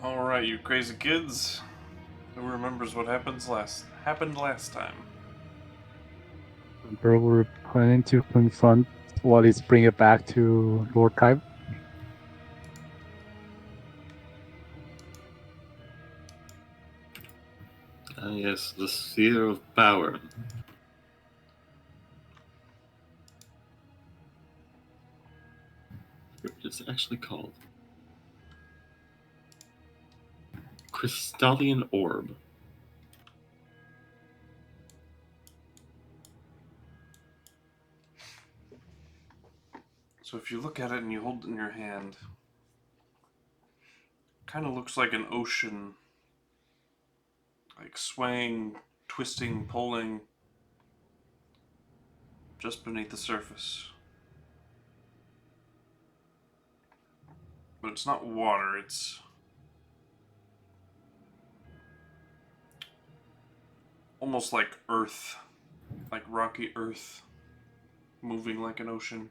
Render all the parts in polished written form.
Alright, you crazy kids. Who remembers what happened last time? Bro, we're planning to confront what is bring it back to Lord Kyber. Yes, the sphere of power. What is it actually called? Crystalline Orb. So if you look at it and you hold it in your hand, it kind of looks like an ocean, like swaying, twisting, pulling just beneath the surface. But it's not water, it's almost like earth, like rocky earth, moving like an ocean.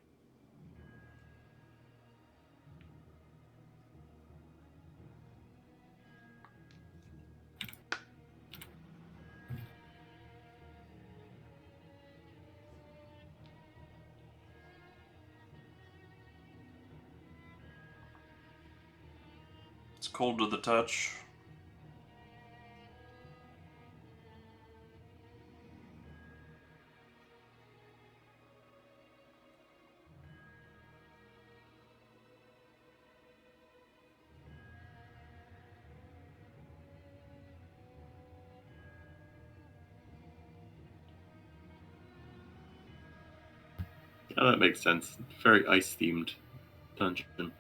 It's cold to the touch. Yeah, that makes sense. Very ice-themed dungeon.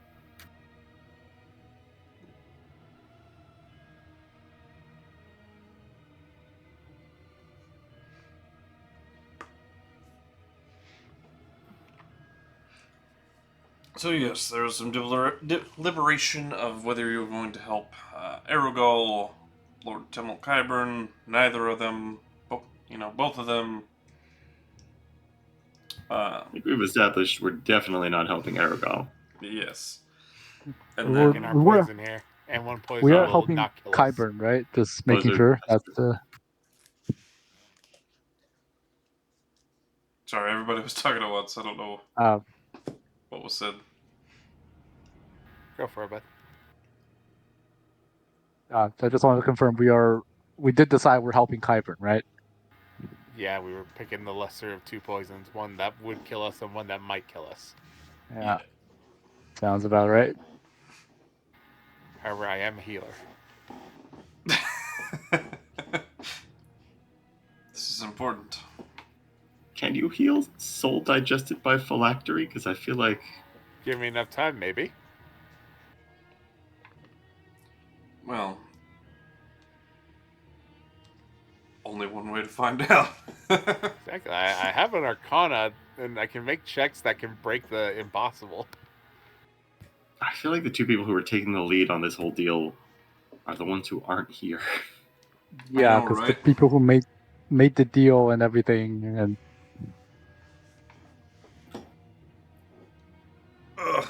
So yes, there was some deliberation of whether you were going to help Aragol, Lord Temel Kyburn. Neither of them, both of them. I think we've established we're definitely not helping Aragorn. Yes, and We're, Taking our then we're, poison here, and one we poison are will helping not kill us. Kyburn, right? Just Those making are sure that's the. sorry, everybody was talking at once. I don't know Uh, what was said. Go for it, bud. so I just wanted to confirm we did decide we're helping Kyburn, right? Yeah, we were picking the lesser of two poisons, one that would kill us and one that might kill us. Yeah, Yeah. sounds about right. However, I am a healer. This is important. Can you heal soul digested by phylactery? Because I feel like Give me enough time, maybe. Well, only one way to find out. Exactly. I have an Arcana, and I can make checks that can break the impossible. I feel like the two people who are taking the lead on this whole deal are the ones who aren't here. I Yeah, know, because the right? people who made the deal and everything, and Ugh.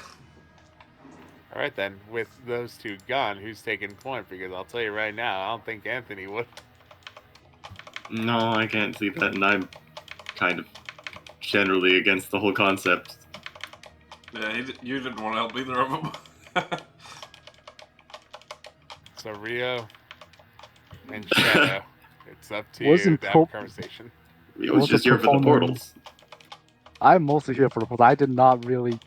All right, then. With those two gone, who's taking point? Because I'll tell you right now, I don't think Anthony would. No, I can't see that, and I'm kind of generally against the whole concept. Yeah, you didn't want to help either of them. So Rio and Shadow, it's up to you wasn't to have a pro conversation. We was was a just here for the proponent. portals. I'm mostly here for the I did not really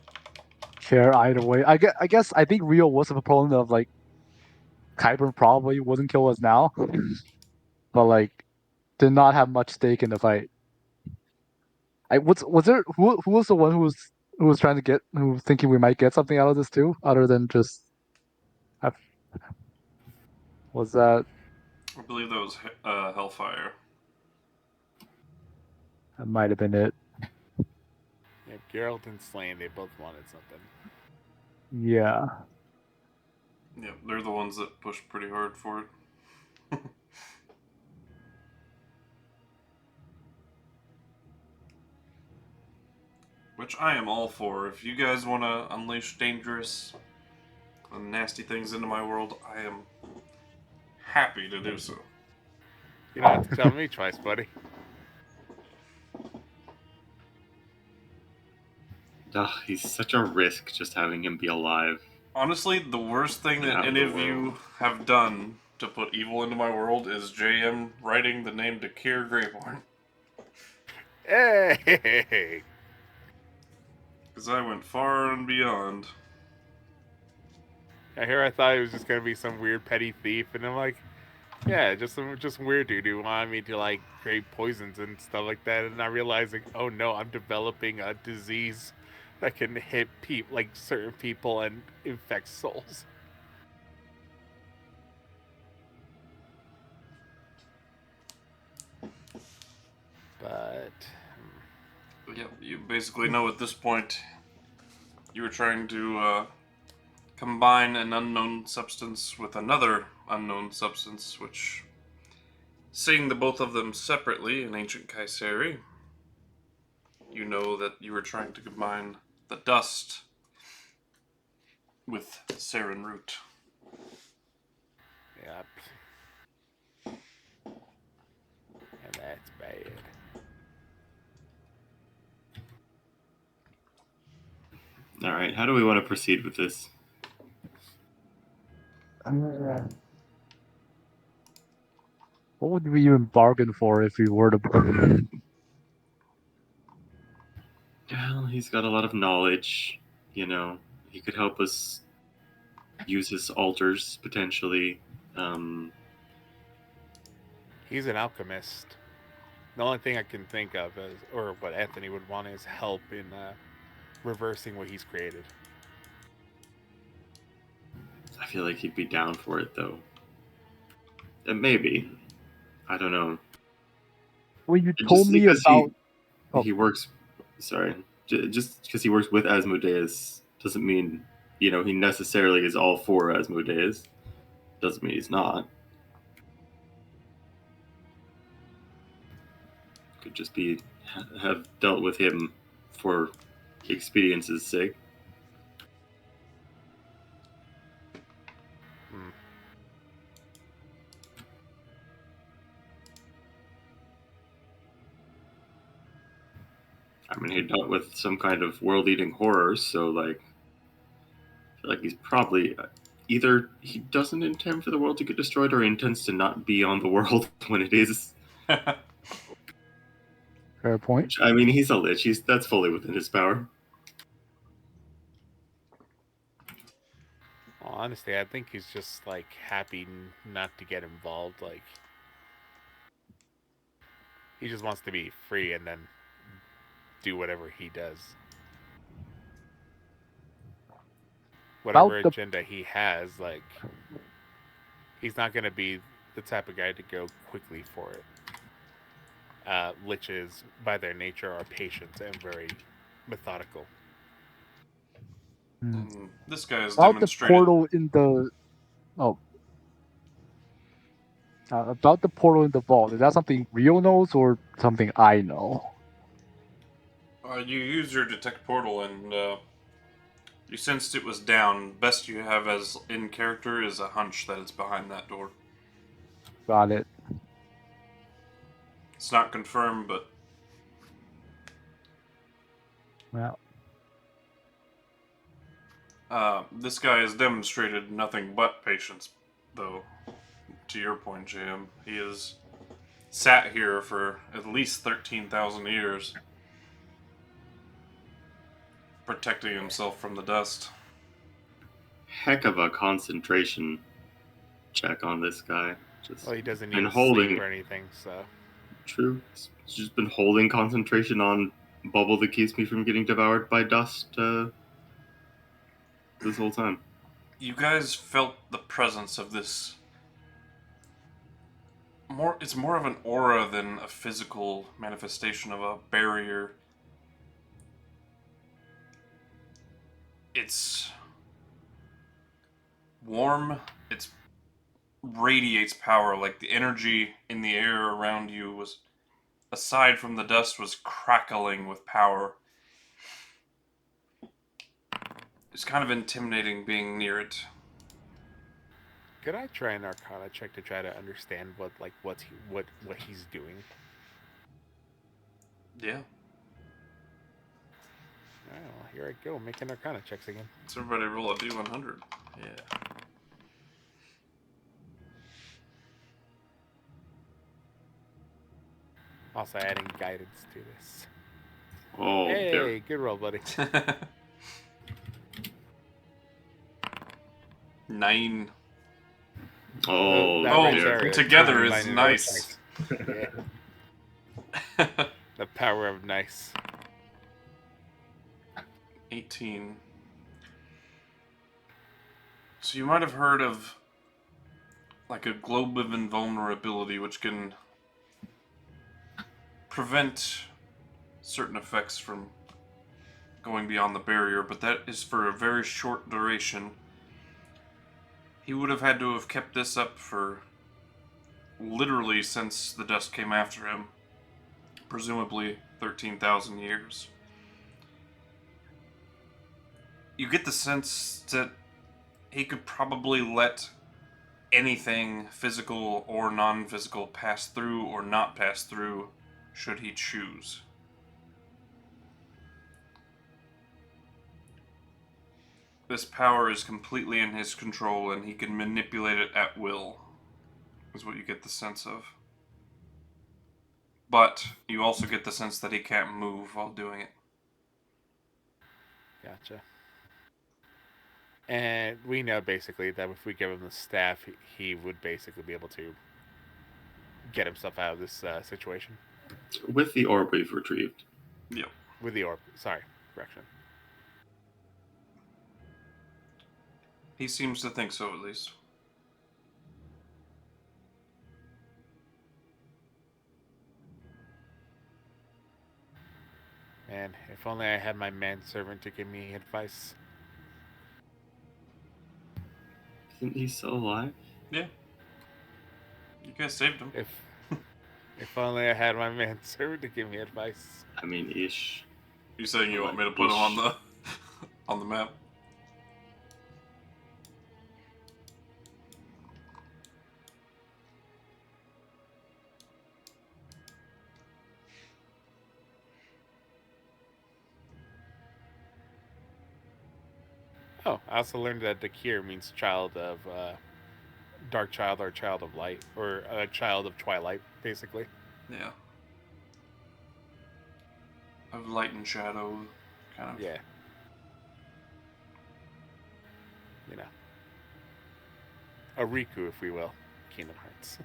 care either way. I guess I think Rio was a proponent of like Kyburn probably wouldn't kill us now, but like did not have much stake in the fight. Was there who was the one who was trying to get who was thinking we might get something out of this too, other than just I- was that I believe that was Hellfire. that might have been it. Yeah, Geralt and Slane, they both wanted something. Yeah. Yeah, they're the ones that pushed pretty hard for it. Which I am all for. If you guys want to unleash dangerous nasty things into my world, I am happy to do so. You don't have to tell me twice, buddy. Ugh, he's such a risk just having him be alive. Honestly, the worst thing that Yeah, any the of you world. have done to put evil into my world is JM writing the name Dakir Greyborn. Hey! Because I went far and beyond. I thought it was just gonna be some weird petty thief, and I'm like, yeah, just some weird dude who wanted me to like create poisons and stuff like that, and not realizing, oh no, I'm developing a disease that can hit like certain people and infect souls. But Yep, you basically know at this point you were trying to combine an unknown substance with another unknown substance, which, seeing the both of them separately in ancient Kaiseri, you know that you were trying to combine the dust with Saren root. yep, and that's bad. All right, how do we want to proceed with this? What would we even bargain for if we were to bargain? Well, he's got a lot of knowledge. You know, he could help us use his altars potentially. He's an alchemist. The only thing I can think of is, or what Anthony would want, is help in reversing what he's created. I feel like he'd be down for it though. And maybe. I don't know. When you Just told me because about he works. Sorry, just because he works with Asmodeus doesn't mean he necessarily is all for Asmodeus. Doesn't mean he's not. Could just be have dealt with him for expedience's sake. Hmm. I mean, he dealt with some kind of world-eating horror, so like, I feel like he's probably either he doesn't intend for the world to get destroyed, or he intends to not be on the world when it is. fair point. Which, I mean, he's a lich. That's fully within his power. Well, honestly, I think he's just like happy not to get involved. Like, he just wants to be free and then do whatever he does. Whatever About the agenda he has, like, he's not going to be the type of guy to go quickly for it. Liches, by their nature, are patient and very methodical. This guy has about the demonstrated. portal in the about the portal in the vault. Is that something Rio knows or something I know? You use your detect portal and you sensed it was down. Best you have as in character is a hunch that it's behind that door. Got it. It's not confirmed, but Well, this guy has demonstrated nothing but patience, though. To your point, JM, he has sat here for at least 13,000 years, protecting himself from the dust. Heck of a concentration check on this guy. Just Well, he doesn't need been to holding sleep or anything, so. True. He's just been holding concentration on bubble that keeps me from getting devoured by dust this whole time. You guys felt the presence of this. It's more of an aura than a physical manifestation of a barrier. It's warm. It radiates power. Like the energy in the air around you was, aside from the dust, was crackling with power. It's kind of intimidating being near it. Could I try an Arcana check to try to understand what he's doing? Yeah. Oh, well, here I go, making Arcana checks again. So everybody roll a D100. Yeah. Also adding guidance to this. Oh, Hey, there. good roll, buddy. 9. Oh, that Oh, right there. there together is combining nice. Yeah. The power of nice. 18. So you might have heard of like a globe of invulnerability, which can prevent certain effects from going beyond the barrier, but that is for a very short duration. He would have had to have kept this up for literally since the dust came after him, presumably 13,000 years. You get the sense that he could probably let anything physical or non-physical pass through or not pass through should he choose. This power is completely in his control and he can manipulate it at will, is what you get the sense of. But you also get the sense that he can't move while doing it. Gotcha. And we know basically that if we give him the staff, he would basically be able to get himself out of this situation. With the orb we've retrieved. Yep. With the orb. Sorry, correction. He seems to think so, at least. Man, if only I had my manservant to give me advice. Isn't he still alive? Yeah. You guys saved him. If only I had my manservant to give me advice. I mean, ish. You saying you want me to put him on the on the map? Oh, I also learned that Dakir means child of dark child or child of light, or a child of twilight, basically. Yeah. Of light and shadow, kind of. Yeah. You know. A Riku, if we will. Kingdom Hearts.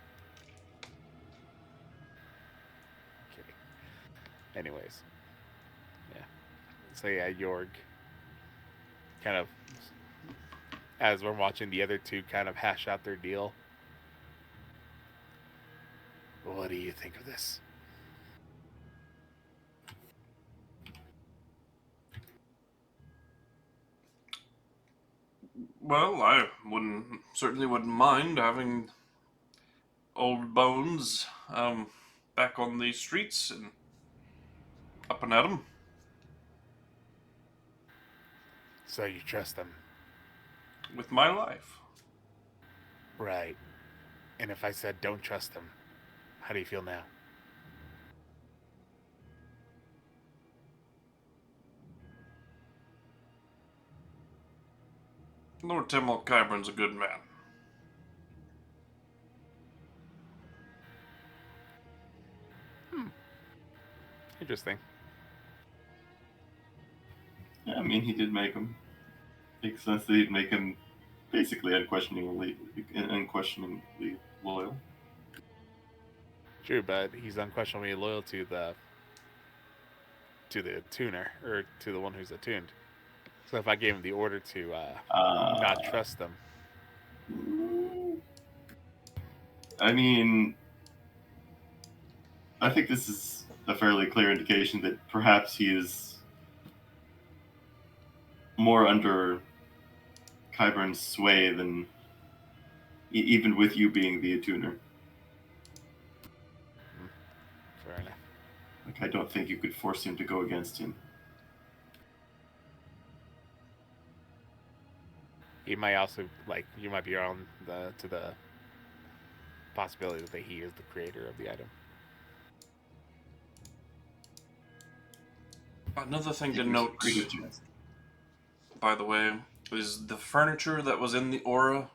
Kidding. Anyways. Yeah. So yeah, Jorg. Kind of, as we're watching the other two kind of hash out their deal. What do you think of this? Well, I certainly wouldn't mind having old bones back on the streets and up and at 'em. So you trust them? With my life. Right. And if I said don't trust them, how do you feel now? Lord Timol Kyburn's a good man. Interesting. Yeah, I mean, he did make him. Makes sense that he'd make him basically unquestioningly loyal. True, but he's unquestionably loyal to the tuner, or to the one who's attuned. So if I gave him the order to not trust them. I mean, I think this is a fairly clear indication that perhaps he is more under Kyburn's sway than even with you being the attuner. Fair enough. Like, I don't think you could force him to go against him. he might also you might be on to the possibility that he is the creator of the item. Another thing to There's a note, pretty good chance. by the way, is the furniture that was in the aura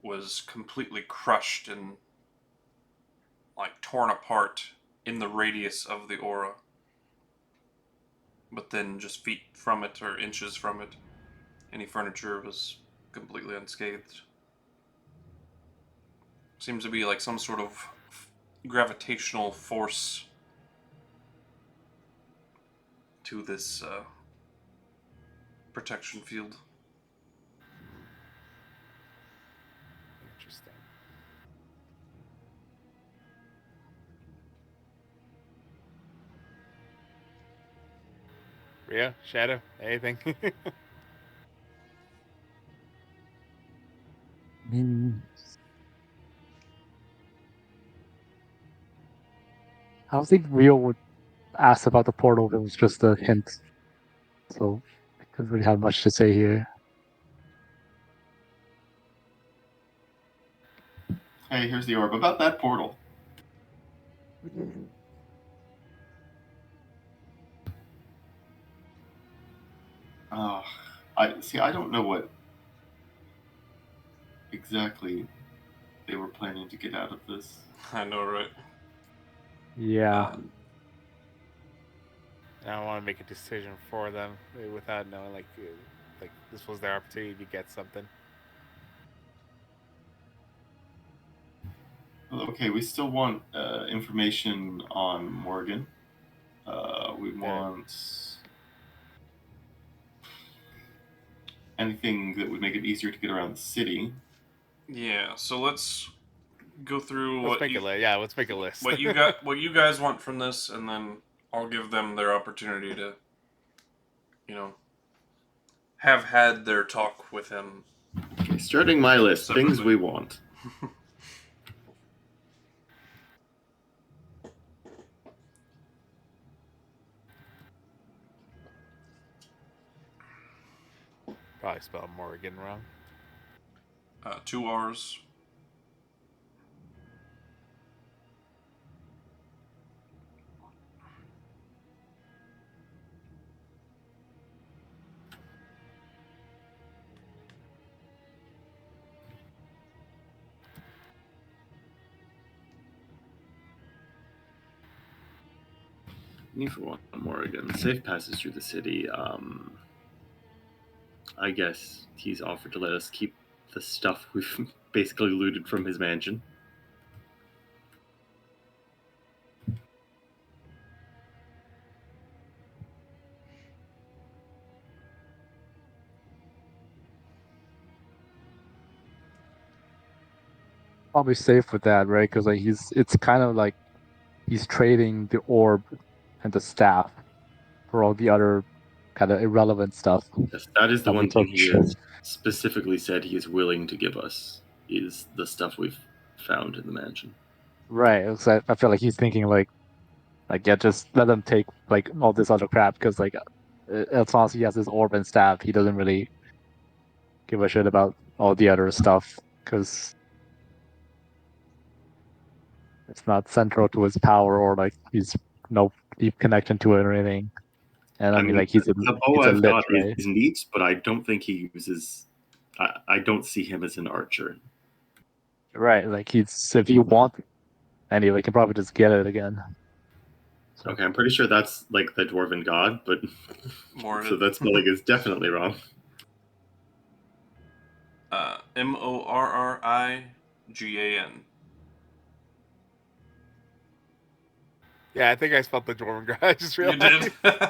was completely crushed and torn apart in the radius of the aura. But then just feet from it or inches from it, any furniture was completely unscathed. Seems to be like some sort of gravitational force to this protection field. Interesting. Rhea, Shadow, anything? I don't think Rio would ask about the portal if it was just a hint. So I couldn't really have much to say here. Hey, here's the orb. About that portal. I don't know what exactly they were planning to get out of this. I know, right? Yeah. I don't want to make a decision for them without knowing like this was their opportunity to get something. Okay, we still want information on Morgan. We want anything that would make it easier to get around the city. Yeah, so let's go through Let's make a list. what you guys want from this, and then I'll give them their opportunity to, have had their talk with him. Okay, starting my list, Separately. things we want. Probably spelled Morgan wrong. 2 R's. Need for one more again. Safe passage through the city. I guess he's offered to let us keep the stuff we've basically looted from his mansion. Probably safe with that, right? Because it's kind of like he's trading the orb and the staff for all the other kind of irrelevant stuff. Yes, that is the that we one thing he took. has specifically said he is willing to give us, is the stuff we've found in the mansion. Right. I feel like he's thinking yeah, just let them take like all this other crap because as long as he has his orb and staff, he doesn't really give a shit about all the other stuff because it's not central to his power or like he's no deep connection to it or anything. And I mean, like the bow it's a I've lich, got right? is neat, but I don't think he uses. I don't see him as an archer. Right. Like if he wants any, he can probably just get it again. So. Okay, I'm pretty sure that's like the dwarven god, but Morgan. so that spelling is definitely wrong. Morrigan. Yeah, I think I spelled the Dwarven guy. I just You realized. did.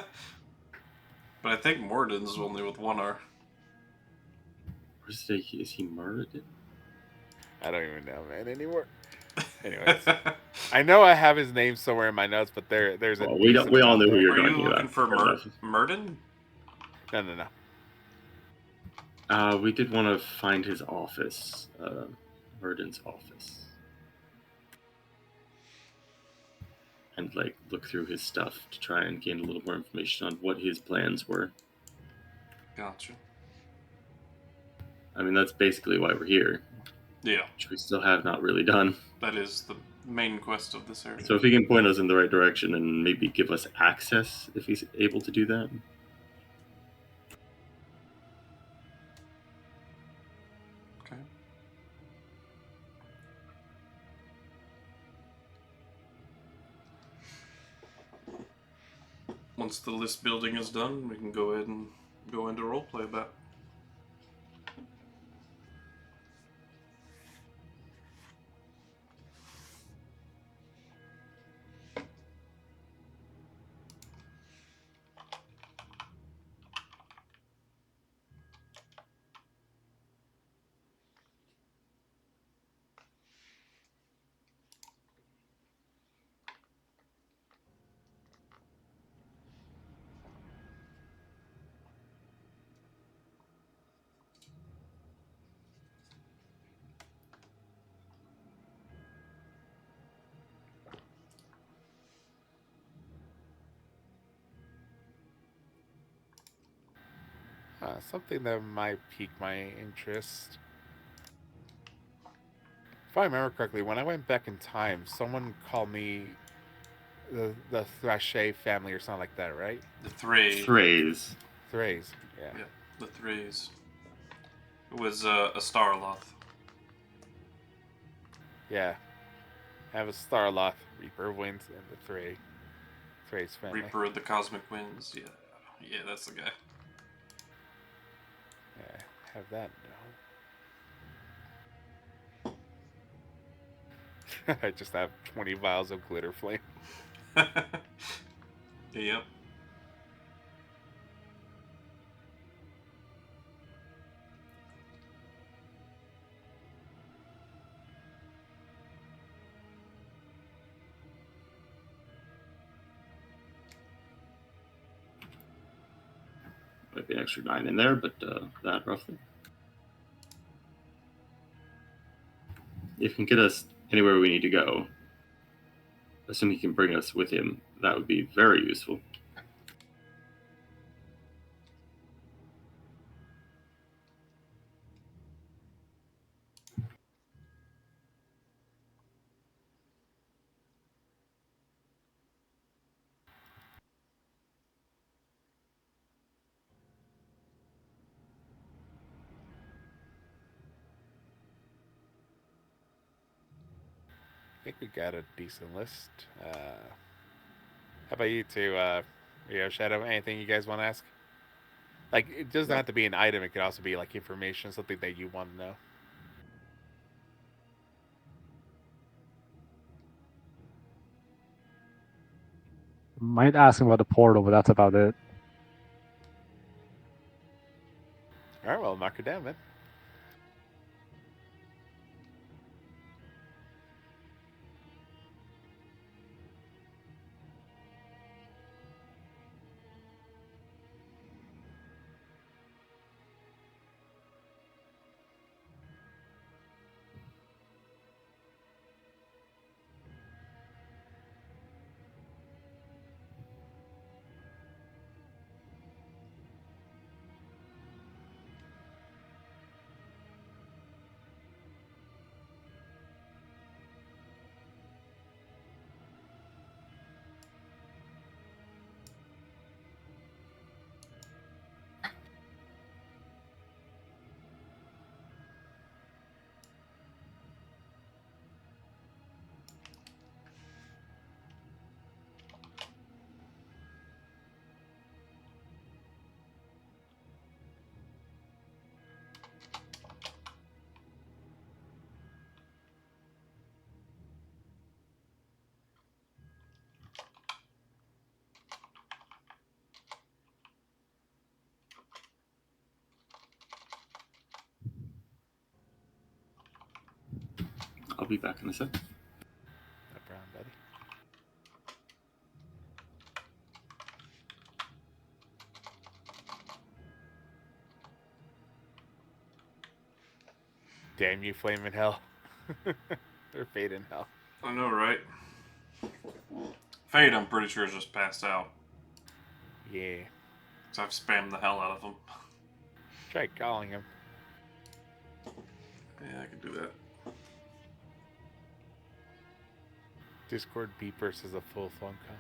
But I think Morden's only with 1 R. Is he Muradin? I don't even know, man, anymore. Anyways, I know I have his name somewhere in my notes, but there's a Well, decent we all amount know who there. you're Are you talking looking about. for Fair enough. Murden? No. We did want to find his office, Muradin's office, and look through his stuff to try and gain a little more information on what his plans were. Gotcha. I mean, that's basically why we're here, Yeah, which we still have not really done. that is the main quest of this area. So if he can point us in the right direction and maybe give us access, if he's able to do that. Okay. Once the list building is done, we can go ahead and go into roleplay a bit. Something that might pique my interest. If I remember correctly, when I went back in time, someone called me the Thraxe family or something like that, right? The Thray. Thrays. Thrays, yeah. Yeah, the Thrays. It was a Starloth. Yeah. I have a Starloth, Reaper of Winds, and the Thrays family. Reaper of the Cosmic Winds. Yeah, yeah, that's the guy. Yeah, have that now. I just have 20 vials of glitter flame. Yep. Might be an extra 9 in there, but that roughly. If he can get us anywhere we need to go, assuming he can bring us with him, that would be very useful. I think we got a decent list. How about you two? Shadow, anything you guys want to ask? Like, it doesn't have to be an item. It could also be, like, information, something that you want to know. Might ask him about the portal, but that's about it. All right, well, knock her down, man. I'll be back in a sec. No problem, buddy. Damn you, flame in hell. Or fade in hell. I know, right? Fade, I'm pretty sure, is just passed out. Yeah. So I've spammed the hell out of him. Try calling him. Yeah, I can do that. Discord beepers is a full phone call.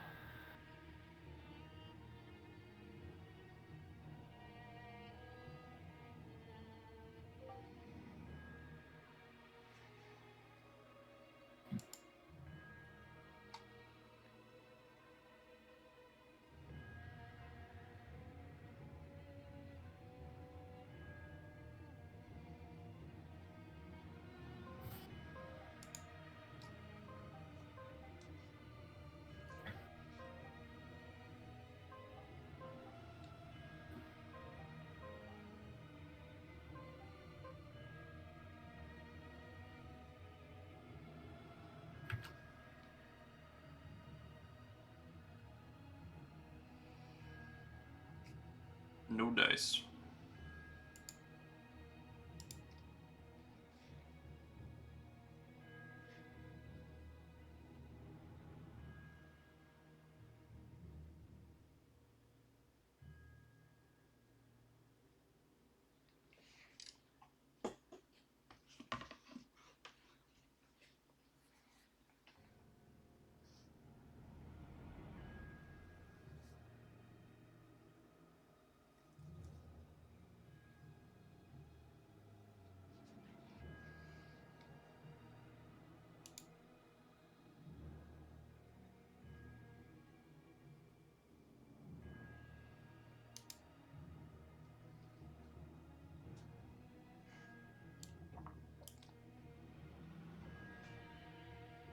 No dice.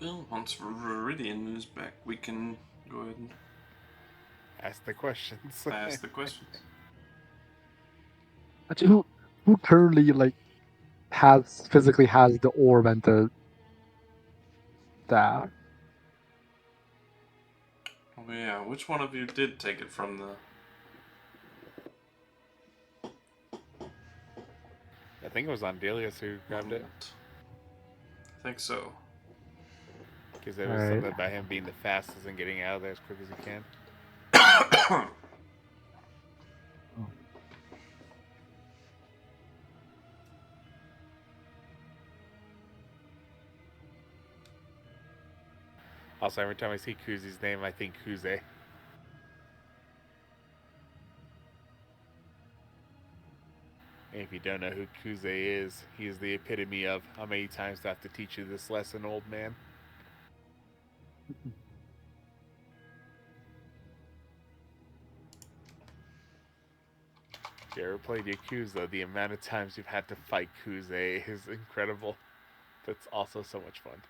Well, once Viridian is back, we can go ahead and Ask the questions. ask the questions. Actually, who currently like physically has the orb and the staff? Oh yeah, which one of you did take it from the... I think it was Andelias who grabbed it. I think so. Because there was Alright. something about him being the fastest and getting out of there as quick as he can. Also, every time I see KuZii's name, I think KuZii. And if you don't know who KuZii is, he is the epitome of how many times do I have to teach you this lesson, old man? If you ever played Yakuza, the amount of times you've had to fight KuZii is incredible. That's also so much fun.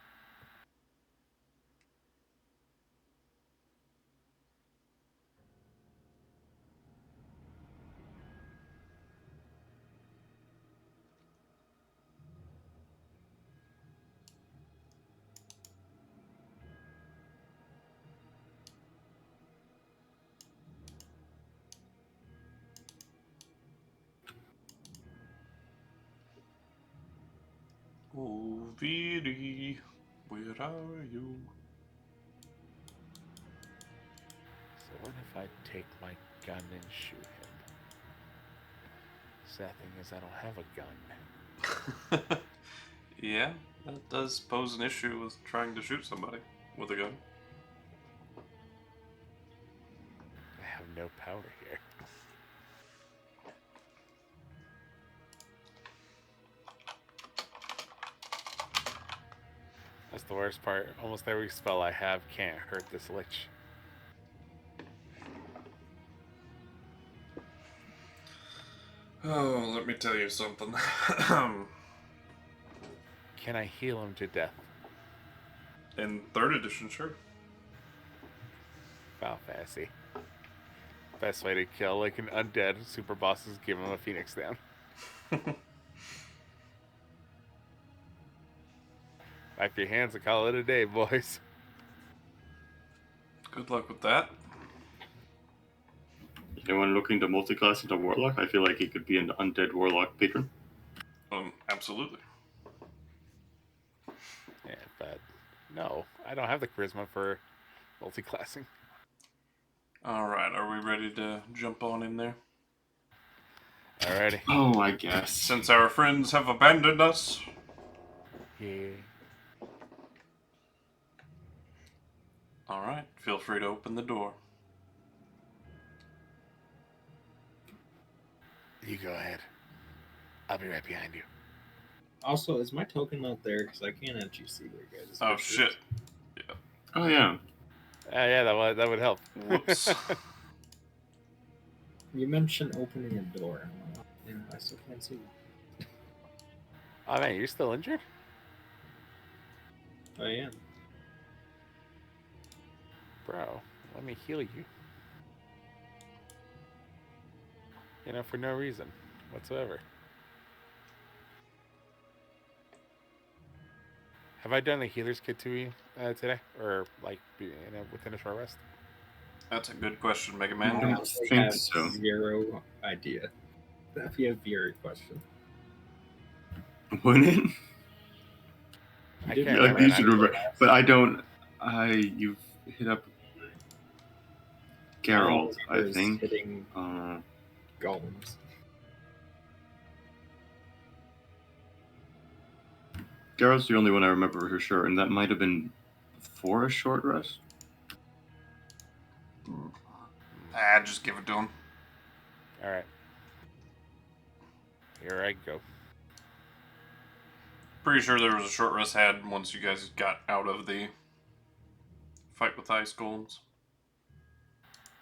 Oh, Viri, where are you? So what if I take my gun and shoot him? Sad thing is I don't have a gun. Yeah, that does pose an issue with trying to shoot somebody with a gun. I have no power here. That's the worst part. Almost every spell I have can't hurt this lich. Oh, let me tell you something. Can I heal him to death? In 3rd edition, sure. Foul fancy. Best way to kill like an undead super boss is give him a phoenix down. Wipe your hands and call it a day, boys. Good luck with that. Anyone looking to multiclass into Warlock? I feel like he could be an undead Warlock patron. Absolutely. Yeah, but no, I don't have the charisma for multi-classing. Alright, are we ready to jump on in there? Alrighty. Oh, I guess. Since our friends have abandoned us, Yeah. All right, feel free to open the door. You go ahead. I'll be right behind you. Also, is my token not there? Because I can't actually see your guys. Oh shit! Oh yeah. Yeah, that would help. Whoops. You mentioned opening a door. And I still can't see. Oh man, you're still injured? I am. Bro, let me heal you. You know, for no reason whatsoever. Have I done the healer's kit to you today? Or, like, within a short rest? That's a good question, Mega I Man. don't honestly think have so. zero idea. That'd be a very question. Wouldn't it? I You can't Yeah, like remember. you And should remember, but I don't. You've hit up Geralt, I remember think. hitting Uh, golems. Geralt's the only one I remember for sure, and that might have been before a short rest. Just give it to him. Alright. Here I go. Pretty sure there was a short rest had once you guys got out of the fight with ice golems.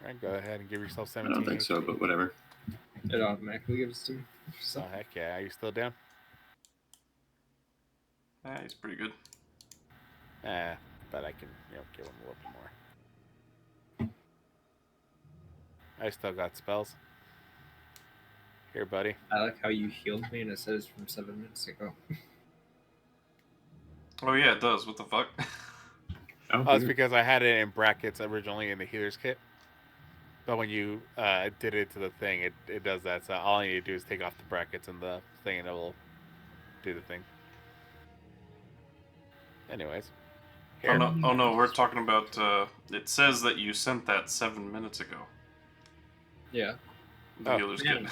Alright, go ahead and give yourself I 17 don't think so, HP. but whatever. It automatically gives it to me. Oh, heck yeah. Are you still down? He's pretty good. But I can, give him a little bit more. I still got spells. Here, buddy. I like how you healed me and it says from 7 minutes ago. Oh yeah, it does. What the fuck? Oh, it's Weird. because I had it in brackets originally in the healer's kit. But when you did it to the thing, it does that. So all I need to do is take off the brackets and the thing, and it will do the thing. Anyways. Here. Oh no, we're talking about. It says that you sent that 7 minutes ago. Yeah. The Oh, healer's man. kit.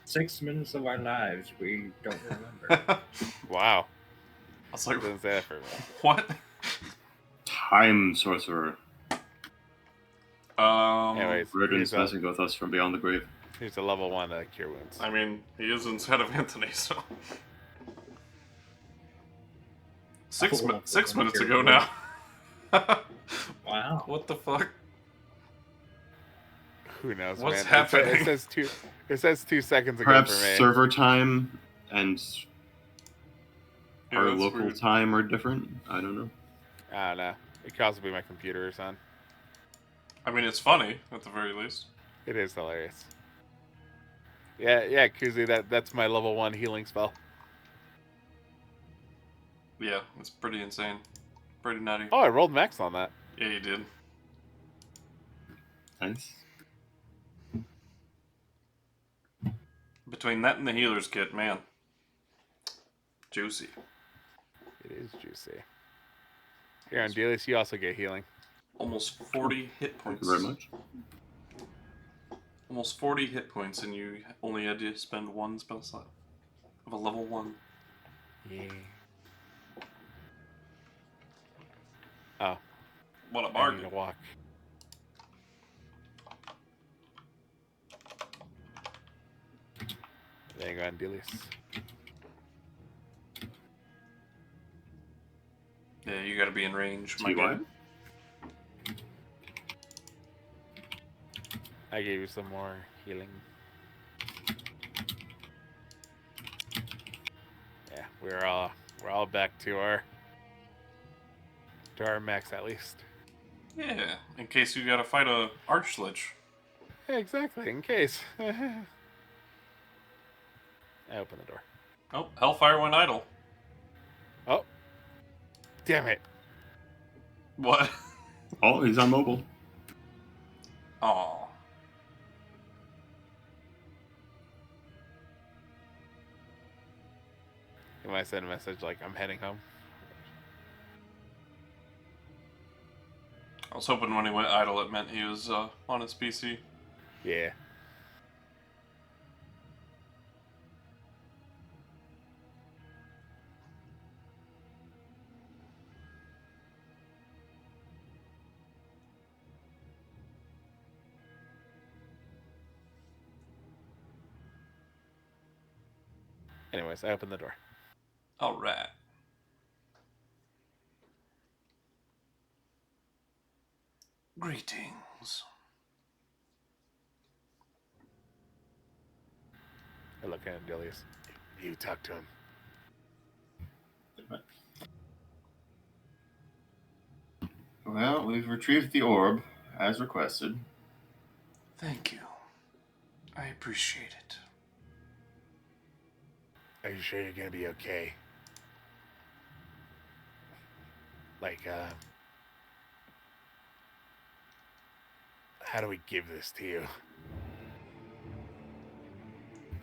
6 minutes of our lives we don't remember. I Wow. was like, Doesn't say that for me. what? Time Sorcerer. Anyways, Virgin's messing with us from beyond the grave. here's a level 1 cure wounds. I mean, he is inside of Anthony, so. 6 minutes ago now. Wow. What the fuck? Who knows, What's man? happening? It says 2 seconds ago Perhaps for me. server time and Yeah, our that's local weird. time are different. I don't know. I don't know. It could also be my computer or something. I mean, it's funny, at the very least. It is hilarious. Yeah, KuZii, that's my level 1 healing spell. Yeah, it's pretty insane. Pretty nutty. Oh, I rolled max on that. Yeah, you did. Nice. Between that and the healer's kit, man. Juicy. It is juicy. Here on Andelias, you also get healing. Almost 40 hit Thank points. you very much. Almost 40 hit points, and you only had to spend 1 spell slot of a level 1. Yeah. Oh, What a I need bargain. to walk. There you go, Andelias. Yeah, you gotta be in range, my See why? guy. I gave you some more healing. Yeah, we're all back to our max at least. Yeah, in case you gotta fight a Archlich. Yeah, exactly. In case. I open the door. Oh, Hellfire went idle. Oh, damn it! What? Oh, he's on mobile. Aw. You might send a message like I'm heading home. I was hoping when he went idle it meant he was on his PC. Yeah. Anyways, I open the door. All right. Greetings. I look at Andelias. You talk to him. Well, we've retrieved the orb, as requested. Thank you. I appreciate it. Are you sure you're gonna be okay? Like, how do we give this to you?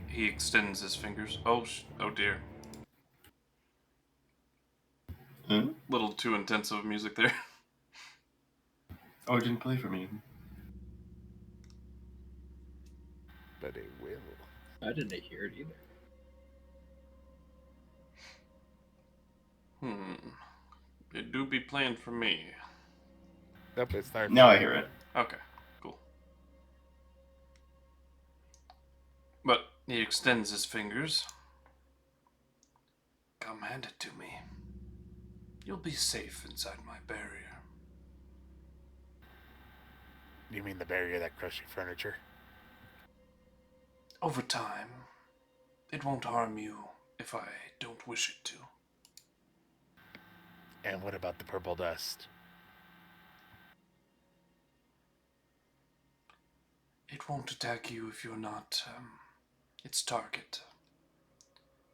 He extends his fingers. Oh dear. Hmm? Little too intensive music there. Oh, it didn't play for me. But it will. I didn't hear it either. It do be playing for me. Nope, it's not. Now I hear it. Okay, cool. But he extends his fingers. Come hand it to me. You'll be safe inside my barrier. You mean the barrier that crushed your furniture? Over time, it won't harm you if I don't wish it to. And what about the purple dust? It won't attack you if you're not, its target.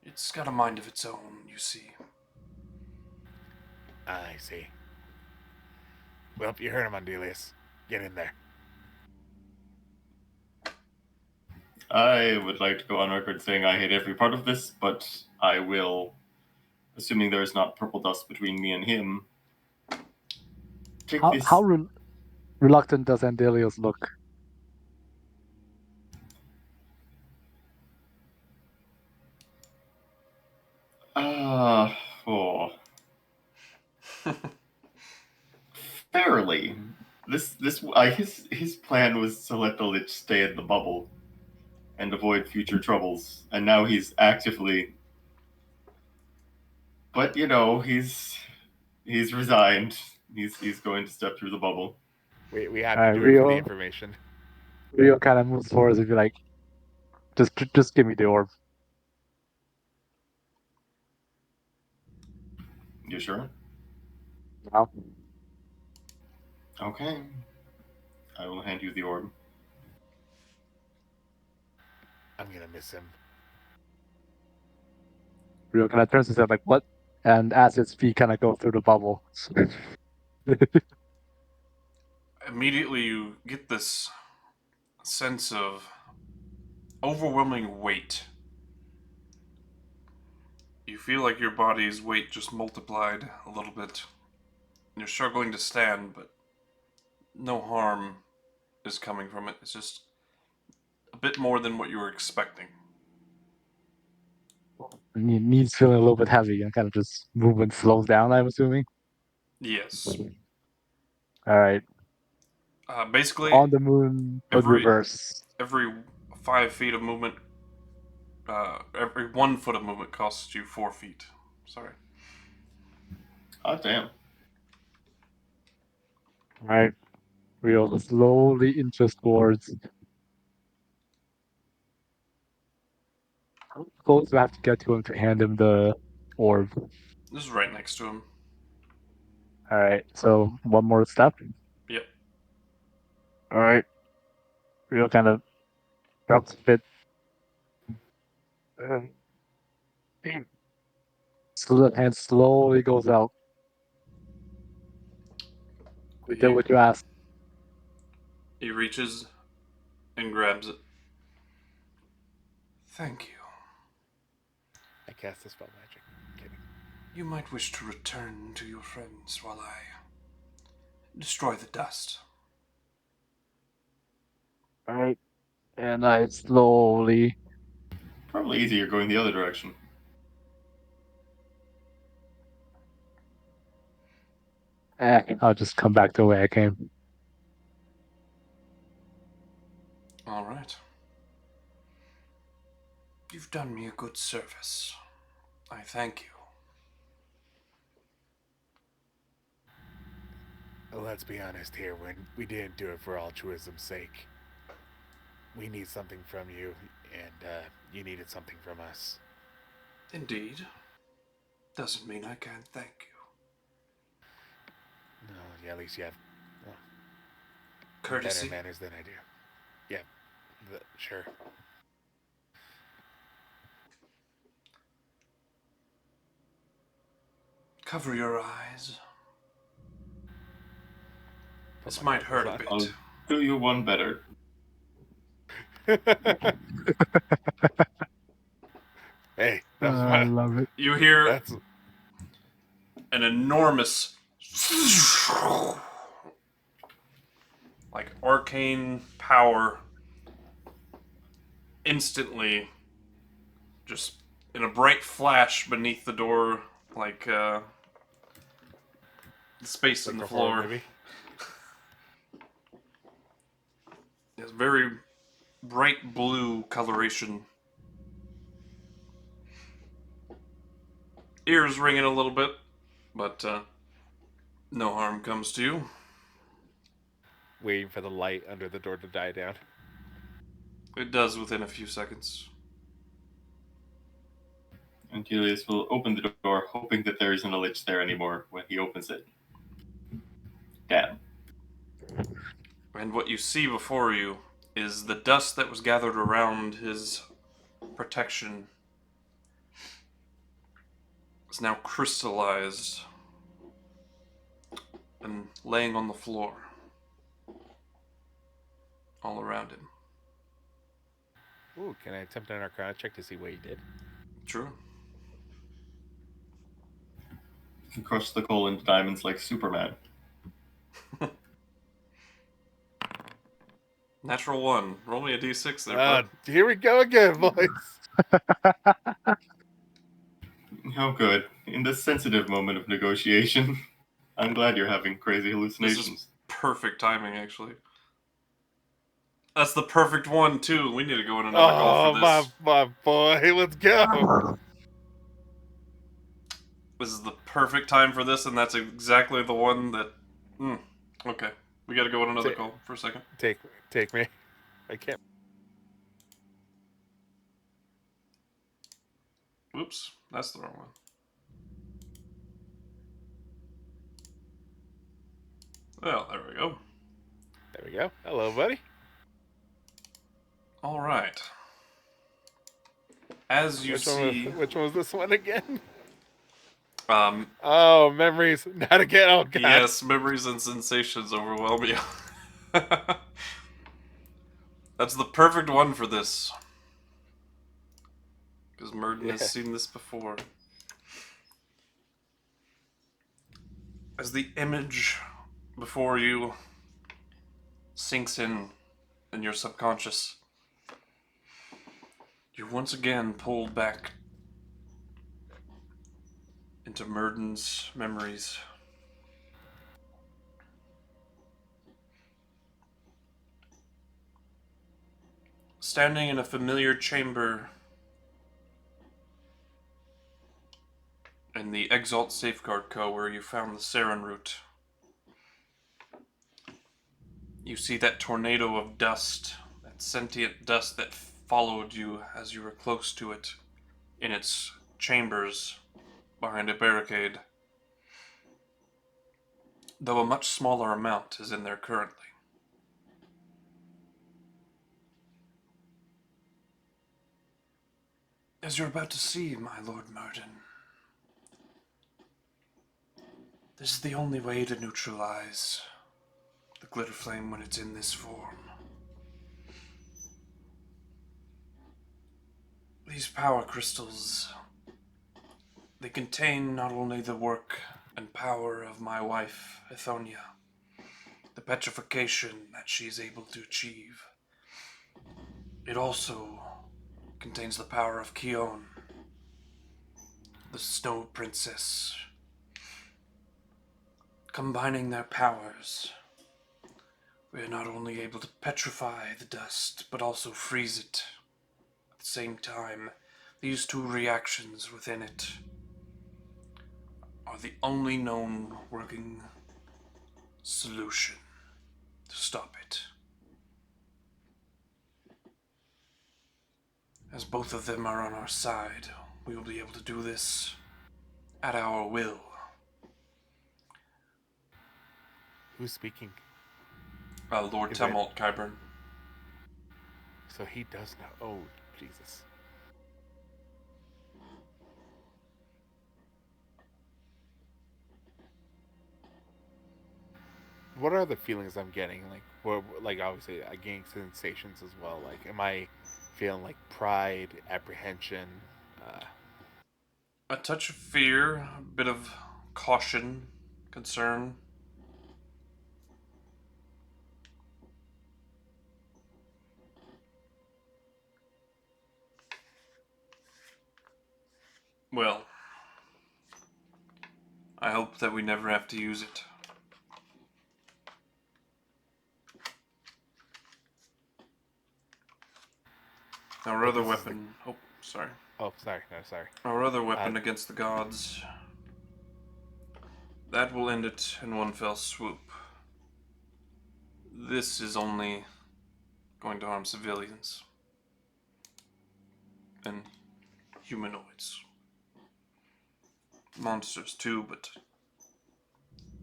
It's got a mind of its own, you see. I see. Well, you heard him, Andelias. Get in there. I would like to go on record saying I hate every part of this, but I will, assuming there is not purple dust between me and him, take this. How reluctant does Andelias look? Oh. Fairly. His plan was to let the Lich stay in the bubble and avoid future troubles, and now he's actively. But he's resigned. He's going to step through the bubble. We had Alright, to do it for the Rio. information. Rio kind of moves forward and be like, just give me the orb. You sure? Now. Okay. I will hand you the orb. I'm gonna miss him. Rio kind of turns his head like, what? And as his feet kind of go through the bubble. Immediately you get this sense of overwhelming weight. You feel like your body's weight just multiplied a little bit. You're struggling to stand, but no harm is coming from it. It's just a bit more than what you were expecting. Knees feeling a little bit heavy and kind of just movement slows down, I'm assuming. Yes. Alright. Basically, On the moon, but reverse. every 5 feet of movement, every 1 foot of movement costs you 4 feet. Sorry. Oh, damn. Alright. Rio slowly inches towards. How close do I have to get to him to hand him the orb? This is right next to him. Alright, so one more step. Yep. Alright. Rio kind of drops a bit. So the hand slowly goes out. We did what you asked. He reaches and grabs it. Thank you. I cast the spell magic. Kidding. You might wish to return to your friends while I destroy the dust. Alright. And I slowly. Probably easier going the other direction. I'll just come back to the way I came. All right. You You've done me a good service. I thank you. Well, let's be honest here. When we didn't do it for altruism's sake, we need something from you, and you needed something from us. Indeed. Doesn't mean I can't thank you. No, yeah, at least you have Courtesy. better manners than I do. Yeah, sure. Cover your eyes. Put This my might hurt a headphones bit. I'll do you one better. Hey, that's I what. love it. You hear That's an enormous, like arcane power, instantly, just in a bright flash beneath the door, like the space in like the a horror floor. movie. It's very bright blue coloration. Ears ringing a little bit, but no harm comes to you. Waiting for the light under the door to die down. It does within a few seconds. Andelias will open the door, hoping that there isn't a lich there anymore when he opens it. Damn. And what you see before you is the dust that was gathered around his protection is now crystallized and laying on the floor all around him. Ooh, can I attempt an Arcana check to see what he did? True. You can crush the coal into diamonds like Superman. Natural 1. Roll me a d6 there, Ah, bud. here we go again, boys. How good. In this sensitive moment of negotiation, I'm glad you're having crazy hallucinations. Perfect timing, actually. That's the perfect one, too. We need to go in another call Oh, for this. my boy, let's go. This is the perfect time for this, and that's exactly the one that... Okay. We gotta go in another call for a second. Take me. I can't. Oops. That's the wrong one. Well, there we go. There we go. Hello, buddy. All right. As you see, Which one was this one again? um, Oh, memories. Not again. Oh, God. yes, memories and sensations overwhelm you. That's the perfect one for this, because Murden has seen this before. As the image before you sinks in your subconscious, you're once again pulled back into Murden's memories. Standing in a familiar chamber in the Exalt Safeguard Co. where you found the Saren root, you see that tornado of dust, that sentient dust that followed you as you were close to it in its chambers behind a barricade, though a much smaller amount is in there currently. As you're about to see, my Lord Murden, this is the only way to neutralize the glitter flame when it's in this form. These power crystals, they contain not only the work and power of my wife, Ethonia, the petrification that she is able to achieve. It also contains the power of Kion, the Snow Princess. Combining their powers, we are not only able to petrify the dust, but also freeze it. At the same time, These two reactions within it are the only known working solution to stop it. As both of them are on our side, we will be able to do this at our will. Who's speaking? Lord Is it- Tumult Kyburn. So he does know. Oh, Jesus. What are the feelings I'm getting? Like obviously, I gain sensations as well. Like, am I feeling like pride, apprehension? A touch of fear, a bit of caution, concern. Well, I hope that we never have to use it. Our But other this is weapon... Oh, sorry. Oh, sorry. No, sorry. Our other weapon against the gods. That will end it in one fell swoop. This is only going to harm civilians. And humanoids. Monsters too, but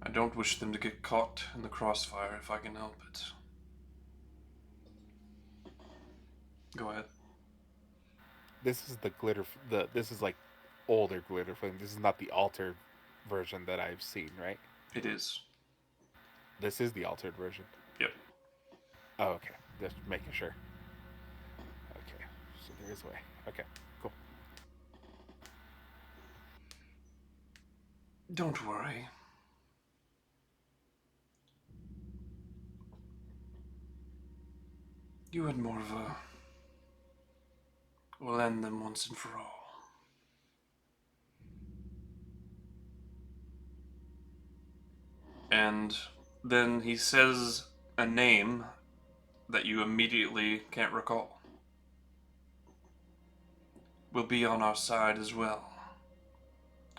I don't wish them to get caught in the crossfire if I can help it. Go ahead. This is the glitter. This is like older glitter flame. This is not the altered version that I've seen, right? It is. This is the altered version. Yep. Oh, okay. Just making sure. Okay. So there is a way. Okay. Cool. Don't worry. You had more of a... We'll end them once and for all. And then he says a name that you immediately can't recall. Will be on our side as well.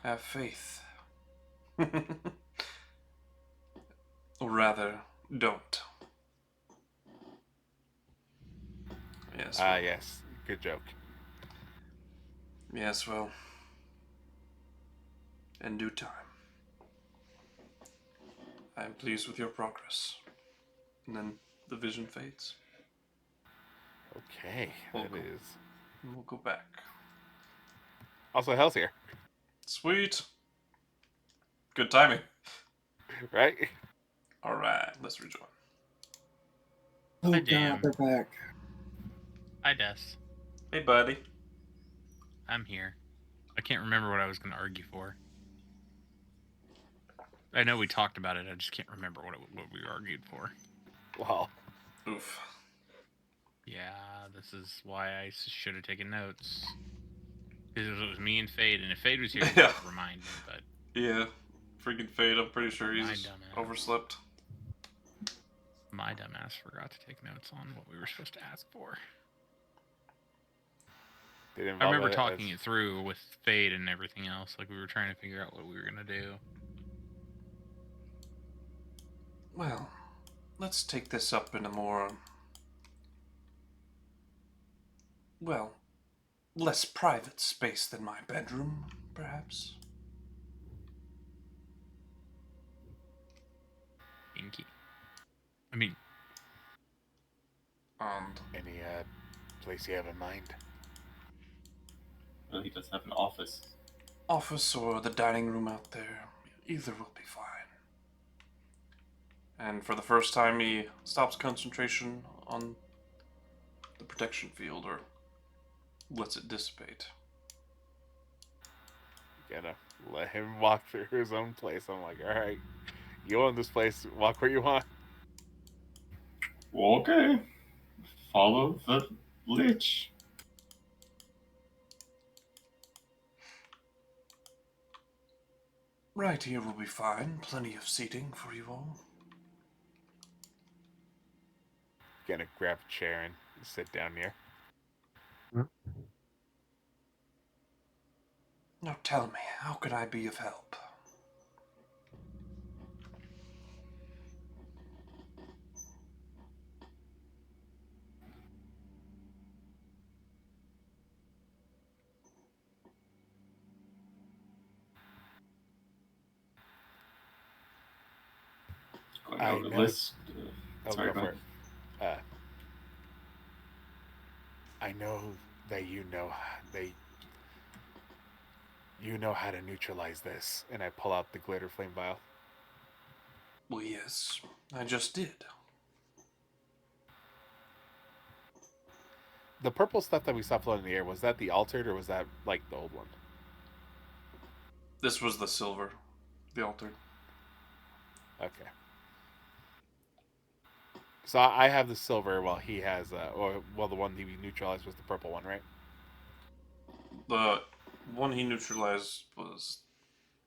Have faith. Or rather, don't. Yes. Ah, yes. Good joke. Yes, well. In due time. I am pleased with your progress. And then the vision fades. Okay. That is. And we'll go back. Also, Hell's here. Sweet. Good timing. Right? Alright, let's rejoin. Oh Hi, god, Dan. they're back. Hi, Des. Hey, buddy. I'm here. I can't remember what I was going to argue for. I know we talked about it. I just can't remember what we argued for. Well, Oof. Yeah, this is why I should have taken notes. Because it was me and Fade, and if Fade was here, he Yeah. would remind me. But Yeah. Freaking Fade, I'm pretty sure My he's dumbass. overslept. my dumbass forgot to take notes on what we were supposed to ask for. I remember talking it through with Fade and everything else. Like, we were trying to figure out what we were going to do. Well, let's take this up in a more... well, less private space than my bedroom, perhaps. Inky. I mean, And Any place you have in mind? Well, he does have an office. office or the dining room out there, either will be fine. And for the first time, he stops concentration on the protection field, or lets it dissipate. Gotta let him walk through his own place. I'm like, all right, you own this place. Walk where you want. Well, okay. Follow the Lich. Right here will be fine. Plenty of seating for you all. Gonna grab a chair and sit down here. Now tell me, how can I be of help? Going I over the know. list. Go for ahead. it. I know that you know how to neutralize this, and I pull out the glitter flame vial. Well, yes, I just did. The purple stuff that we saw floating in the air, was that the altered, or was that like the old one? This was the silver, the altered. Okay. So I have the silver, while he has, the one he neutralized was the purple one, right? The one he neutralized was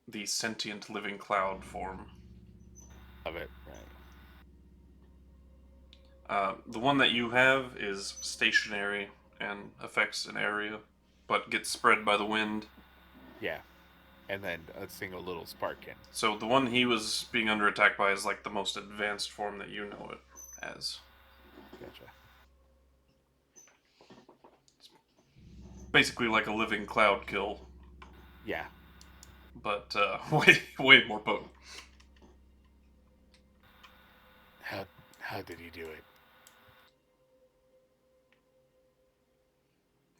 the sentient living cloud form. Of it, right? The one that you have is stationary and affects an area, but gets spread by the wind. Yeah. And then a single little spark can. So the one he was being under attack by is like the most advanced form that you know it as. Gotcha. Basically like a living cloud kill, Yeah. but way more potent. How did he do it?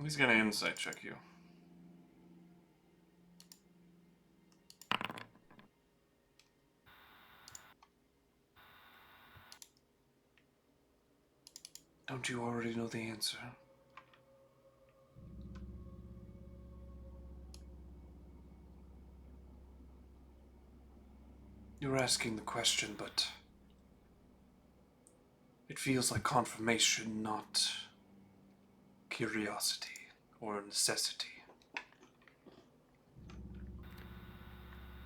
He's gonna insight check you. Don't you already know the answer? You're asking the question, but it feels like confirmation, not curiosity or necessity.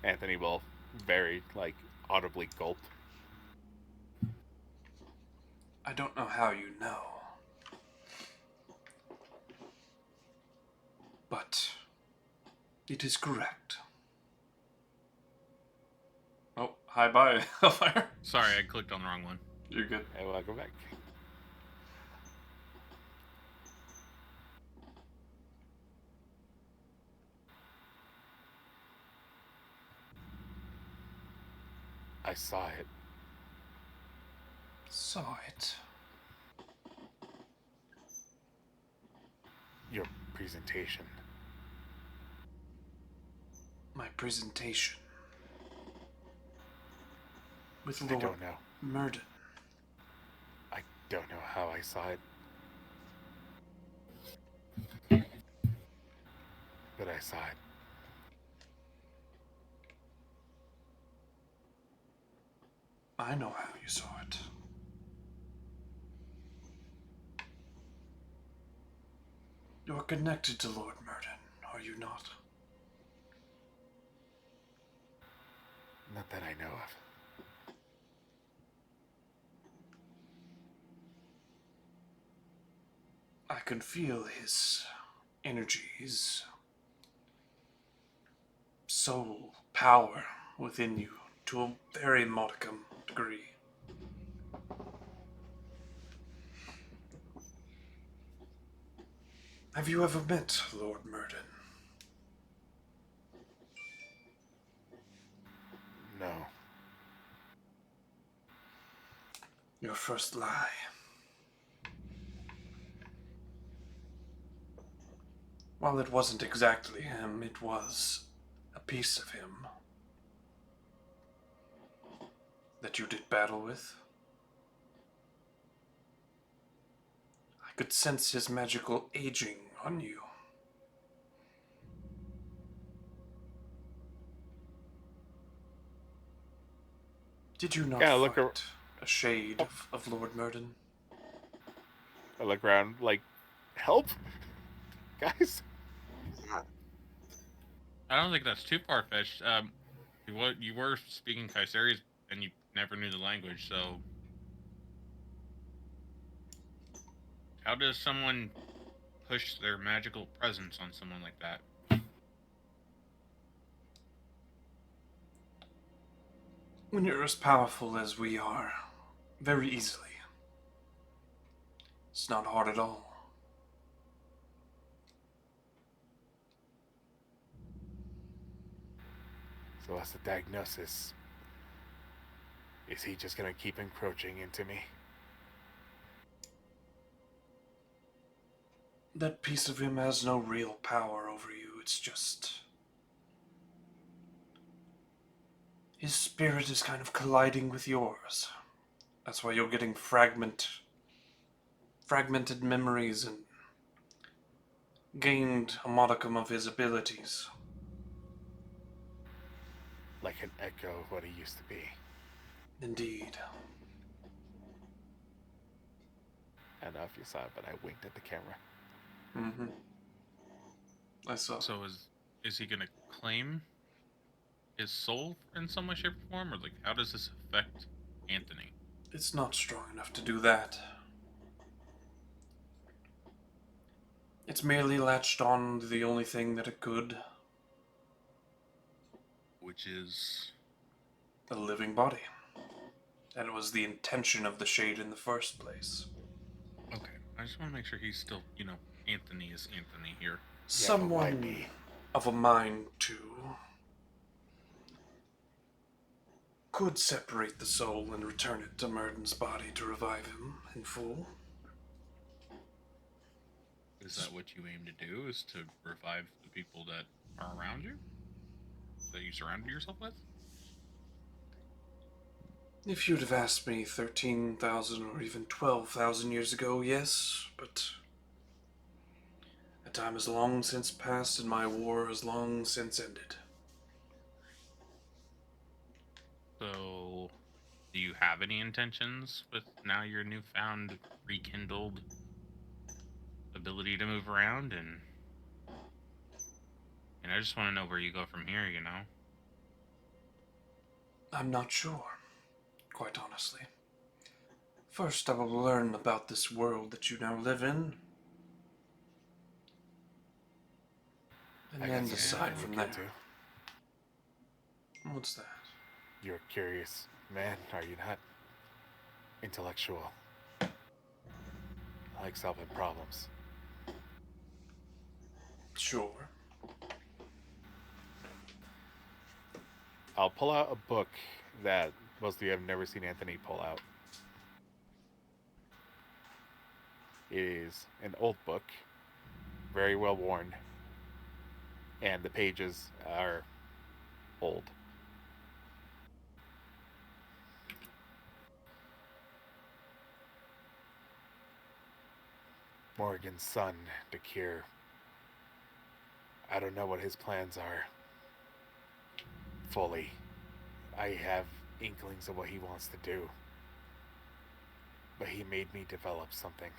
Anthony will very, audibly gulp. I don't know how you know, but it is correct. Oh, hi, bye, Hellfire. Sorry, I clicked on the wrong one. You're good. I will go back. I saw it. Saw it. Your presentation. My presentation. With I Lord don't know. Murden. I don't know how I saw it. But I saw it. I know how you saw it. You're connected to Lord Murden, are you not? Not that I know of. I can feel his energy, his soul power within you to a very modicum degree. Have you ever met Lord Murden? No. Your first lie. While it wasn't exactly him, it was a piece of him that you did battle with. I could sense his magical aging on you. Did you not Yeah, fight a shade of Lord Murden? I look around, help? Guys? I don't think that's too far fetched. You were speaking Kaiseri's and you never knew the language, so how does someone push their magical presence on someone like that? When you're as powerful as we are, very easily. It's not hard at all. So what's the diagnosis? Is he just gonna keep encroaching into me? That piece of him has no real power over you. It's just... his spirit is kind of colliding with yours. That's why you're getting fragmented memories and gained a modicum of his abilities. Like an echo of what he used to be. Indeed. I don't know if you saw it, but I winked at the camera. Mm-hmm. I saw. So is he gonna claim his soul in some way, shape, or form, or like how does this affect Anthony? It's not strong enough to do that. It's merely latched on to the only thing that it could. Which is A living body. And it was the intention of the Shade in the first place. okay. I just want to make sure he's still, Anthony is Anthony here. Someone of a mind, too, could separate the soul and return it to Murden's body to revive him in full. Is that what you aim to do? Is to revive the people that are around you? That you surrounded yourself with? If you'd have asked me 13,000 or even 12,000 years ago, yes, but a time has long since passed and my war has long since ended. So, do you have any intentions with now your newfound, rekindled ability to move around? And I just want to know where you go from here, I'm not sure, quite honestly. First, I will learn about this world that you now live in, and then decide from there. What's that? You're a curious man, are you not? Intellectual. I like solving problems. Sure. I'll pull out a book that most of you have never seen Anthony pull out. It is an old book, very well worn, and the pages are old. Morgan's son, to cure. I don't know what his plans are fully. I have inklings of what he wants to do. But he made me develop something.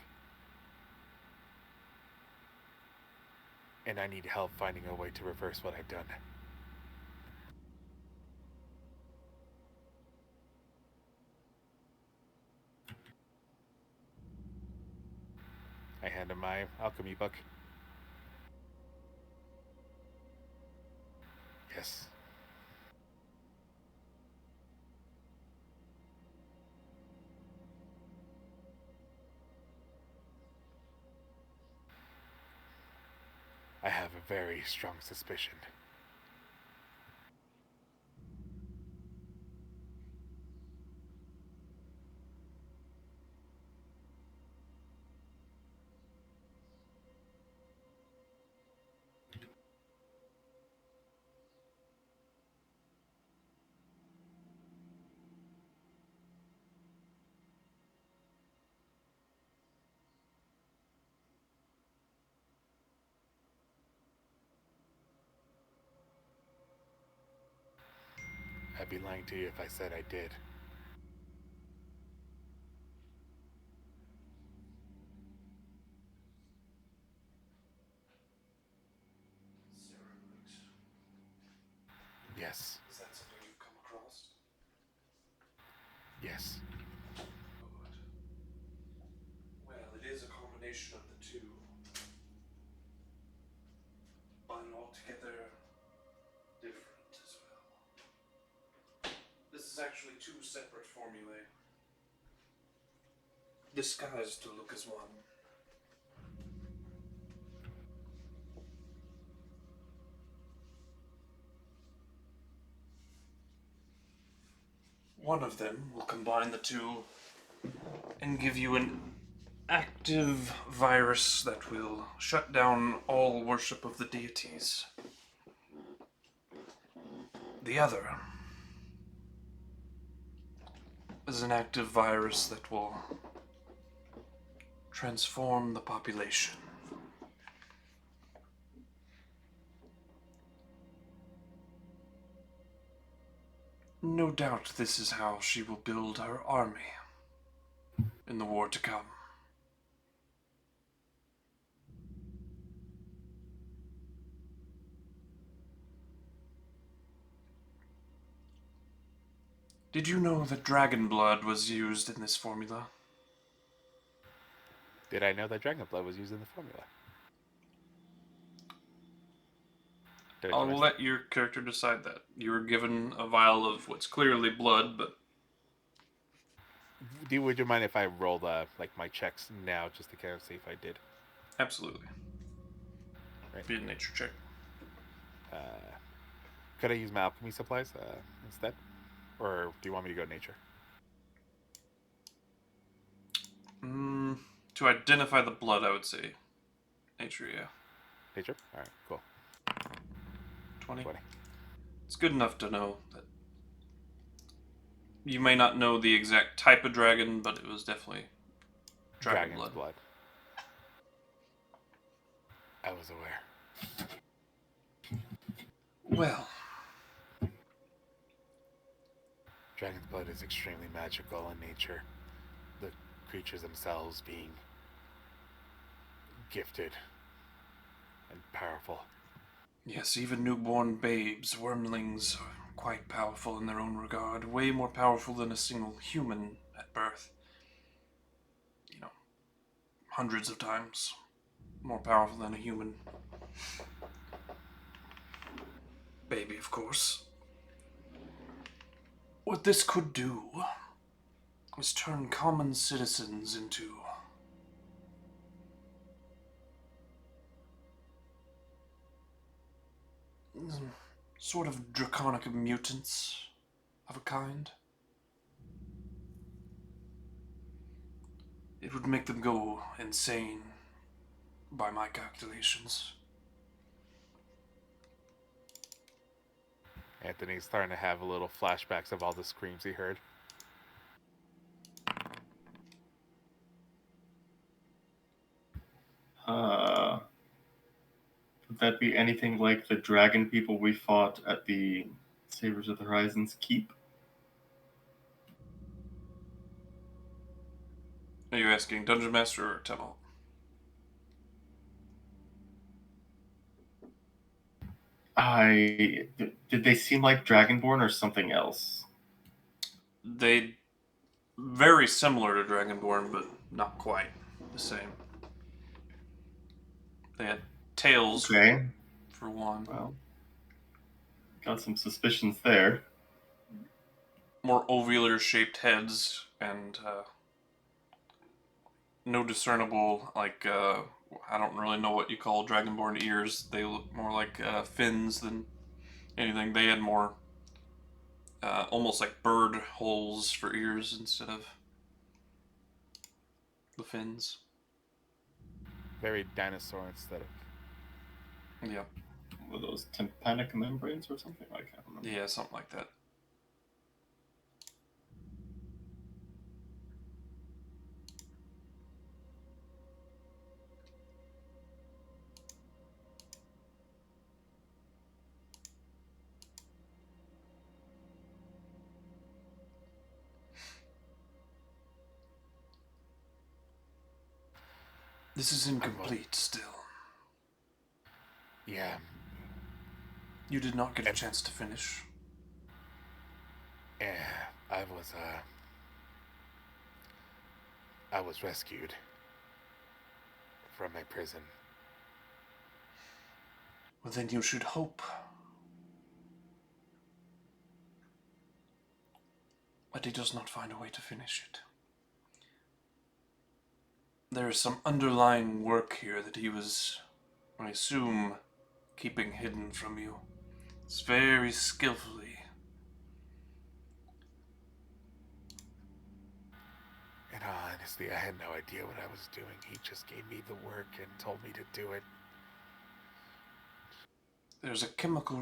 And I need help finding a way to reverse what I've done. I hand him my alchemy book. Yes. I have a very strong suspicion. I'd be lying to you if I said I did. Yes. Is that something you've come across? Yes. Good. Well, it is a combination of the two. But altogether different as well. This is is actually two separate formulae, disguised to look as one. One of them will combine the two and give you an active virus that will shut down all worship of the deities. The other is an active virus that will transform the population. No doubt this is how she will build her army in the war to come. Did you know that dragon blood was used in this formula? Did I know that dragon blood was used in the formula? Did I I'll miss let your character decide that. You were given a vial of what's clearly blood, but Would you mind if I rolled like my checks now just to kind of see if I did? absolutely. Right. Be a nature check. Could I use my alchemy supplies instead, or do you want me to go nature? To identify the blood, I would say nature, yeah. Nature. All right. Cool. 20. 20. It's good enough to know that you may not know the exact type of dragon, but it was definitely dragon blood. I was aware. Well, Dragon's blood is extremely magical in nature. The creatures themselves being gifted and powerful. yes, even newborn babes, wormlings, are quite powerful in their own regard. Way more powerful than a single human at birth. You know, hundreds of times more powerful than a human baby, of course. What this could do is turn common citizens into sort of draconic mutants of a kind. It would make them go insane, by my calculations. Anthony's starting to have a little flashbacks of all the screams he heard. Would that be anything like the dragon people we fought at the Sabers of the Horizons Keep? Are you asking Dungeon Master or Temple? Did they seem like Dragonborn or something else? They very similar to Dragonborn, but not quite the same. They had tails Okay, for one. well, got some suspicions there. More ovular shaped heads and no discernible, I don't really know what you call Dragonborn ears. They look more like fins than anything. They had more almost like bird holes for ears instead of the fins. Very dinosaur aesthetic. Yeah. Were those tympanic membranes or something? I can't remember. Yeah, something like that. This is incomplete still. Yeah. You did not get a chance to finish. Yeah, I was rescued from my prison. Well, then you should hope. but he does not find a way to finish it. There is some underlying work here that he was, I assume, keeping hidden from you. It's very skillfully. In all honesty, I had no idea what I was doing. He just gave me the work and told me to do it. There's a chemical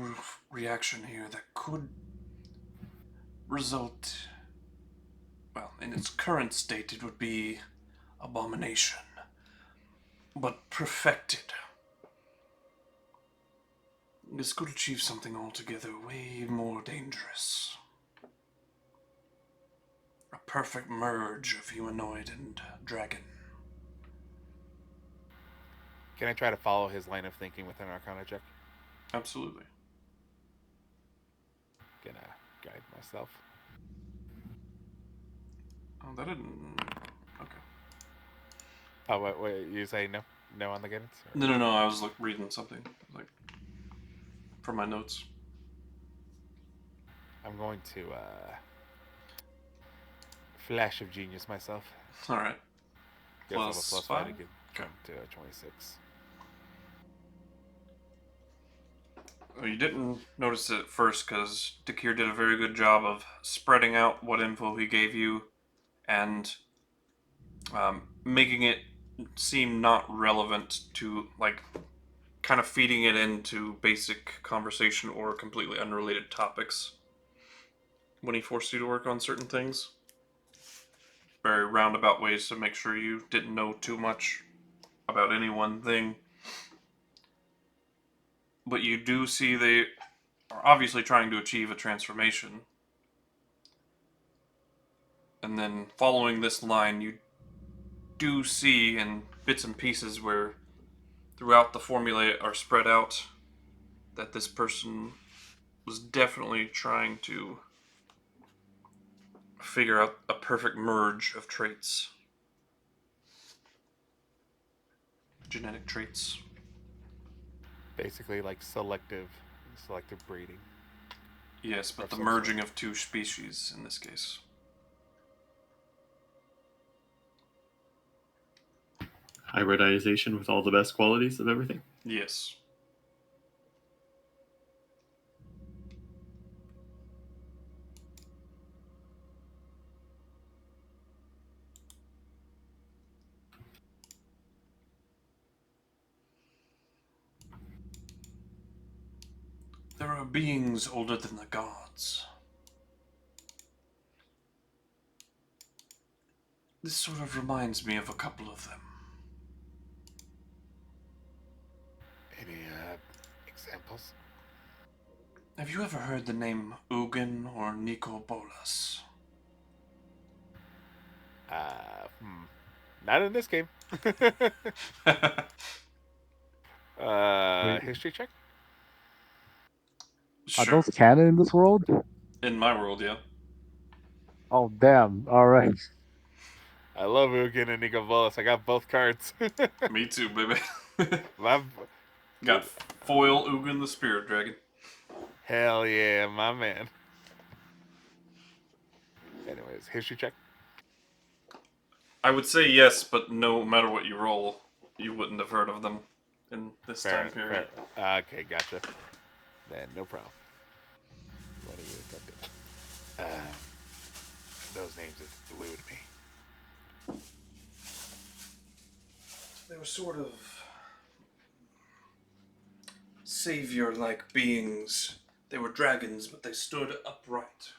reaction here that could result... Well, in its current state, it would be abomination. But perfected. This could achieve something altogether way more dangerous. A perfect merge of humanoid and dragon. Can I try to follow his line of thinking with an Arcana check? Absolutely. Gonna guide myself. Oh, that didn't... Okay. Oh, wait, you say no? No on the guidance? Or? No, I was reading something. From my notes. I'm going to, Flash of Genius myself. Alright. Guess I have a Plus plus 5? 5 to get come to 26. Well, you didn't notice it at first because Dakir did a very good job of spreading out what info he gave you and making it seem not relevant to, kind of feeding it into basic conversation or completely unrelated topics when he forced you to work on certain things. Very roundabout ways to make sure you didn't know too much about any one thing. But you do see they are obviously trying to achieve a transformation. And then following this line, you do see in bits and pieces where throughout the formulae are spread out that this person was definitely trying to figure out a perfect merge of traits. Genetic traits. Basically, like selective breeding. Yes, but the Of some merging of two species in this case. Hybridization with all the best qualities of everything. Yes. There are beings older than the gods. This sort of reminds me of a couple of them. Any examples? Have you ever heard the name Ugin or Nikobolas? Not in this game. Wait. History check? Are Sure. those canon in this world? In my world, yeah. Oh, damn. Alright. I love Ugin and Nico Bolas. I got both cards. Me too, baby. My- Got foil Ugin the Spirit Dragon. Hell yeah, my man. Anyways, history check. I would say yes, but no matter what you roll, you wouldn't have heard of them in this time period. Fair. Okay, gotcha. Then no problem. What are you attempting? Those names have eluded me. They were sort of savior-like beings. They were dragons, but they stood upright.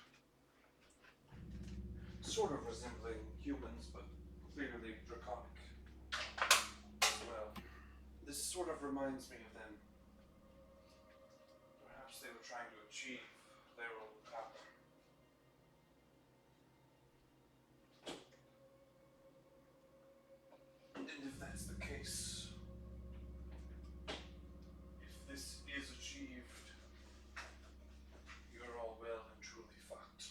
Sort of resembling humans, but clearly draconic as well. This sort of reminds me of them. Perhaps they were trying to achieve their own power. And if that's the case, if this is achieved, you're all well and truly fucked.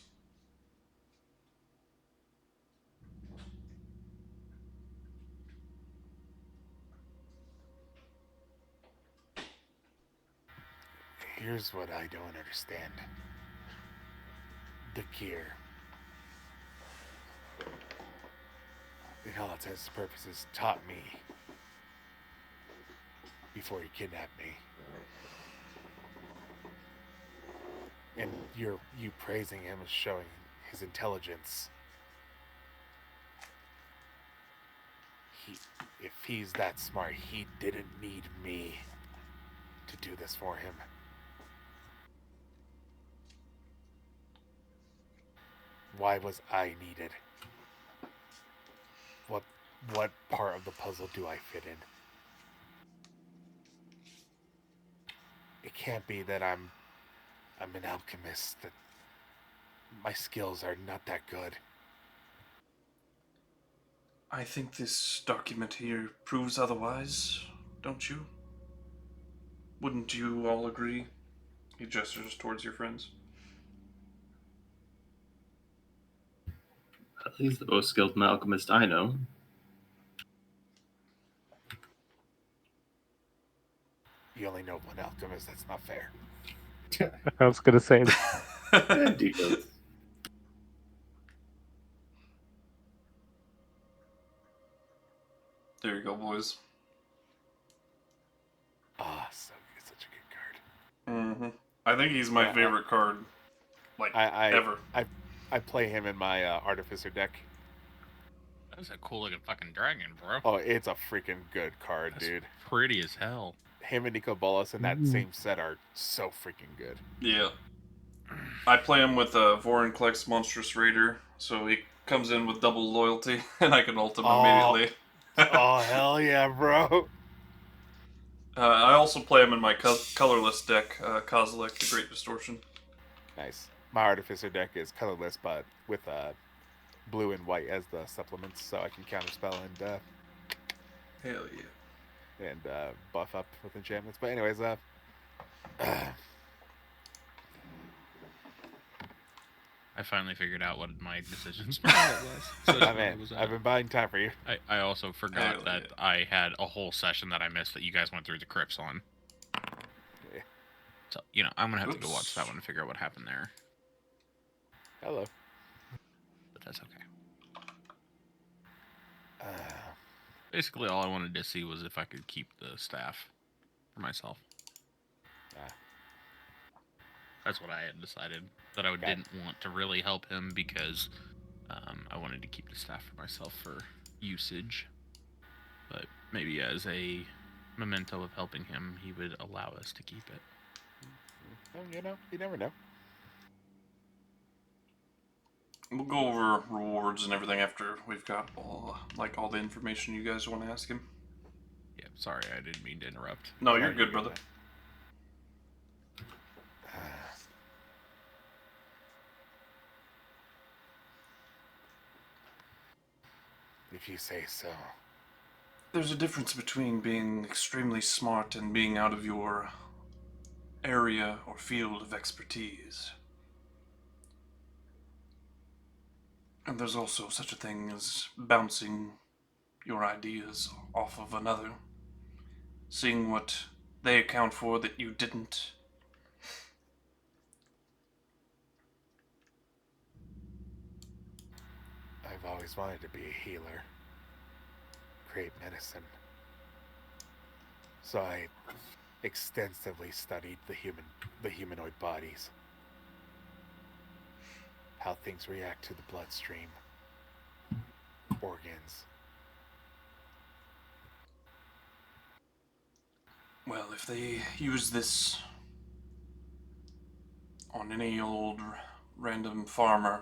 Here's what I don't understand. The gear. in all intents and purposes, taught me before he kidnapped me. And you praising him is showing his intelligence. If he's that smart, he didn't need me to do this for him. Why was I needed? What part of the puzzle do I fit in? It can't be that I'm an alchemist, that my skills are not that good. I think this document here proves otherwise, don't you? Wouldn't you all agree? He gestures towards your friends. He's the most skilled alchemist I know. You only know one alchemist, that's not fair. I was gonna say that. Details. There you go, boys. Ah, such a good card. Mm-hmm. I think he's my favorite card, ever. I play him in my Artificer deck. That's a cool looking fucking dragon, bro. Oh, it's a freaking good card, That's dude. pretty as hell. Him and Nico Bolas in that same set are so freaking good. Yeah. I play him with a Vorinclex Monstrous Raider, so he comes in with double loyalty, and I can ult him immediately. Oh, hell yeah, bro. I also play him in my colorless deck, Kozilek, the Great Distortion. Nice. My Artificer deck is colorless, but with blue and white as the supplements, so I can counterspell and Hell yeah. and buff up with enchantments. But anyways, I finally figured out what my decisions were. So I've been buying time for you. I also forgot that I had a whole session that I missed that you guys went through the crypts on. Yeah. So, I'm going to have to go watch that one and figure out what happened there. Hello. But that's okay. Basically, all I wanted to see was if I could keep the staff for myself. That's what I had decided. That I didn't want to really help him because I wanted to keep the staff for myself for usage. But maybe as a memento of helping him, he would allow us to keep it. Well, you never know. We'll go over rewards and everything after we've got all the information you guys want to ask him. Yeah, sorry, I didn't mean to interrupt. No, you're good, brother. If you say so. There's a difference between being extremely smart and being out of your area or field of expertise. And there's also such a thing as bouncing your ideas off of another, seeing what they account for that you didn't. I've always wanted to be a healer. Create medicine. So I extensively studied the humanoid bodies. How things react to the bloodstream. Organs. Well, if they use this on any old random farmer,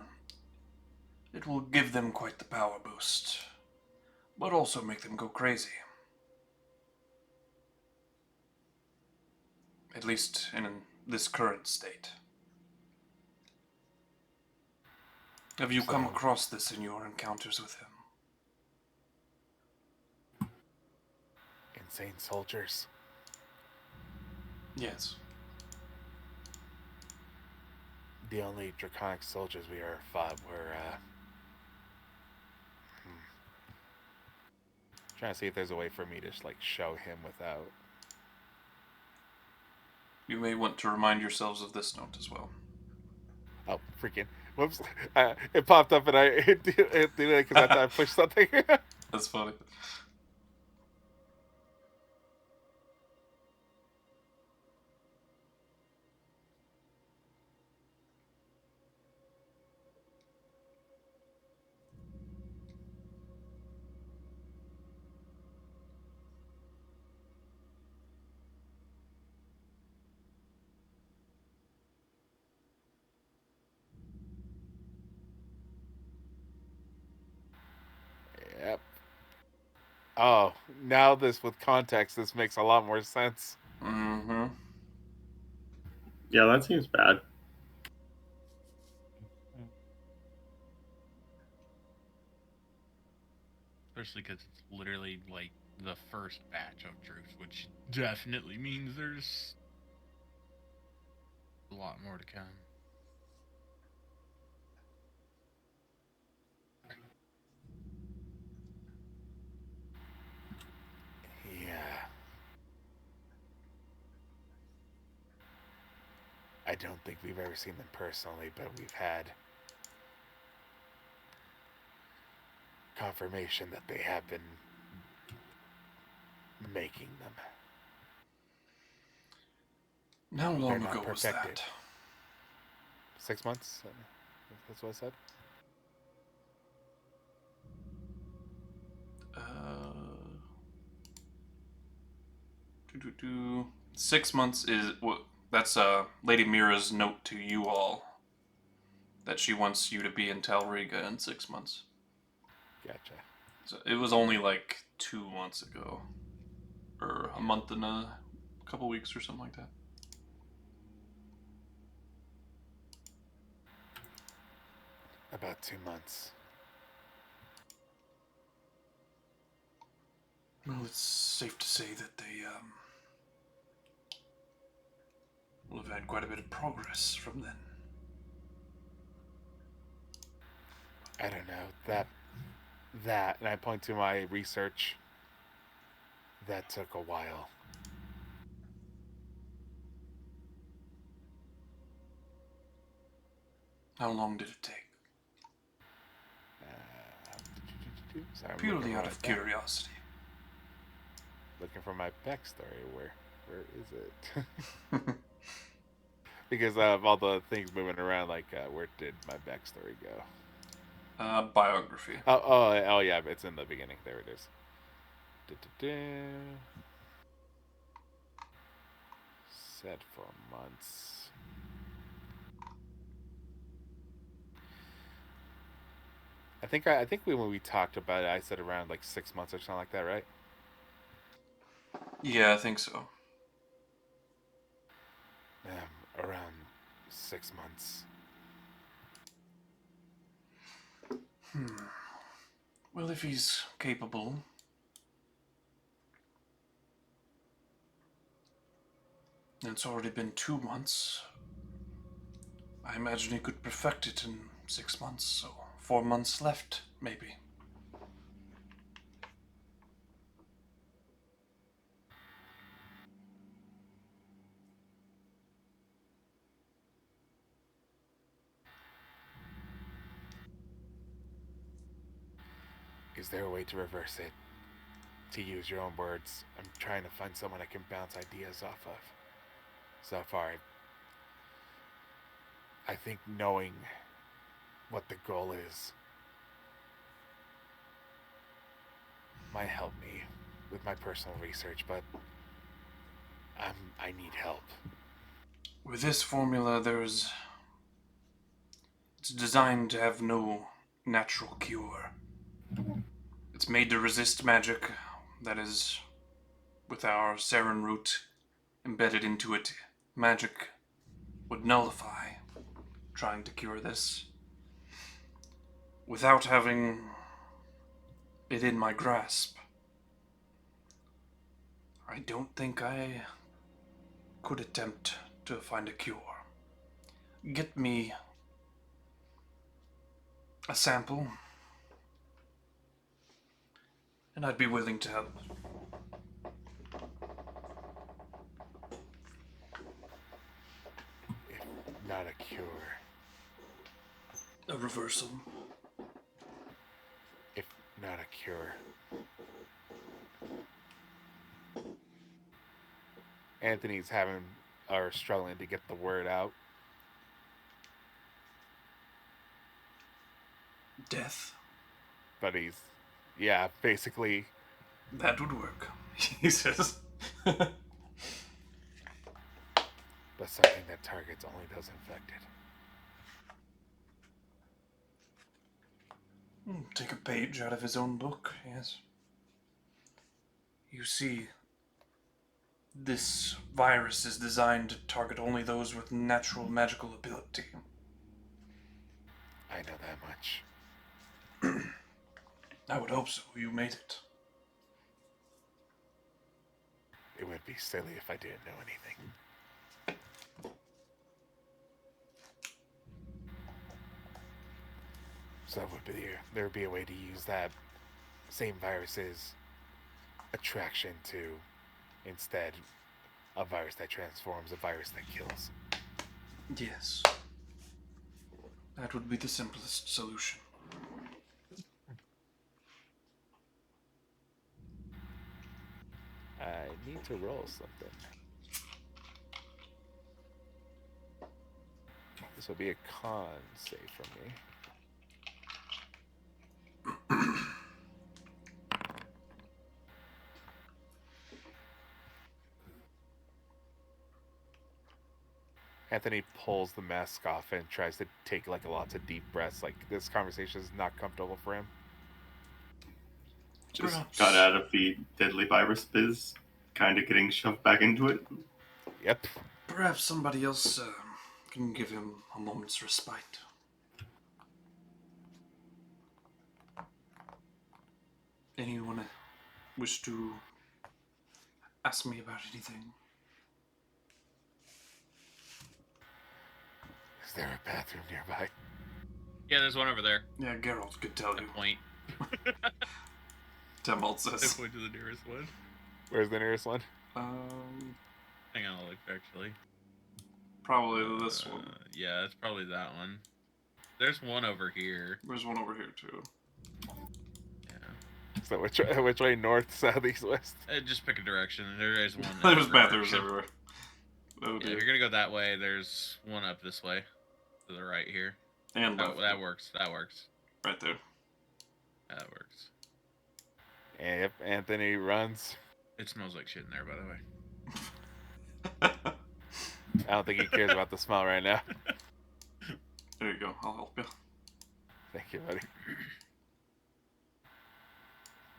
it will give them quite the power boost, but also make them go crazy. At least in this current state. Have you come across this in your encounters with him? Insane soldiers. Yes. The only draconic soldiers we ever fought were, trying to see if there's a way for me to just, show him without. You may want to remind yourselves of this note as well. Oh, freaking. Whoops. It popped up and I did it because I thought I pushed something. That's funny. Yep. Oh, now this with context, this makes a lot more sense. Mm-hmm. Yeah, that seems bad. Especially because it's literally like the first batch of troops, which definitely means there's a lot more to come. Yeah. I don't think we've ever seen them personally, but we've had confirmation that they have been making them. How They're long not ago was perfected. that? 6 months? That's what I said. Uh, 6 months is what? That's Lady Mira's note to you all that she wants you to be in Talriga in 6 months. Gotcha. So it was only like 2 months ago, or a month and a couple weeks or something like that. About 2 months. Well, it's safe to say that they will have had quite a bit of progress from then. I don't know. That, and I point to my research. That took a while. How long did it take? Sorry, I'm Purely looking out for of my back- curiosity. Looking for my backstory. Where is it? Because of all the things moving around, like where did my backstory go? Biography. Oh yeah, it's in the beginning. There it is. Set for months. I think when we talked about it, I said around like 6 months or something like that, right? Yeah, I think so. Around 6 months. Well, if he's capable, it's already been 2 months. I imagine he could perfect it in 6 months, so 4 months left, maybe. Is there a way to reverse it? To use your own words, I'm trying to find someone I can bounce ideas off of. So far, I think knowing what the goal is might help me with my personal research, but I need help. With this formula, it's designed to have no natural cure. It's made to resist magic that is, with our Saren root embedded into it, magic would nullify trying to cure this. Without having it in my grasp, I don't think I could attempt to find a cure. Get me a sample, and I'd be willing to help. If not a cure, A reversal. if not a cure. Anthony's struggling to get the word out. Death. But he's, basically. That would work, he says. But something that targets only those infected. Take a page out of his own book, yes. You see, this virus is designed to target only those with natural magical ability. I know that much. I would hope so. You made it. It would be silly if I didn't know anything. So there would be a way to use that same virus's attraction to, instead, a virus that transforms, a virus that kills. Yes. That would be the simplest solution. I need to roll something. This will be a con save for me. Anthony pulls the mask off and tries to take lots of deep breaths. Like, this conversation is not comfortable for him. Just Perhaps. got out of the deadly virus biz, kind of getting shoved back into it. Yep. Perhaps somebody else can give him a moment's respite. Anyone wish to ask me about anything? Is there a bathroom nearby? Yeah, there's one over there. Yeah, Geralt could tell I you. point. Temalt I says. point to the nearest one. Where's the nearest one? Hang on, I'll look actually. Probably this one. Yeah, it's probably that one. There's one over here. There's one over here too. Yeah. So which way? North, south, east, west? Just pick a direction. There is one. There's every bathrooms direction. everywhere. Oh Yeah, dear. if you're gonna go that way, there's one up this way, to the right here. And Oh, left. that works. That works. Right there. That works. And yep, Anthony runs. It smells like shit in there, by the way. I don't think he cares about the smell right now. There you go. I'll help you. Thank you, buddy.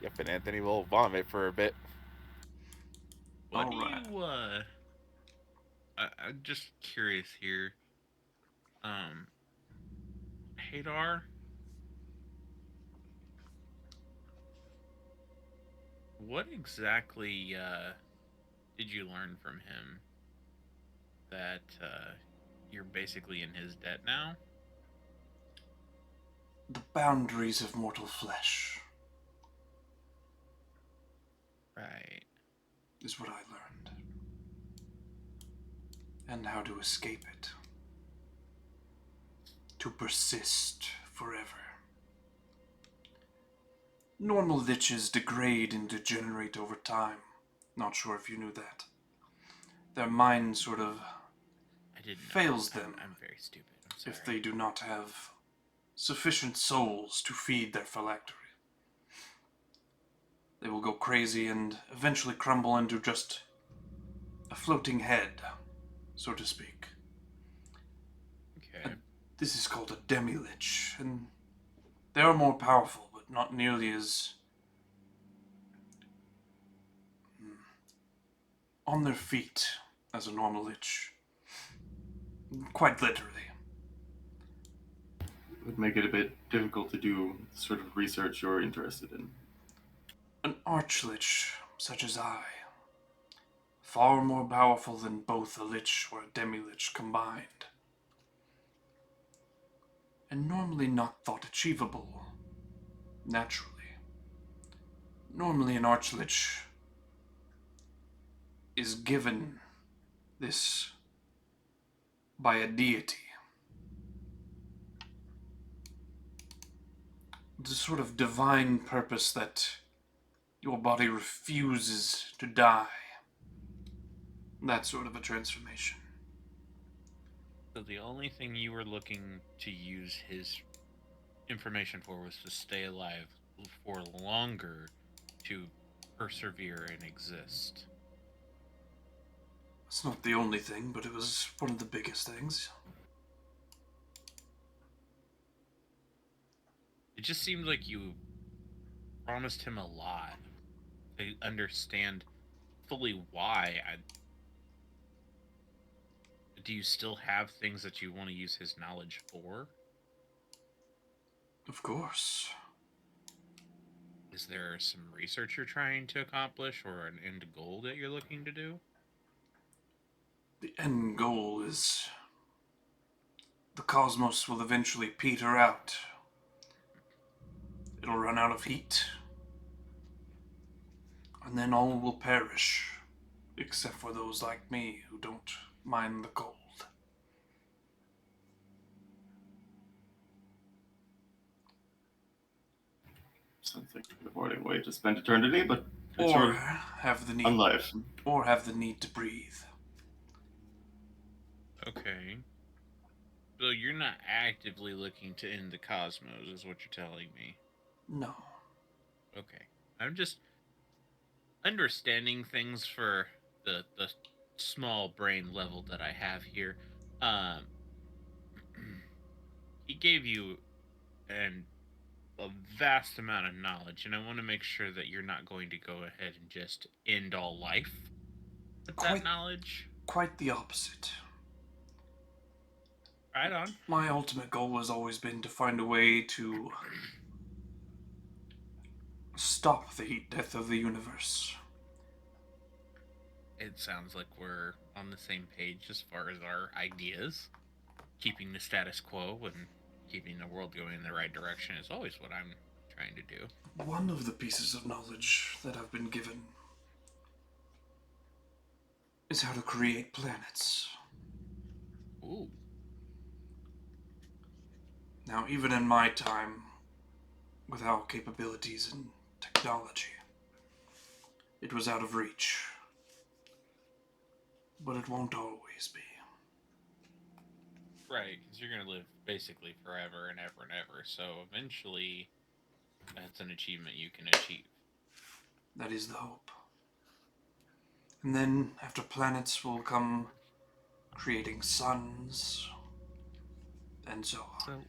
Yep, and Anthony will vomit for a bit. What Alright. do you, I'm just curious here. Hadar? What exactly, did you learn from him that, you're basically in his debt now? The boundaries of mortal flesh Right. is what I learned. And how to escape it. To persist forever. Normal liches degrade and degenerate over time. Not sure if you knew that. Their mind sort of I didn't know. fails them I'm very stupid. I'm sorry. if they do not have sufficient souls to feed their phylactery. They will go crazy and eventually crumble into just a floating head, so to speak. Okay. This is called a demi-lich, and they are more powerful, but not nearly as on their feet as a normal lich. Quite literally. It would make it a bit difficult to do the sort of research you're interested in. An archlich, such as I, far more powerful than both a lich or a demi-lich combined. And normally not thought achievable, naturally. Normally an archlich is given this by a deity. the sort of divine purpose that your body refuses to die. That sort of a transformation. So the only thing you were looking to use his information for was to stay alive for longer, to persevere and exist. It's not the only thing, but it was one of the biggest things. It just seemed like you promised him a lot to understand fully why. Do you still have things that you want to use his knowledge for? Of course. Is there some research you're trying to accomplish or an end goal that you're looking to do? The end goal is the cosmos will eventually peter out. It'll run out of heat. And then all will perish, except for those like me who don't mind the cold. Sounds like an avoiding way to spend eternity, but it's Or your have the need unlife. or have the need to breathe. Okay. So you're not actively looking to end the cosmos, is what you're telling me. No. Okay. I'm just understanding things for the small brain level that I have here. Um he gave you a vast amount of knowledge, and I want to make sure that you're not going to go ahead and just end all life with that knowledge. Quite the opposite. Right on. My ultimate goal has always been to find a way to stop the heat death of the universe. It sounds like we're on the same page as far as our ideas. Keeping the status quo and keeping the world going in the right direction is always what I'm trying to do. One of the pieces of knowledge that I've been given is how to create planets. Ooh. Now, even in my time, with our capabilities and technology, it was out of reach. But it won't always be. Right, because you're going to live basically forever and ever and ever, so eventually that's an achievement you can achieve. That is the hope. And then, after planets will come creating suns, and so on.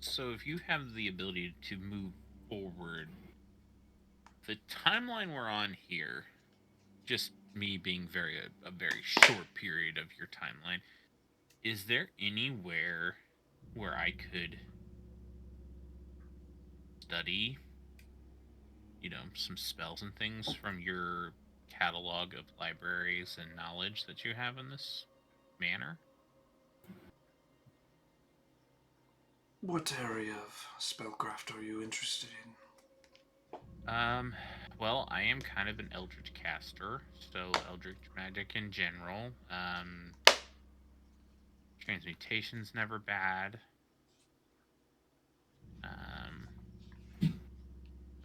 So if you have the ability to move forward, the timeline we're on here, just me being a very short period of your timeline, is there anywhere where I could study, some spells and things from your catalog of libraries and knowledge that you have in this manner? What area of spellcraft are you interested in? Well, I am kind of an Eldritch caster, so Eldritch magic in general. Transmutation's never bad.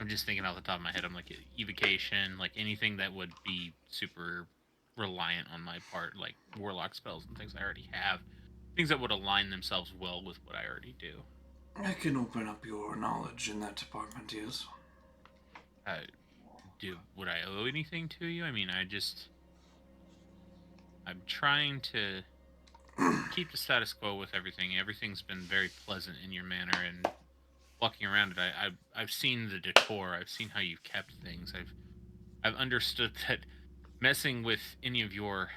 I'm just thinking off the top of my head, I'm like evocation, like anything that would be super reliant on my part, like warlock spells and things I already have. Things that would align themselves well with what I already do. I can open up your knowledge in that department, yes. Would I owe anything to you? I mean, I'm trying to keep the status quo with everything. Everything's been very pleasant in your manner, and walking around it, I've seen the decor. I've seen how you've kept things. I've understood that messing with any of your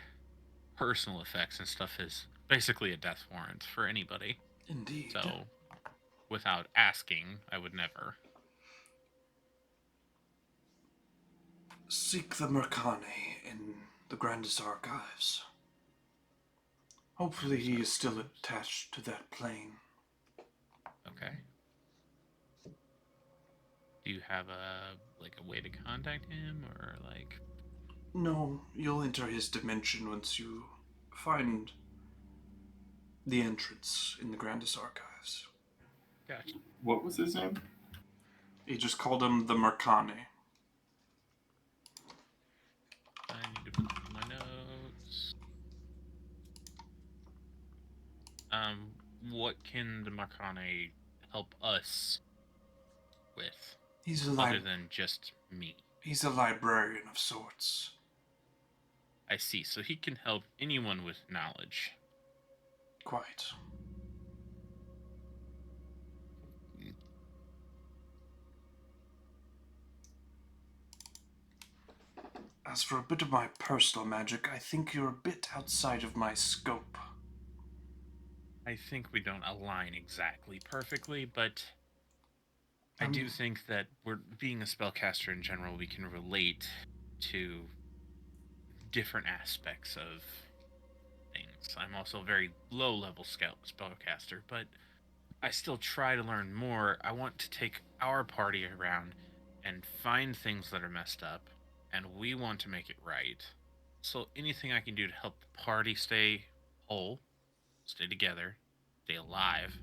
personal effects and stuff is basically a death warrant for anybody. Indeed. So, without asking, I would never. Seek the Mercane in the Grandest Archives. Hopefully he is still attached to that plane. Okay. Do you have a way to contact him, or like? No, you'll enter his dimension once you find the entrance in the Grandest Archives. Gotcha. What was his name? He just called him the Mercani. I need to put that in my notes. What can the Mercani help us with, He's other than just me? He's a librarian of sorts. I see. So he can help anyone with knowledge. Quite. As for a bit of my personal magic, I think you're a bit outside of my scope. I think we don't align exactly perfectly, but I do think that being a spellcaster in general, we can relate to different aspects of things. I'm also a very low-level spellcaster, but I still try to learn more. I want to take our party around and find things that are messed up, and we want to make it right. So anything I can do to help the party stay whole, stay together, stay alive,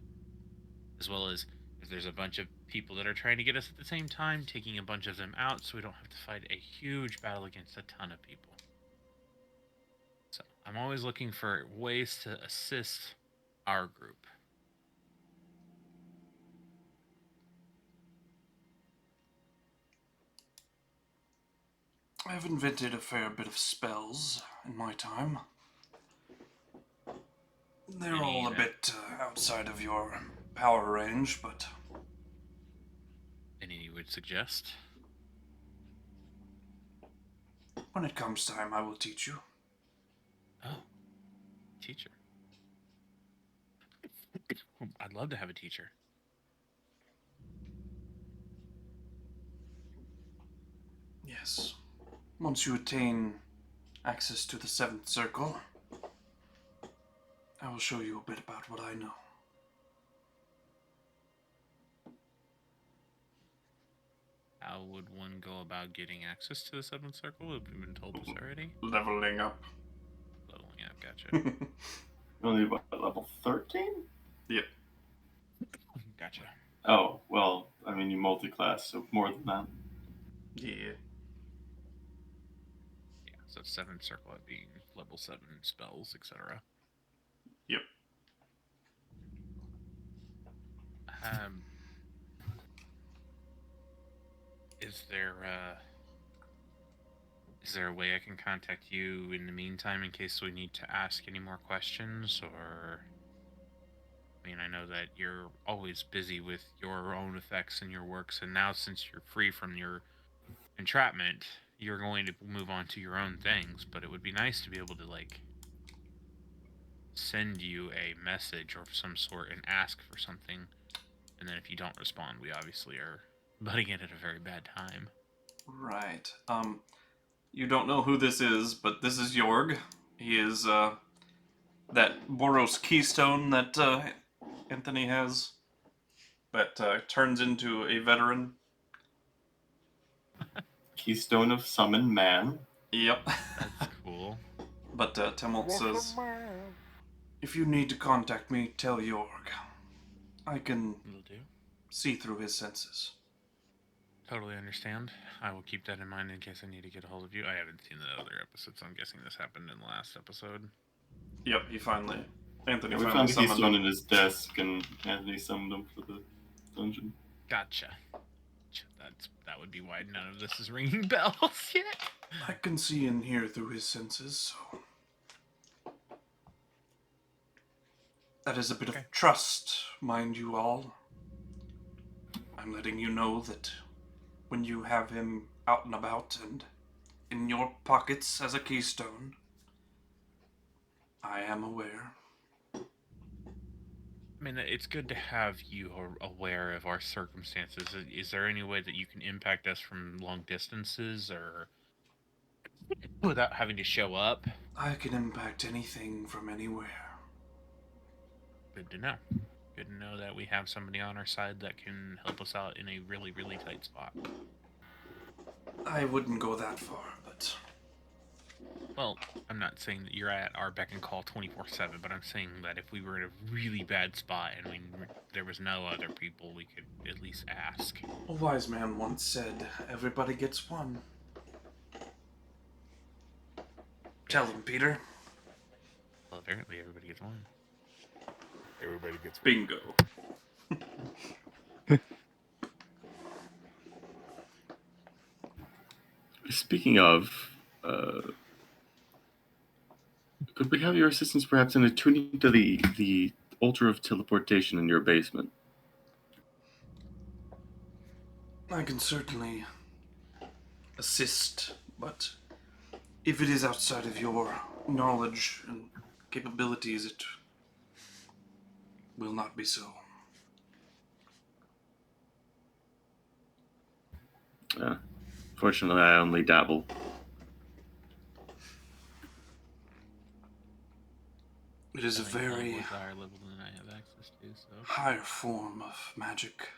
as well as if there's a bunch of people that are trying to get us at the same time, taking a bunch of them out so we don't have to fight a huge battle against a ton of people. So I'm always looking for ways to assist our group. I've invented a fair bit of spells in my time. They're all a bit outside of your power range, but... Any you would suggest? When it comes time, I will teach you. Oh, teacher. I'd love to have a teacher. Yes. Once you attain access to the Seventh Circle, I will show you a bit about what I know. How would one go about getting access to the Seventh Circle? Have we been told this already? Leveling up. Leveling up, gotcha. Only about level 13? Yep. Gotcha. Oh, well, I mean, you multi-class, so more than that. Yeah. Yeah, so Seventh Circle being level 7 spells, etc. Yep. Is there a way I can contact you in the meantime in case we need to ask any more questions, or... I mean, I know that you're always busy with your own effects and your works, and now since you're free from your entrapment, you're going to move on to your own things, but it would be nice to be able to, like, send you a message of some sort and ask for something, and then if you don't respond, we obviously are butting it at a very bad time. Right. You don't know who this is, but this is Jorg. He is, that Boros keystone that, Anthony has that, turns into a veteran. Keystone of Summon Man. Yep. That's cool. But, Temult says, if you need to contact me, tell Jorg. I can Will do. see through his senses. Totally understand. I will keep that in mind in case I need to get a hold of you. I haven't seen the other episodes, so I'm guessing this happened in the last episode. Yep, Anthony We finally found the summoned keystone him. in his desk, and Anthony summoned him for the dungeon. Gotcha. That would be why none of this is ringing bells yet. I can see and hear through his senses, so... That is a bit of trust, mind you all. I'm letting you know that when you have him out and about and in your pockets as a keystone, I am aware. I mean, it's good to have you aware of our circumstances. Is there any way that you can impact us from long distances or without having to show up? I can impact anything from anywhere. Good to know. Good to know that we have somebody on our side that can help us out in a really, really tight spot. I wouldn't go that far, but... Well, I'm not saying that you're at our beck and call 24/7, but I'm saying that if we were in a really bad spot and there was no other people, we could at least ask. A wise man once said, "Everybody gets one." Tell him, Peter. Well, apparently everybody gets one. Everybody gets Bingo. Speaking of, could we have your assistance perhaps in attuning to the altar of teleportation in your basement? I can certainly assist, but if it is outside of your knowledge and capabilities, it will not be so. Fortunately, I only dabble. It is a very With higher level than I have access to, so. higher form of magic.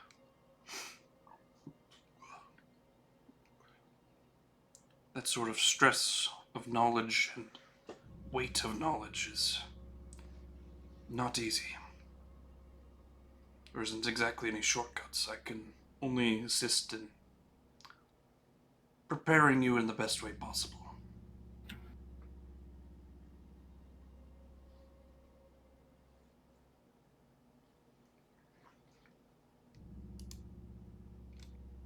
That sort of stress of knowledge and weight of knowledge is not easy. There isn't exactly any shortcuts. I can only assist in preparing you in the best way possible.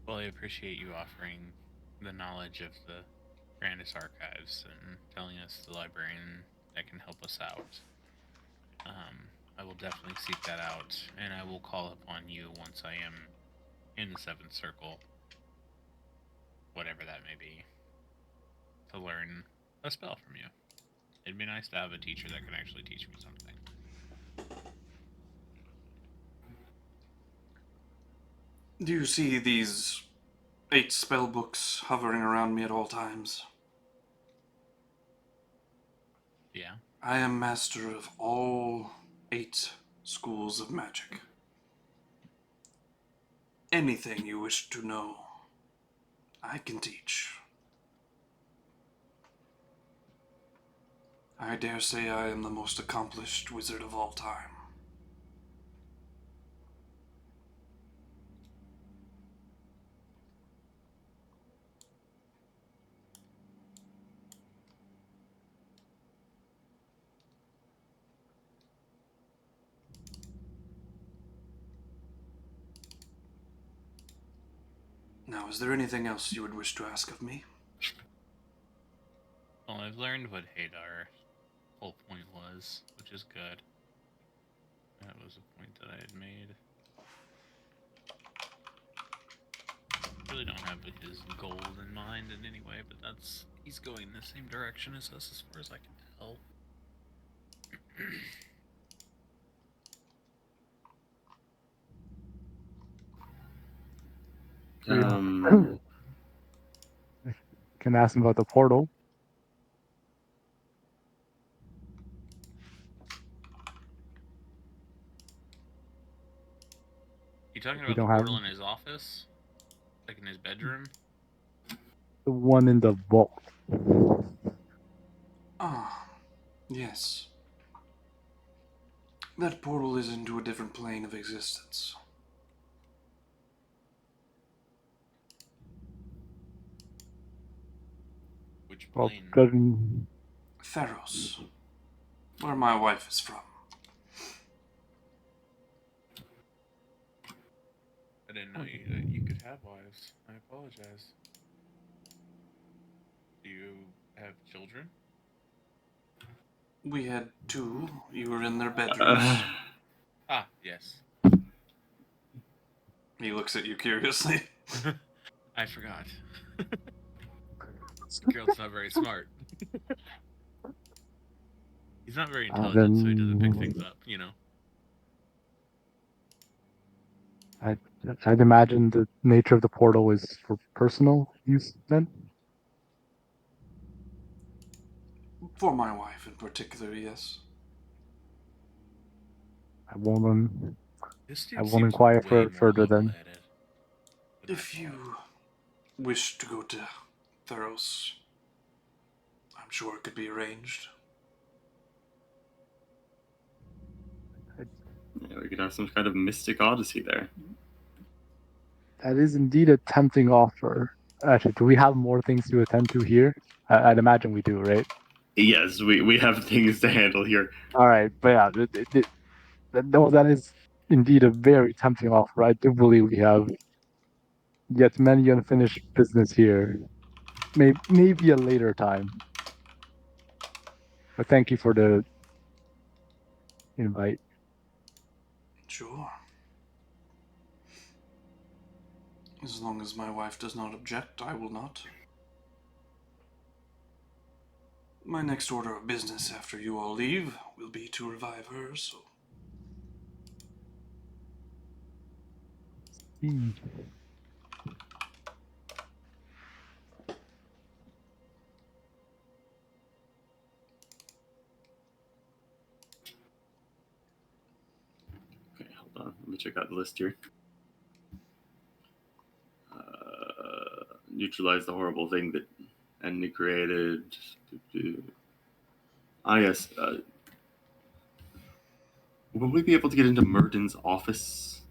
Well, I appreciate you offering the knowledge of the Grandis archives and telling us the librarian that can help us out. I will definitely seek that out, and I will call upon you once I am in the 7th Circle, whatever that may be, to learn a spell from you. It'd be nice to have a teacher that can actually teach me something. Do you see these 8 spell books hovering around me at all times? Yeah? I am master of all 8 schools of magic. Anything you wish to know, I can teach. I dare say I am the most accomplished wizard of all time. Now, is there anything else you would wish to ask of me? Well, I've learned what Hadar's whole point was, which is good. That was a point that I had made. Really don't have his goal in mind in any way, but he's going the same direction as us as far as I can tell. Can ask him about the portal. You talking We about the don't have portal in his office? Like in his bedroom? the one in the vault. Ah, yes. That portal is into a different plane of existence. Which Well, plane? couldn't. Theros, where my wife is from. I didn't know that you could have wives. I apologize. Do you have children? We had 2. You were in their bedrooms. Ah, yes. He looks at you curiously. I forgot. Geralt's not very smart. He's not very intelligent, so he doesn't pick things up, you know. I'd imagine the nature of the portal is for personal use then? For my wife in particular, yes. I won't This I dude won't seems inquire way more further then. level-headed than I If thought. you wish to go to Theros, I I'm sure it could be arranged. Yeah, we could have some kind of mystic odyssey there. That is indeed a tempting offer. Actually, do we have more things to attend to here? I'd imagine we do, right? Yes, we have things to handle here. All right, but yeah, that is indeed a very tempting offer. I do believe we have yet many unfinished business here. Maybe a later time. But thank you for the invite. Sure. As long as my wife does not object, I will not. My next order of business after you all leave will be to revive her, so... Hmm. Okay, hold on. Let me check out the list here. Neutralize the horrible thing that Enemy created. Ah, yes. Will we be able to get into Murden's office?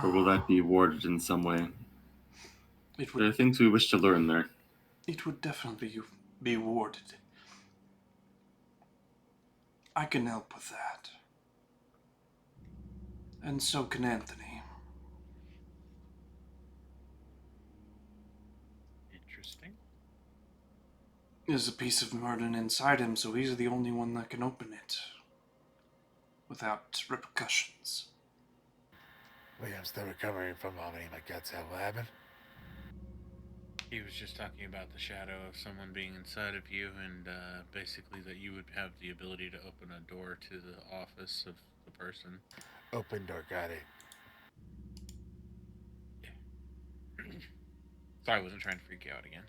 Or will that be warded in some way? There are things we wish to learn there. It would definitely be warded. I can help with that. And so can Anthony. Interesting. There's a piece of Murden inside him, so he's the only one that can open it. Without repercussions. Wait, I'm still recovering from vomiting my guts out. What happened? He was just talking about the shadow of someone being inside of you, and basically that you would have the ability to open a door to the office of the person. Open door, got it. Yeah. Sorry, I wasn't trying to freak you out again.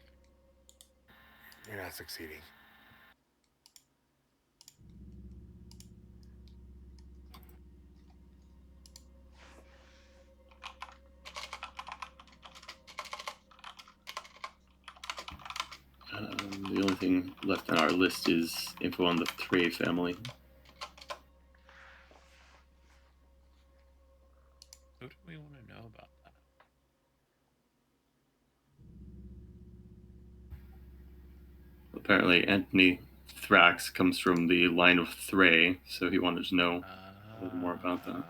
You're not succeeding. The only thing left on our list is info on the Thray family. What do we want to know about that? Apparently, Anthony Thrax comes from the line of Thray, so he wanted to know a little more about that.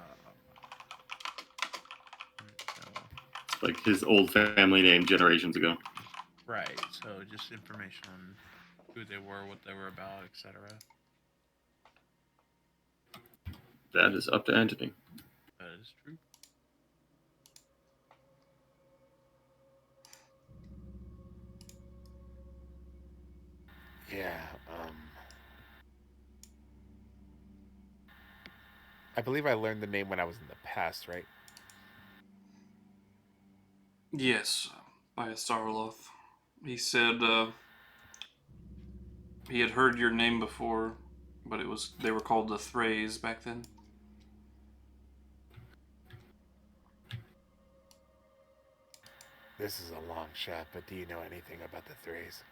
It's like his old family name generations ago. Right, so just information on who they were, what they were about, etc. That is up to Anthony. That is true. Yeah, I believe I learned the name when I was in the past, right? Yes, by a Starloth. He said he had heard your name before, but they were called the Thrays back then. This is a long shot, but do you know anything about the Thrays?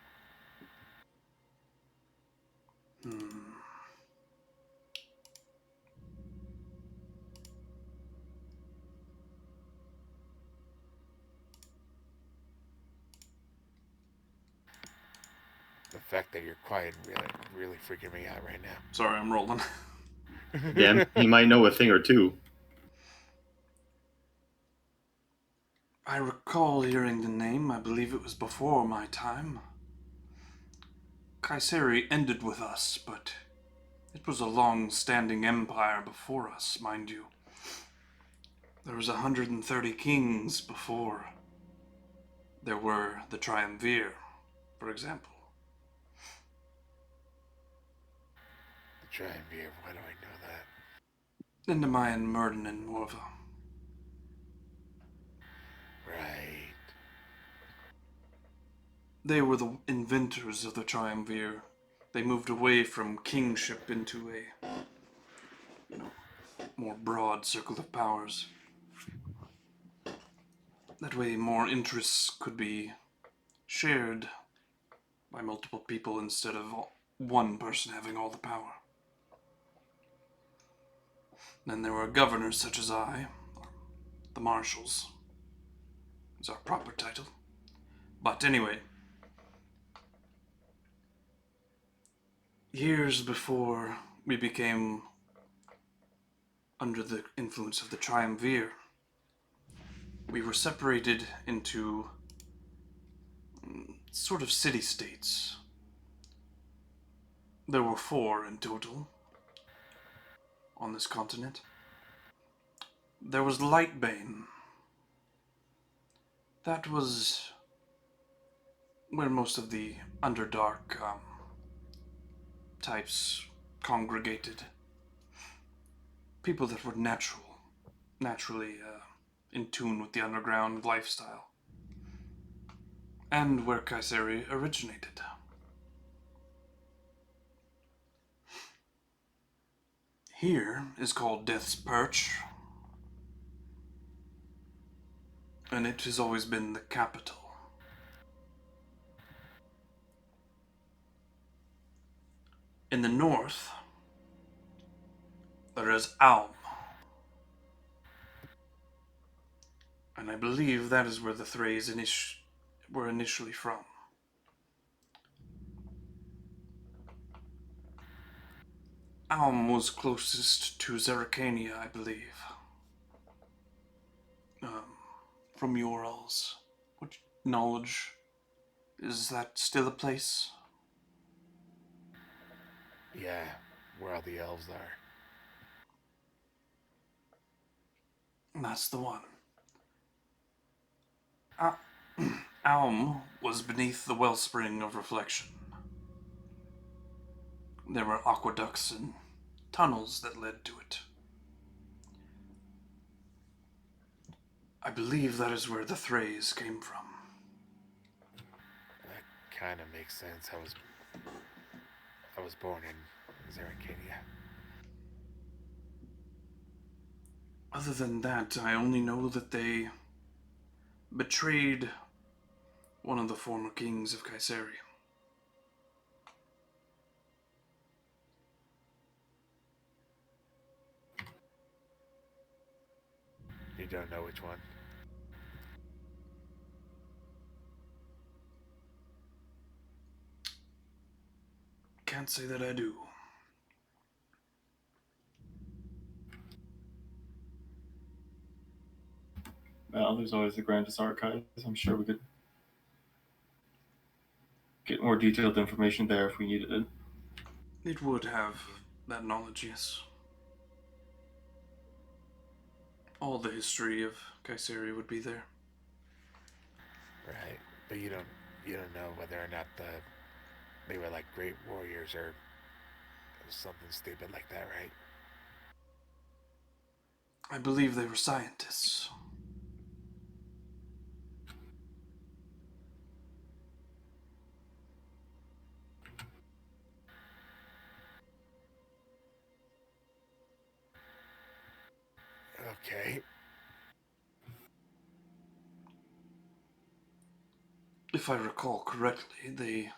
The fact that you're quiet really freaking me out right now. Sorry, I'm rolling. Yeah, he might know a thing or two. I recall hearing the name. I believe it was before my time. KuZii ended with us, but it was a long-standing empire before us, mind you. There was 130 kings before. There were the Triumvir, for example. The Triumvir, why do I know that? Endemion, Murden, and Morva. Right. They were the inventors of the Triumvir. They moved away from kingship into a, more broad circle of powers. That way more interests could be shared by multiple people instead of one person having all the power. Then there were governors such as I, or the marshals, is our proper title. But anyway, years before we became under the influence of the Triumvir, we were separated into sort of city-states. There were 4 in total on this continent. There was Lightbane. That was where most of the Underdark types congregated. People that were naturally in tune with the underground lifestyle. And where KuZii originated. Here is called Death's Perch, and it has always been the capital. In the north, there is Alm, and I believe that is where the Thrax were initially from. Alm was closest to Zerrikania, I believe. From Urals. What knowledge? Is that still a place? Yeah, where all the elves are. That's the one. Alm was beneath the wellspring of reflection. There were aqueducts and tunnels that led to it. I believe that is where the Thrax came from. That kind of makes sense. I was born in Zerrikania. Other than that, I only know that they betrayed one of the former kings of KuZii. You don't know which one? Can't say that I do. Well, there's always the Grandest Archives. I'm sure we could get more detailed information there if we needed it. It would have that knowledge, yes. All the history of KuZii would be there. Right, but you don't know whether or not they were like great warriors or something stupid like that, right? I believe they were scientists. Okay. If I recall correctly, they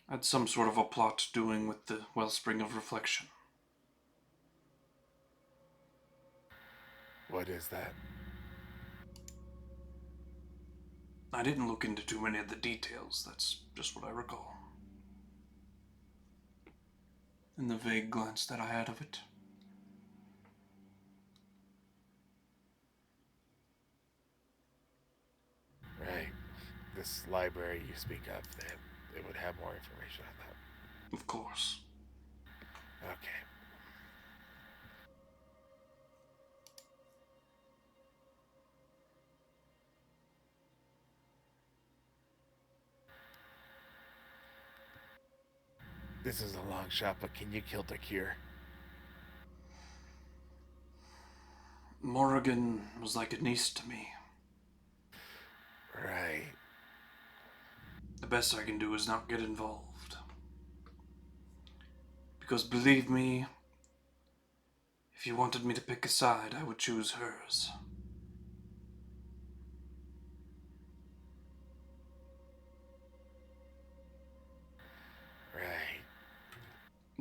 had some sort of a plot doing with the wellspring of reflection. What is that? I didn't look into too many of the details, that's just what I recall. In the vague glance that I had of it. Right. This library you speak of, they would have more information on that. Of course. Okay. This is a long shot, but can you kill Dakir? Morrigan was like a niece to me. Right. The best I can do is not get involved. Because believe me, if you wanted me to pick a side, I would choose hers.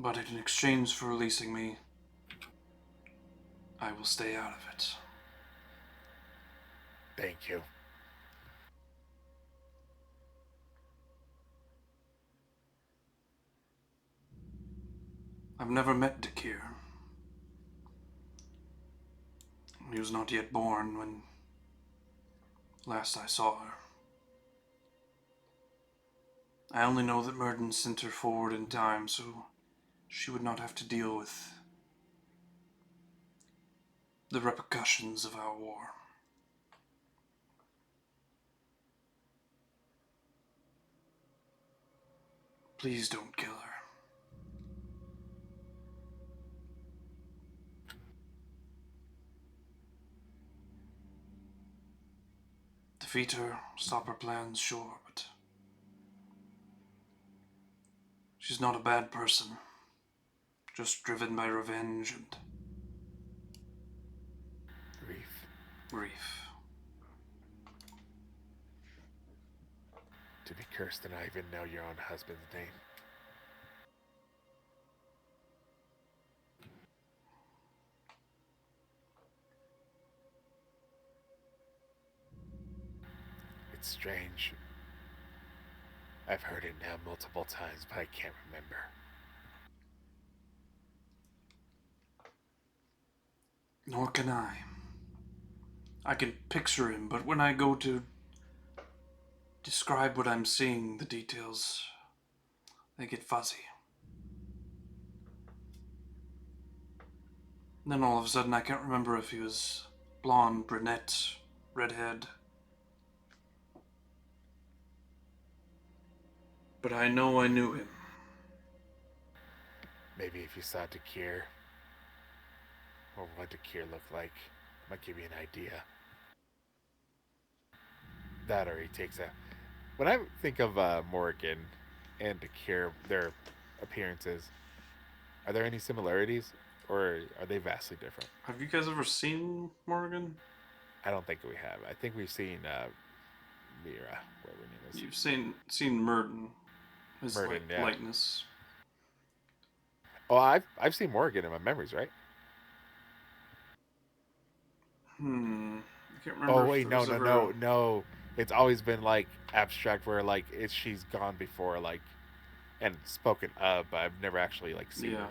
But in exchange for releasing me, I will stay out of it. Thank you. I've never met Dakir. He was not yet born when last I saw her. I only know that Murden sent her forward in time so she would not have to deal with the repercussions of our war. Please don't kill her. Defeat her, stop her plans, sure, but she's not a bad person. Just driven by revenge and grief. To be cursed and not even know your own husband's name. It's strange. I've heard it now multiple times, but I can't remember. Nor can I. I can picture him, but when I go to describe what I'm seeing, the details, they get fuzzy. And then all of a sudden I can't remember if he was blonde, brunette, redhead. But I know I knew him. Maybe if you saw Dakir, or what Dakir looked like, might give you an idea. That or he takes a... When I think of Morgan and Dakir, their appearances, are there any similarities, or are they vastly different? Have you guys ever seen Morgan? I don't think we have. I think we've seen Mira, whatever her name is. You've seen Murden. His Murden, yeah. likeness. Oh, I've seen Morgan in my memories, right? I can't remember. Oh if wait, there was ever... no. It's always been like abstract, where like she's gone before, like, and spoken of, but I've never actually like seen her.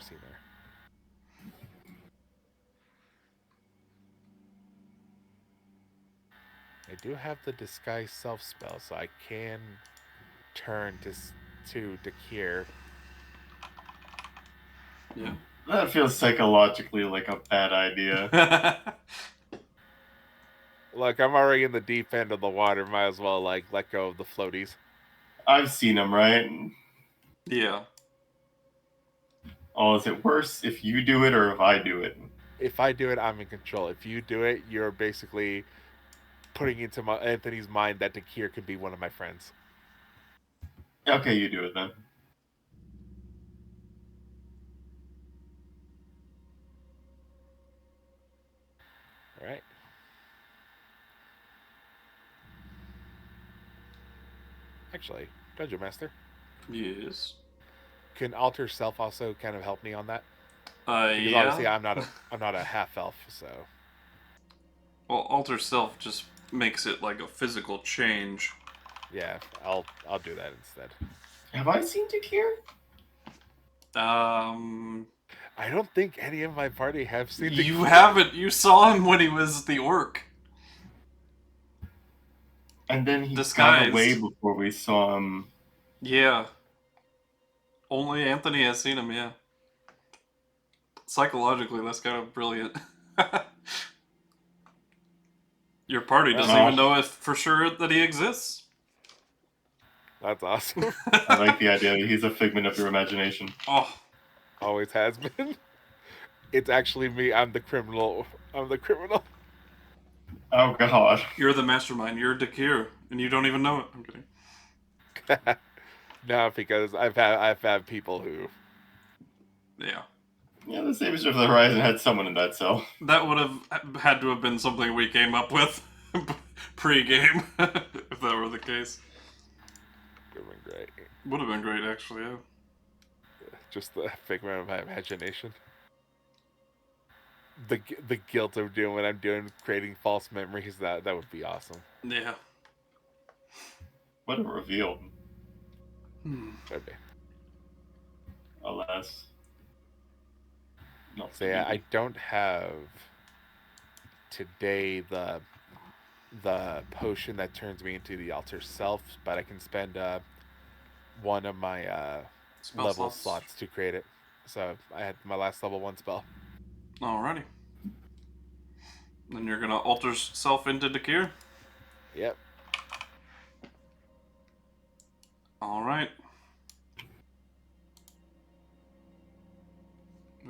I do have the disguise self spell, so I can turn to Dakir. Yeah. That feels psychologically like a bad idea. Look, I'm already in the deep end of the water. Might as well like let go of the floaties. I've seen them, right? Yeah. Oh, is it worse if you do it or if I do it? If I do it, I'm in control. If you do it, you're basically putting into Anthony's mind that Dakir could be one of my friends. Okay, you do it then. All right. Actually, Dungeon Master. Yes. Can alter self also kind of help me on that? Because Yeah. obviously I'm not a half elf, so. Well, alter self just makes it like a physical change. Yeah, I'll do that instead. Have I seen Dakir? I don't think any of my party have seen Dakir. You haven't. You saw him when he was the orc. And then he Disguised. got away before we saw him. Yeah. Only Anthony has seen him, yeah. Psychologically, that's kind of brilliant. Your party doesn't even know if for sure that he exists. That's awesome. I like the idea that he's a figment of your imagination. Oh. Always has been. It's actually me. I'm the criminal. Oh god. You're the mastermind. You're Dakir, and you don't even know it. I'm kidding. No, because I've had people who. Yeah. Yeah, the Saviors of the Horizon had someone in that cell. That would have had to have been something we came up with pre-game, if that were the case. Would have been great. Would have been great, actually, yeah. Just the figment of my imagination. The guilt of doing what I'm doing, creating false memories, that would be awesome. Yeah. What a reveal. Would be. Alas. Not So yeah, for I me. don't have today the potion that turns me into the altar self, but I can spend one of my Spell level slots. slots to create it. So I had my last level 1 spell. Alrighty. Then you're gonna alter self into Dakir? Yep. Alright.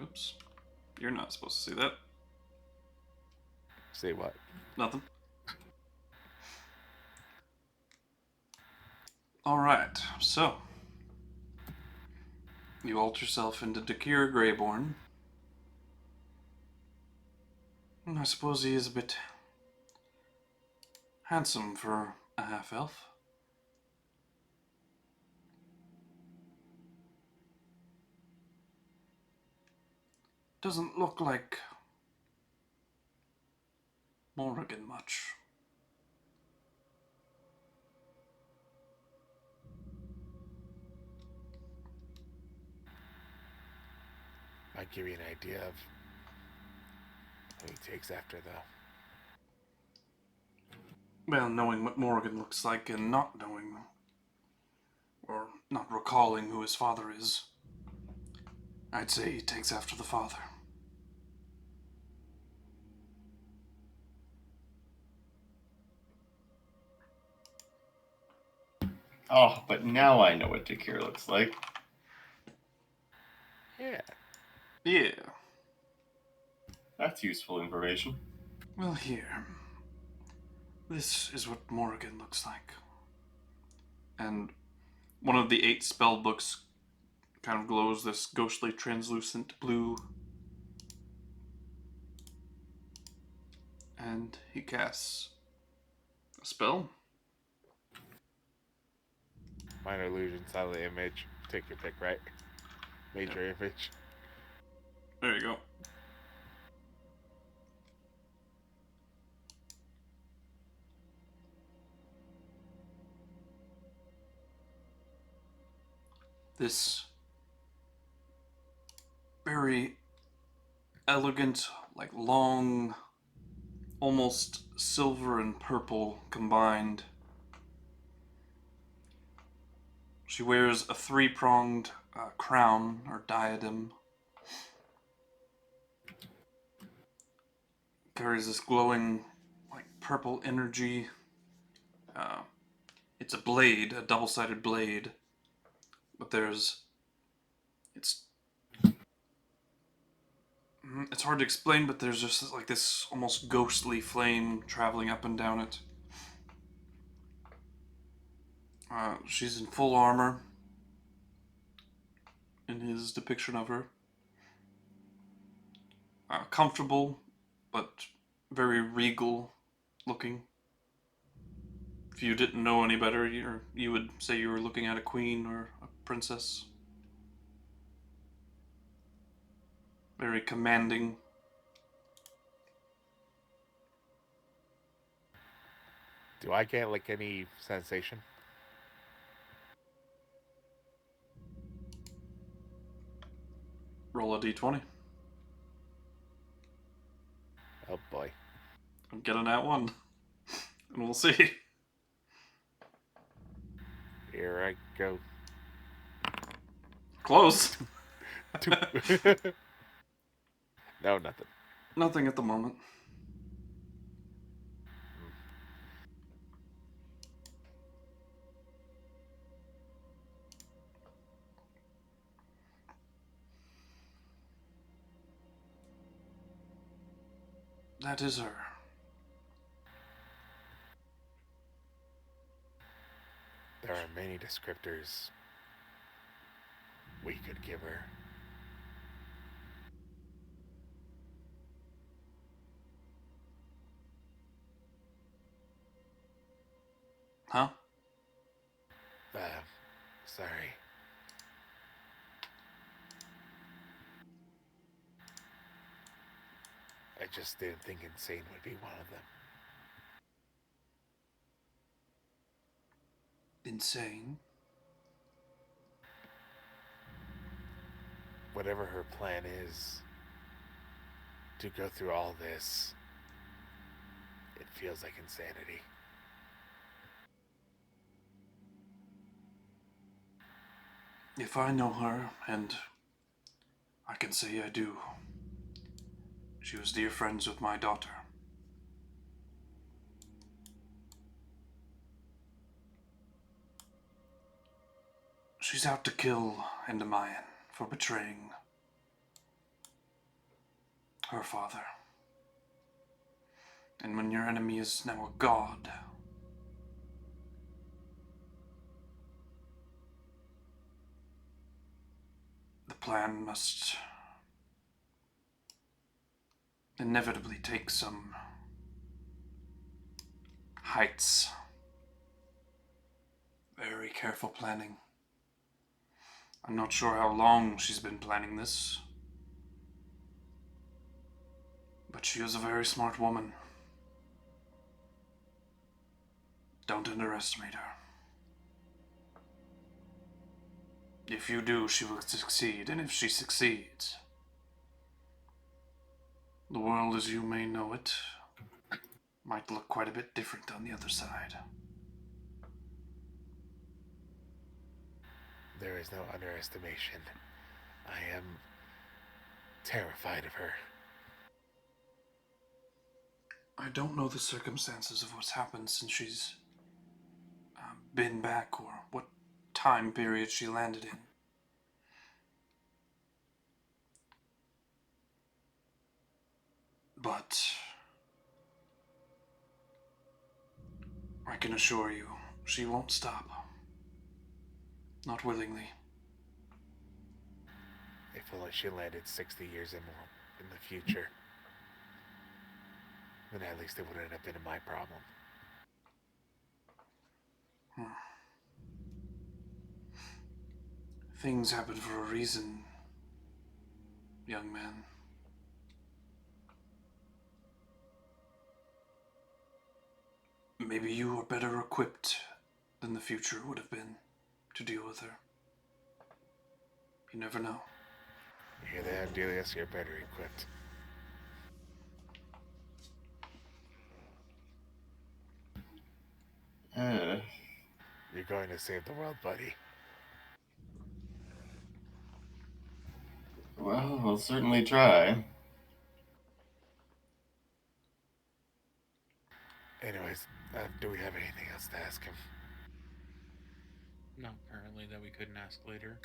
Oops. You're not supposed to see that. See what? Nothing. Alright, so. You alter yourself into Dakir Greyborn. I suppose he is a bit handsome for a half-elf. Doesn't look like Morrigan much. Might give you an idea of who he takes after, though. Well, knowing what Morrigan looks like and not knowing, or not recalling who his father is, I'd say he takes after the father. Oh, but now I know what Dakir looks like. Yeah. Yeah. That's useful information. Well, here. This is what Morrigan looks like. And one of the 8 spell books kind of glows this ghostly translucent blue. And he casts a spell. Minor illusion, silent image. Take your pick, right? Major image. There you go. This very elegant, like long, almost silver and purple combined. She wears a 3-pronged crown or diadem. Carries this glowing, like purple energy. It's a blade, a double-sided blade, but it's hard to explain, but there's just like this almost ghostly flame traveling up and down it. She's in full armor in his depiction of her. Comfortable, but very regal looking. If you didn't know any better, you would say you were looking at a queen or a princess. Very commanding. Do I get like any sensation? Roll a d20. Oh boy. And get an @1. And we'll see. Here I go. Close. 2. No, nothing. Nothing at the moment. That is her. There are many descriptors we could give her. Huh? Sorry. just didn't think insane would be one of them. Insane? Whatever her plan is, to go through all this, it feels like insanity. If I know her, and I can say I do, she was dear friends with my daughter. She's out to kill Andelias for betraying her father. And when your enemy is now a god, the plan must inevitably take some heights. Very careful planning. I'm not sure how long she's been planning this, but she is a very smart woman. Don't underestimate her. If you do, she will succeed, and if she succeeds, the world as you may know it might look quite a bit different on the other side. There is no underestimation. I am terrified of her. I don't know the circumstances of what's happened since she's been back, or what time period she landed in. But I can assure you, she won't stop. Not willingly. If only she landed 60 years and more in the future, then at least it wouldn't have been my problem. Things happen for a reason, young man. Maybe you are better equipped than the future would have been to deal with her. You never know. Here they have Andelias, you're better equipped. You're going to save the world, buddy. Well, we'll certainly try. Anyways, do we have anything else to ask him? Not currently that we couldn't ask later.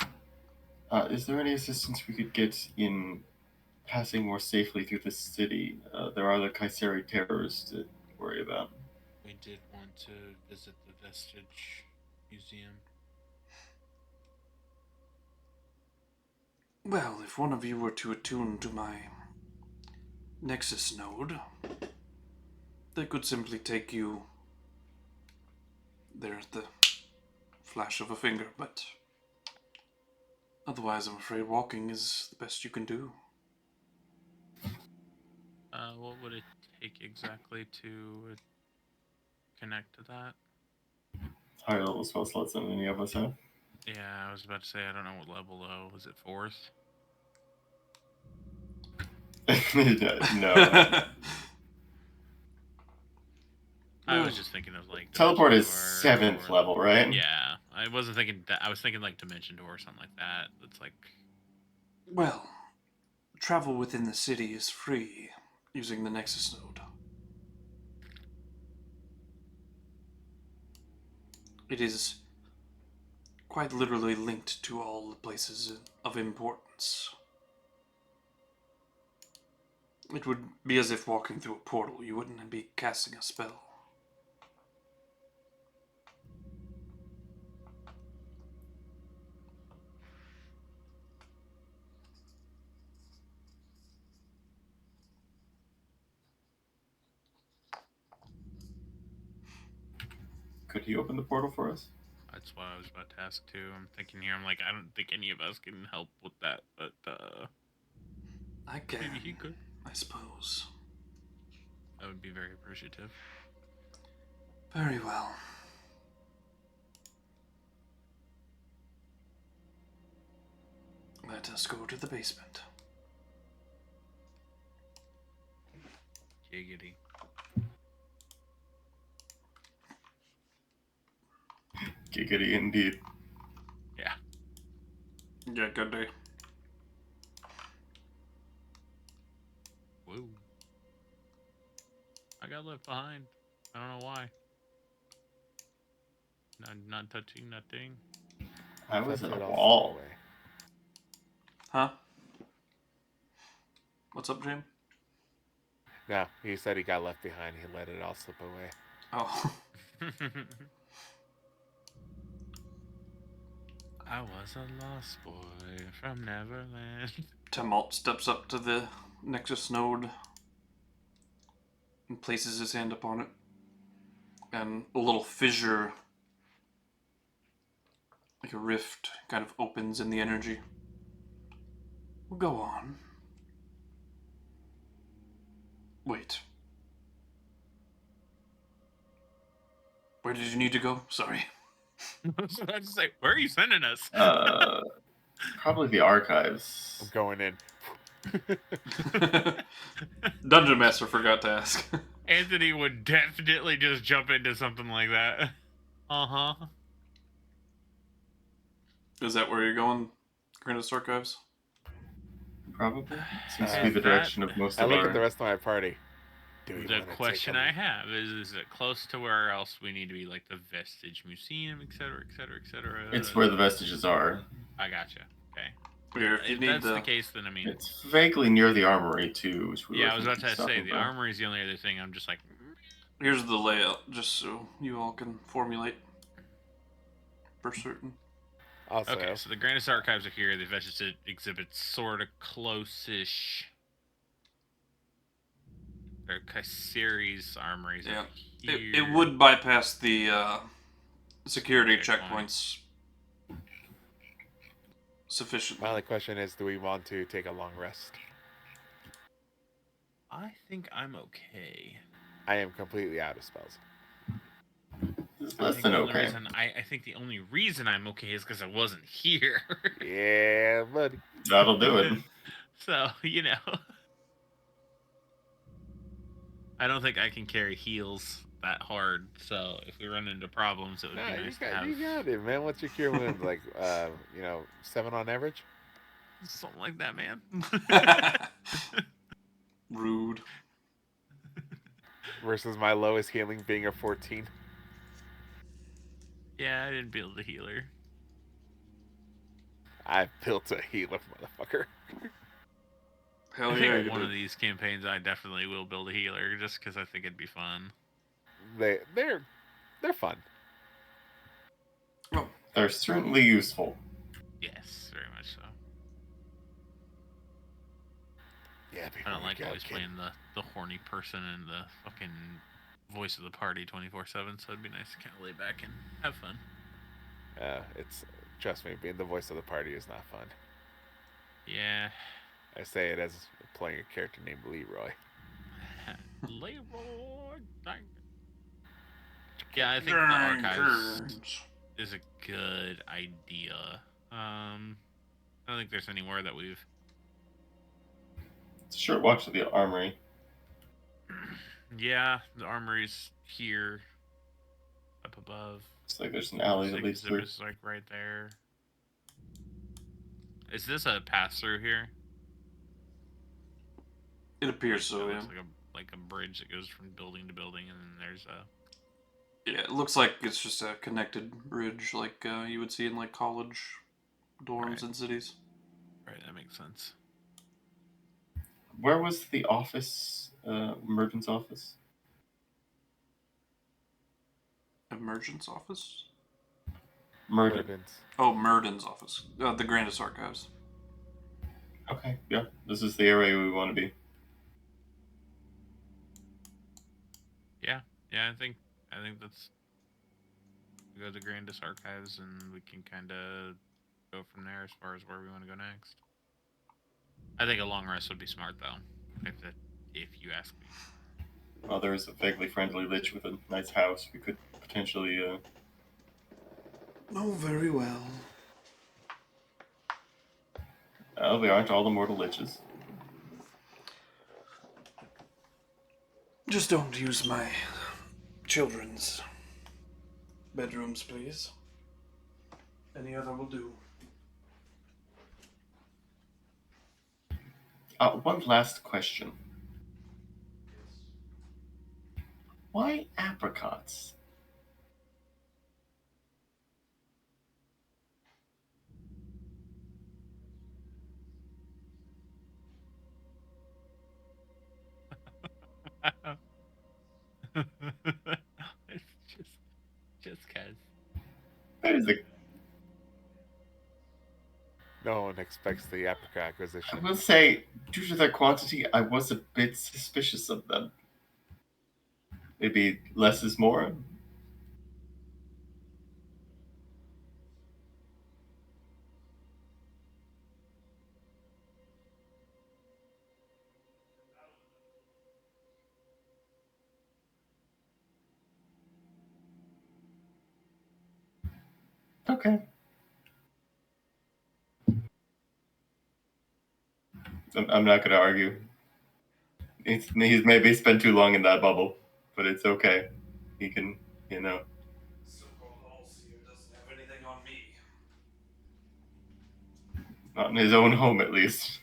Is there any assistance we could get in passing more safely through the city? There are the KuZii terrors to worry about. We did want to visit the Vestige Museum. Well, if one of you were to attune to my Nexus node, they could simply take you there at the flash of a finger, but otherwise I'm afraid walking is the best you can do. What would it take exactly to connect to that? Higher level spell slots than any of us have. Yeah, I was about to say, I don't know what level though. Was it 4th? No. I was just thinking of like Teleport is Dimension Door 7th or- level, right? Yeah, I wasn't thinking that. I was thinking like Dimension Door or something like that. It's like, Well, travel within the city is free using the Nexus node. It is quite literally linked to all the places of importance. It would be as if walking through a portal. You wouldn't be casting a spell. Could he open the portal for us? that's what I was about to ask too. I'm thinking here, I'm like, I don't think any of us can help with that, but I can, maybe he could. I suppose. That would be very appreciative. Very well. Let us go to the basement. Giggity. Giggity indeed. Yeah. Yeah, good day. Whoa. I got left behind. I don't know why. Not touching nothing. I was That's in a it, I'll wall. slip away. Huh? What's up, Jim? No, he said he got left behind. He let it all slip away. Oh. I was a lost boy from Neverland. Tumult steps up to the Nexus node and places his hand upon it. And a little fissure, like a rift, kind of opens in the energy. Go on. Wait. Where did you need to go? Sorry. I was about to say, where are you sending us? Probably the archives. I'm going in. Dungeon Master forgot to ask. Anthony would definitely just jump into something like that. Uh-huh. Is that where you're going, Grandest Archives? Probably. Seems to Uh, be the that- direction of most I of look our... at the rest of my party. Do we The wanna take question a- I have is it close to where else we need to be, like the Vestige Museum, etc., etc., etc.? It's where the vestiges are. I gotcha. Okay. Here, if you If need that's the case, then I mean, It's vaguely near the armory, too. Which we yeah, were I was about thinking to of say stopping the by. armory is the only other thing. I'm just like, Here's the layout, just so you all can formulate for certain. Also, okay, so the Grandest Archives are here. The Vestige exhibits sort of close-ish. Or Kaiseri's armories Yeah. are here. It would bypass the security Checkpoint. checkpoints sufficiently. my only question is, do we want to take a long rest? I think I'm okay. I am completely out of spells. It's I less think than the only okay. reason I think the only reason I'm okay is because I wasn't here. Yeah, buddy. That'll do it. So, you know. I don't think I can carry heals that hard, so if we run into problems, it would Nah, be nice to have you got it, man. What's your cure wounds? Like, 7 on average? something like that, man. Rude. Versus my lowest healing being a 14. Yeah, I didn't build a healer. I built a healer, motherfucker. Hell I yeah, think you one did. of these campaigns I definitely will build a healer, just because I think it'd be fun. They're fun. Oh, They're certainly useful. Yes, very much so. Yeah, I don't like always playing the horny person and the fucking voice of the party 24/7, so it'd be nice to kind of lay back and have fun. Trust me, being the voice of the party is not fun. Yeah. I say it as playing a character named Leroy. Leroy. Yeah, I think the archives is a good idea. I don't think there's anywhere that we've. It's a short walk to the armory. Yeah, the armory's here, up above. It's like there's an alley that leads through. Exhibit's like right there. Is this a pass through here? it appears so, It yeah. looks like a bridge that goes from building to building, and then there's a. Yeah, it looks like it's just a connected bridge like you would see in like college dorms Right. in cities. Right, that makes sense. Where was the office? Merchant's office? Emergence office? Merchant. Bourbons. Oh, Murden's office. The Grandest Archives. Okay, yeah. This is the area we want to be. Yeah, I think that's. We go to the Grandest Archives, and we can kind of go from there as far as where we want to go next. I think a long rest would be smart, though, if you ask me. Well, mother is a vaguely friendly lich with a nice house. We could potentially. Oh, very well. We aren't all immortal liches. Just don't use my children's bedrooms, please. Any other will do. One last question. Why apricots? It's just cause. That is a. No one expects the apricot I acquisition. will say, due to their quantity, I was a bit suspicious of them. Maybe less is more. Okay. I'm not going to argue. He's maybe spent too long in that bubble, but it's okay. He can, So-called All-Seer doesn't have anything on me. not in his own home at least.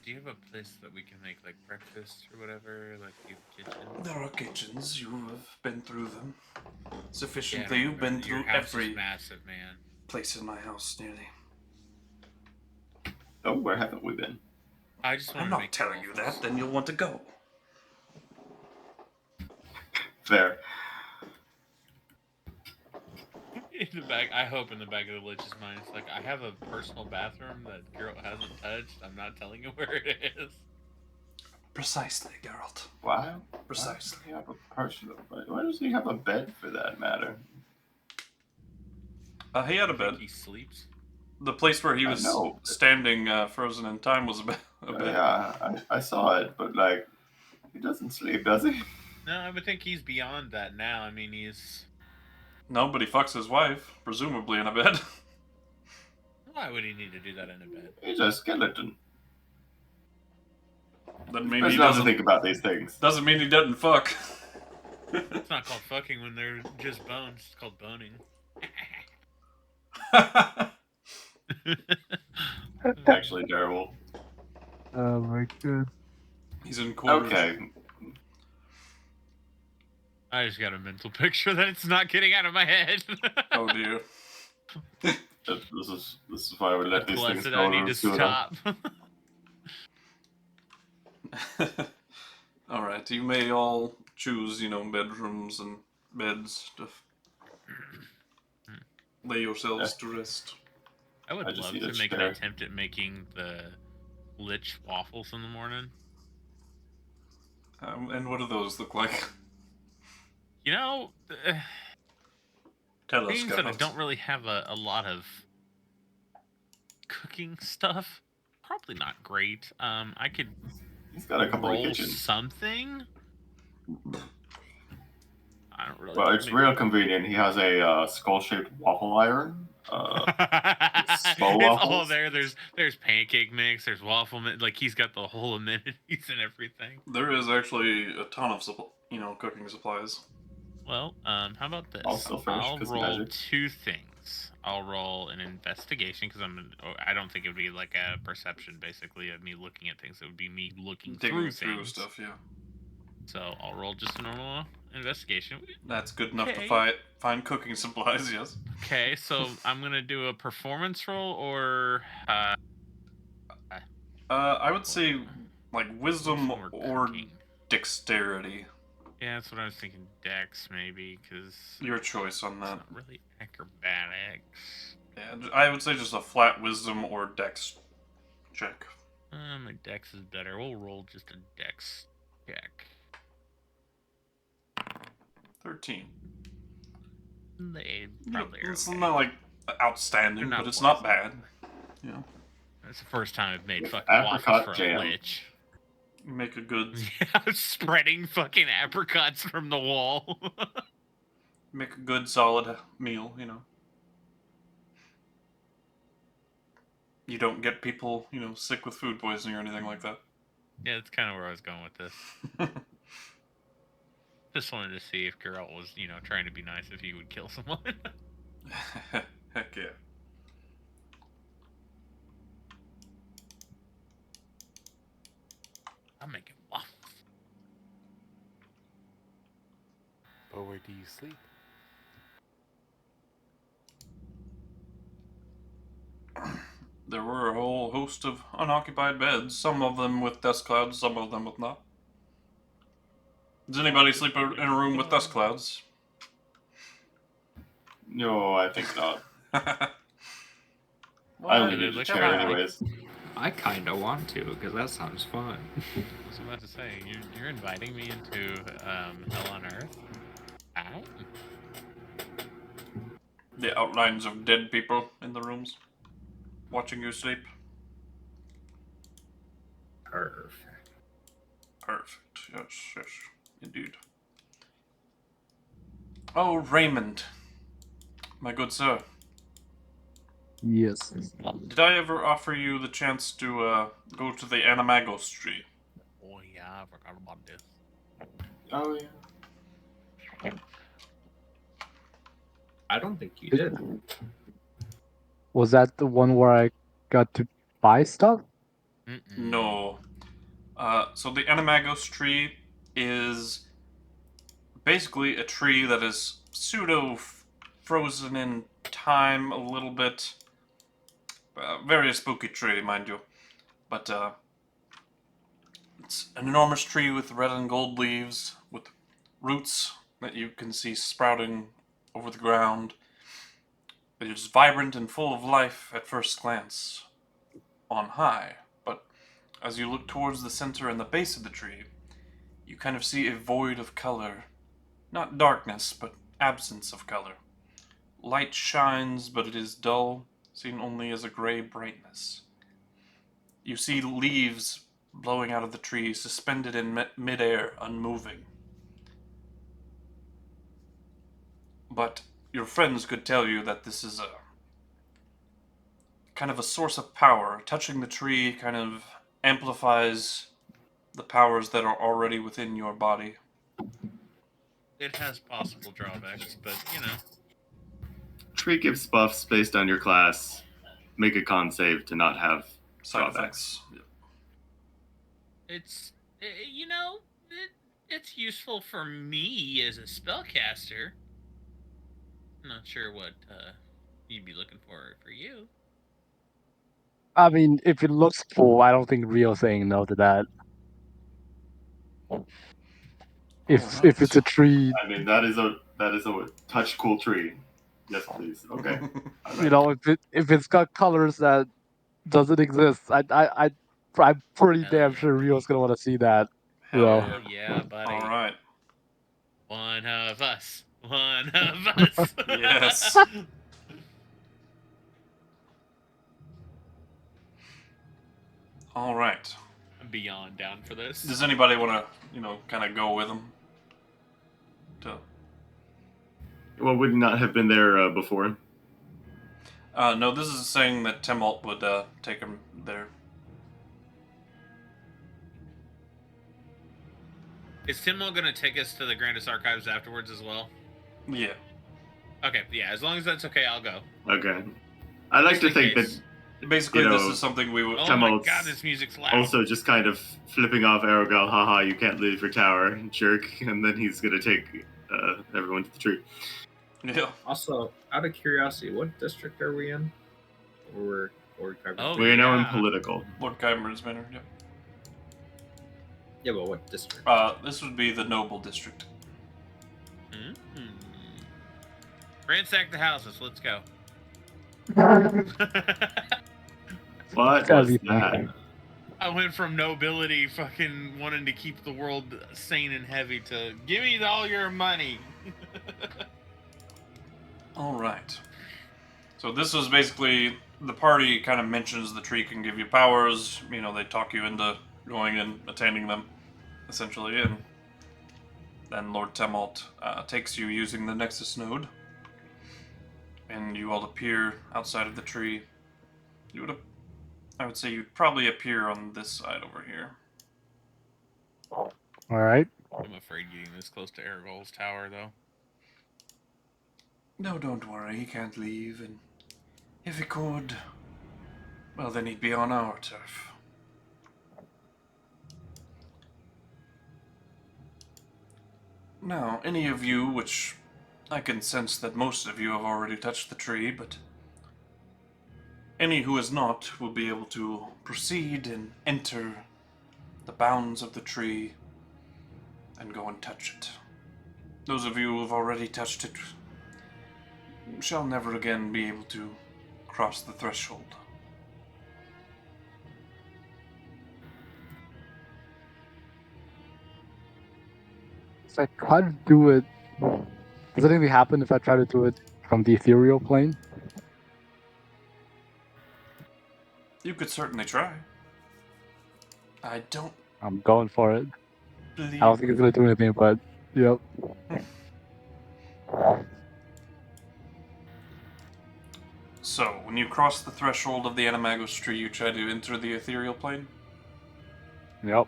Do you have a place that we can make like breakfast or whatever? Like you have a kitchen? There are kitchens. You have been through them Yeah, sufficiently. I You've been remember. Your through house every is massive, man. place in my house, nearly. Oh, where haven't we been? I just want I'm to not make telling you waffles. that. Then you'll want to go. Fair. In the back, I hope in the back of the Lich's mind, it's like, I have a personal bathroom that Geralt hasn't touched. I'm not telling you where it is. Precisely, Geralt. Why? Precisely. Why does he have a personal? Why does he have a bed for that matter? He had a I think bed. he sleeps. The place where he I was know. standing, frozen in time, was a bed. Yeah, I saw it, but like, he doesn't sleep, does he? No, I would think he's beyond that now. I mean, he's... No, but he fucks his wife, presumably in a bed. Why would he need to do that in a bed? He's a skeleton. Doesn't mean Best he not to doesn't. think about these things. Doesn't mean he doesn't fuck. It's not called fucking when they're just bones. It's called boning. Actually, terrible. Oh my god. He's in quarters. Okay. I just got a mental picture that it's not getting out of my head. Oh dear. This is why we let these things Blessed, go I need to sooner. stop. Alright, you may all choose, bedrooms and beds to lay yourselves to rest. I would I just love need a to make an chair. attempt at making the Lich waffles in the morning. And what do those look like? You know, Tell us, being that I Geralt. don't really have a lot of cooking stuff, probably not great. I could He's got a couple of roll kitchens. something. I don't really. Well, it's maybe- real convenient. He has a skull-shaped waffle iron. Small It's all waffles? there. There's pancake mix. There's waffle mix. Like he's got the whole amenities and everything. There is actually a ton of cooking supplies. Well, how about this? Also finish, I'll 'cause roll magic. 2 things. I'll roll an investigation because I don't think it would be like a perception, basically, of me looking at things. It would be me looking Digging through through things. stuff, yeah. So I'll roll just a normal investigation. That's good enough Okay. to find cooking supplies, yes. Okay, so I'm gonna do a performance roll or I would say, like, wisdom or or cooking. dexterity. Yeah, that's what I was thinking. Dex maybe, because Your choice on it's that. not really acrobatics. Yeah, I would say just a flat wisdom or dex check. My dex is better. We'll roll just a dex check. 13. They probably are It's okay. not like outstanding, They're not but it's not poison. bad. Yeah. That's the first time I've made With fucking apricot waffles for jam. a lich. Make a good Spreading fucking apricots from the wall. make a good solid meal, you know. You don't get people, you know, sick with food poisoning or anything like that. Yeah, that's kind of where I was going with this. Just wanted to see if Geralt was, you know, trying to be nice, if he would kill someone. Heck yeah. I'm making waffles. But where do you sleep? There were a whole host of unoccupied beds, some of them with dust clouds, some of them with not. Does anybody sleep in a room with dust clouds? No, I think not. I Well, only need a chair anyways. I kind of want to, because that sounds fun. I was about to say, you're inviting me into Hell on Earth? Ow. the outlines of dead people in the rooms, watching you sleep. Perfect. Perfect. Yes, yes, indeed. Oh, Raymond, my good sir. Yes. Did I ever offer you the chance to go to the Animagos tree? Oh yeah, I forgot about this. Oh yeah. I don't think you did. Was that the one where I got to buy stuff? Mm-mm. No. So the Animagos tree is basically a tree that is frozen in time a little bit. Very spooky tree, mind you. But it's an enormous tree with red and gold leaves, with roots that you can see sprouting over the ground. It is vibrant and full of life at first glance on high, but as you look towards the center and the base of the tree, you kind of see a void of color. Not darkness, but absence of color. Light shines, but it is dull, seen only as a gray brightness. You see leaves blowing out of the tree, suspended in midair, unmoving. But your friends could tell you that this is a kind of a source of power. Touching the tree kind of amplifies the powers that are already within your body. It has possible drawbacks, but you know. Tree gives buffs based on your class. Make a con save to not have Side drawbacks. effects. It's, you know, it's useful for me as a spellcaster. I'm not sure what you'd be looking for you. I mean, if it looks cool, I don't think Rio's saying no to that. If it's a tree, I mean, that is a touch cool tree. Yes, please. Okay. you know, if it's got colors that doesn't exist, I'm pretty Hell damn yeah, sure buddy. Rio's gonna want to see that. Hell So. yeah. Hell yeah, buddy. All right. One of us. One of us. Yes. All right. I'm beyond down for this. Does anybody want to, kind of go with them? Well, would not have been there before. No, this is saying that Timalt would take him there. Is Timwell going to take us to the Grandest Archives afterwards as well? Yeah. Okay, yeah, as long as that's okay, I'll go. Okay. I like to Just in think case. that Basically, You know, this is something we would. Oh Timalt's my god, this music's loud. also just kind of flipping off Aragorn, haha, you can't leave your tower, jerk, and then he's gonna take everyone to the tree. Yeah. Also, out of curiosity, what district are we in? Or Oh, We're now in yeah. political. Lord Kyber's Manor. Yeah. yeah, but what district? This would be the Noble District. Mm-hmm. Ransack the houses, let's go. What Gotta was be that? fun. I went from nobility fucking wanting to keep the world sane and heavy to give me all your money. All right. So this is basically the party kind of mentions the tree can give you powers. They talk you into going and attaining them, essentially, and then Lord Temalt takes you using the Nexus node, and you all appear outside of the tree. I would say you'd probably appear on this side over here. All right. I'm afraid getting this close to Aragol's tower, though. No, don't worry, he can't leave, and if he could, well, then he'd be on our turf. Now, any of you, which I can sense that most of you have already touched the tree, but any who has not will be able to proceed and enter the bounds of the tree and go and touch it. Those of you who have already touched it shall never again be able to cross the threshold. So I try to do it. Does anything happen if I try to do it from the ethereal plane? You could certainly try. I don't I'm going for it. believe... I don't think it's gonna do anything, but yep. So, when you cross the threshold of the Animagos tree, you try to enter the ethereal plane? Yep.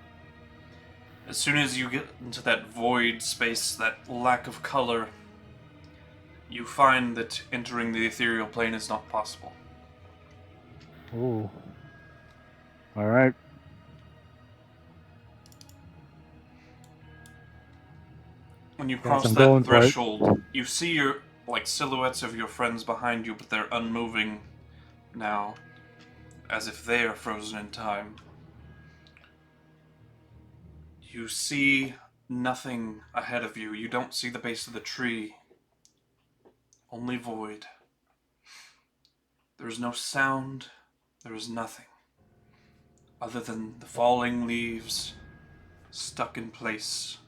As soon as you get into that void space, that lack of color, you find that entering the ethereal plane is not possible. Ooh. All right. When you Yes, cross I'm that going for it. threshold, you see your silhouettes of your friends behind you, but they're unmoving now, as if they are frozen in time. You see nothing ahead of you. You don't see the base of the tree. Only void. There is no sound. There is nothing. Other than the falling leaves stuck in place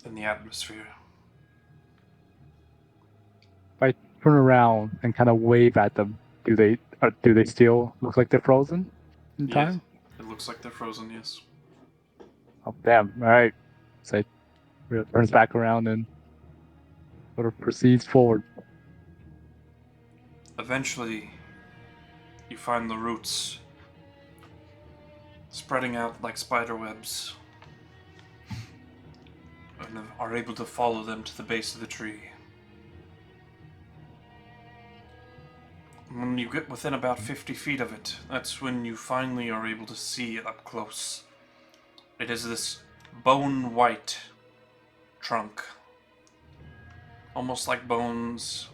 in the atmosphere. If I turn around and kind of wave at them, do they still look like they're frozen in Yes. time? It looks like they're frozen, yes. Oh damn! All right. So it turns back around and sort of proceeds forward. Eventually, you find the roots spreading out like spider webs and are able to follow them to the base of the tree. When you get within about 50 feet of it, that's when you finally are able to see it up close. It is this bone-white trunk, almost like bones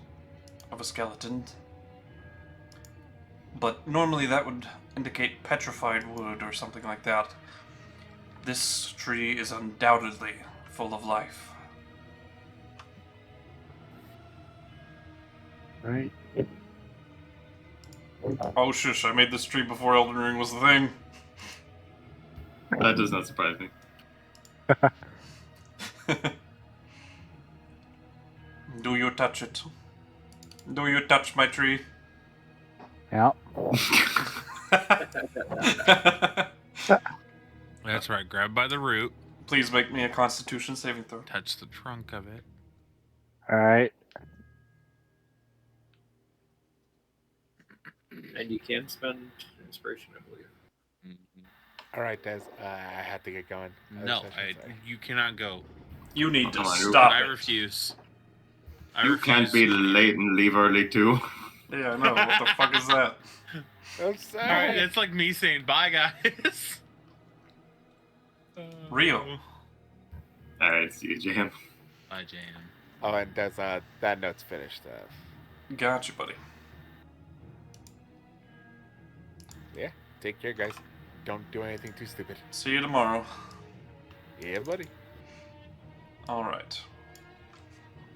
of a skeleton. But normally that would indicate petrified wood or something like that. This tree is undoubtedly full of life. Right. Oh shush, I made this tree before Elden Ring was the thing. That does not surprise me. Do you touch it? Do you touch my tree? Yeah. That's right. Grab by the root, Please make me a Constitution saving throw. touch the trunk of it. All right. And you can spend inspiration, I believe. All right, Des. I have to get going. No, you cannot go. You need to Come on, stop I it. refuse. You can't be late and leave early too. Yeah, I know. What the fuck is that? I'm sorry. All right, it's like me saying bye, guys. Rio. Alright, see you, Jam. Bye, Jam. Oh, and Des, that note's finished. Gotcha, buddy. Yeah, take care, guys. Don't do anything too stupid. See you tomorrow. Yeah, buddy. Alright.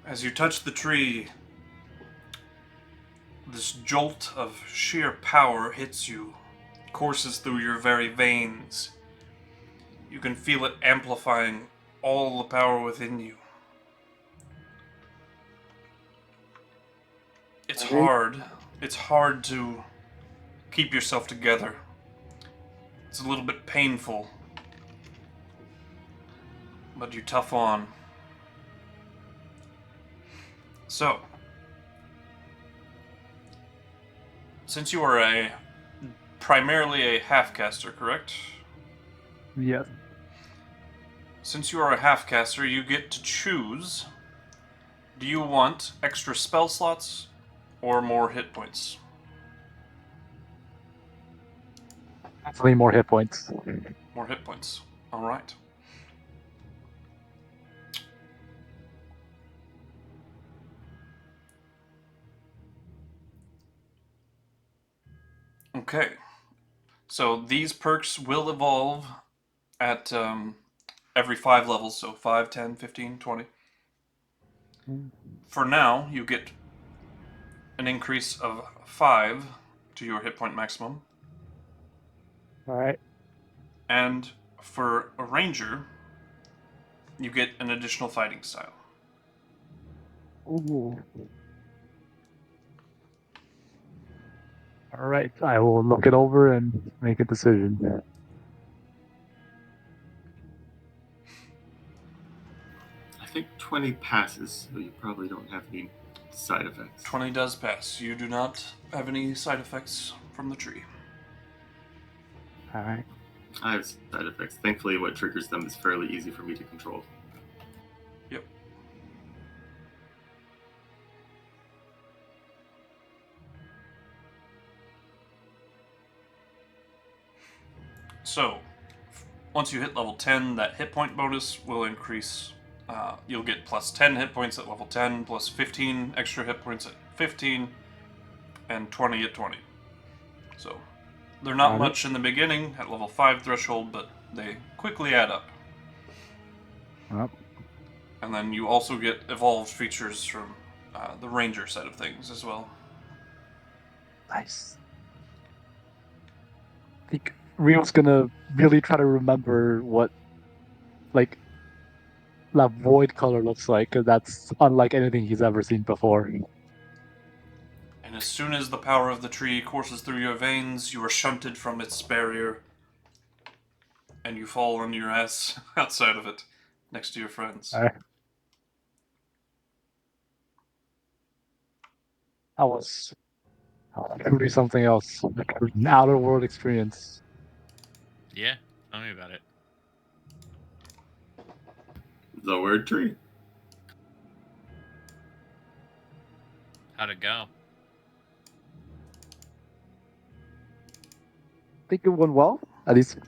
As you touch the tree, this jolt of sheer power hits you, courses through your very veins. You can feel it amplifying all the power within you. It's hard. It's hard to keep yourself together It's a little bit painful, but you tough on. So, since you are primarily a half-caster, correct? Yes. Since you are a half-caster, you get to choose. Do you want extra spell slots or more hit points? Definitely more hit points. More hit points. Alright. Okay. So these perks will evolve at every 5 levels, so 5, 10, 15, 20. For now, you get an increase of 5 to your hit point maximum. Alright. And for a ranger, you get an additional fighting style. Ooh. Alright, I will look it over and make a decision. I think 20 passes, so you probably don't have any side effects. 20 does pass. You do not have any side effects from the tree. Alright. I have side effects. Thankfully, what triggers them is fairly easy for me to control. Yep. So, once you hit level 10, that hit point bonus will increase. You'll get plus 10 hit points at level 10, plus 15 extra hit points at 15, and 20 at 20. So, they're not much in the beginning at level 5 threshold, but they quickly add up. Well, And then you also get evolved features from the ranger side of things as well. nice. I think Rio's gonna really try to remember what, like, that void color looks like, because that's unlike anything he's ever seen before. And as soon as the power of the tree courses through your veins, you are shunted from its barrier, and you fall on your ass outside of it, next to your friends. Alright. That was truly something else. An outer world experience. Yeah, tell me about it. The word tree. How'd it go? I think it went well. At least,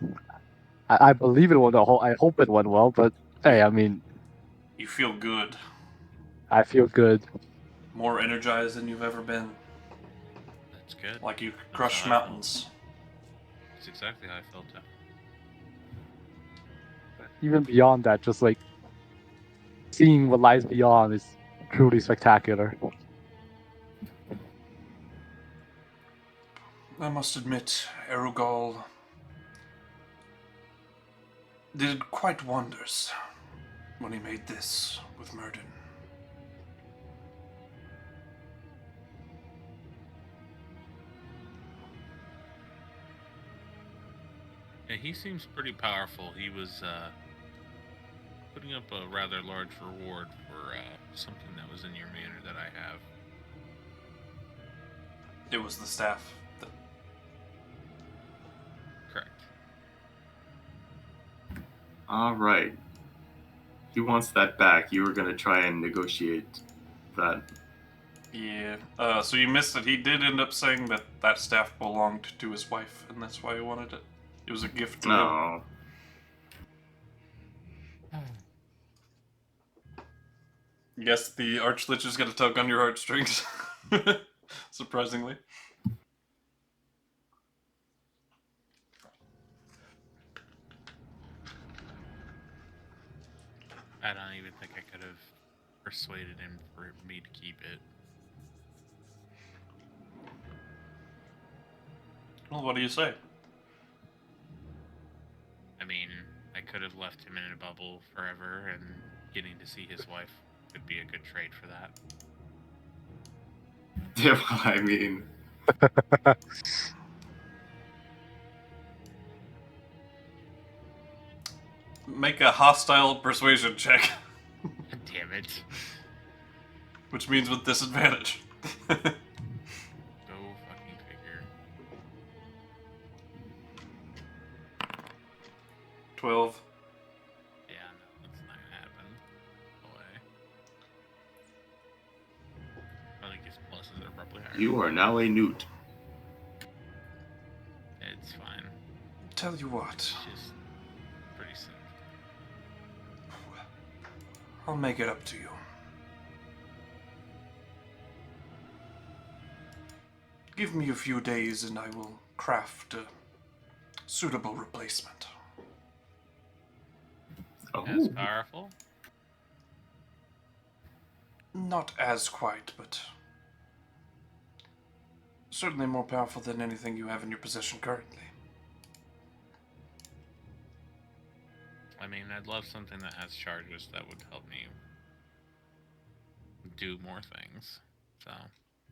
I believe it went well. I hope it went well, but hey, I mean, You feel good. I feel good. More energized than you've ever been. That's good. Like you could That's crush how I felt. mountains. That's exactly how I felt. Even beyond that, just like seeing what lies beyond is truly spectacular. I must admit, Erugal did quite wonders when he made this with Murden. Yeah, he seems pretty powerful. He was putting up a rather large reward for something that was in your manor that I have. It was the staff. Correct. All right. He wants that back. You were going to try and negotiate that. Yeah. So you missed it. He did end up saying that that staff belonged to his wife, and that's why he wanted it. It was a gift to him. No. Yes, the Archlich is going to tug on your heartstrings. Surprisingly. I don't even think I could have persuaded him for me to keep it. Well, what do you say? I mean, I could have left him in a bubble forever, and getting to see his wife could be a good trade for that. Yeah, well, I mean, Make a hostile persuasion check, Damn it. which means with disadvantage. Go fucking figure. 12. Yeah, no, that's not gonna happen. No way. I think his pluses are probably higher. You are now a newt. It's fine. Tell you what, It's just pretty sick. I'll make it up to you. Give me a few days and I will craft a suitable replacement. As Oh, powerful? Not as quite, but certainly more powerful than anything you have in your possession currently. I mean, I'd love something that has charges that would help me do more things. So,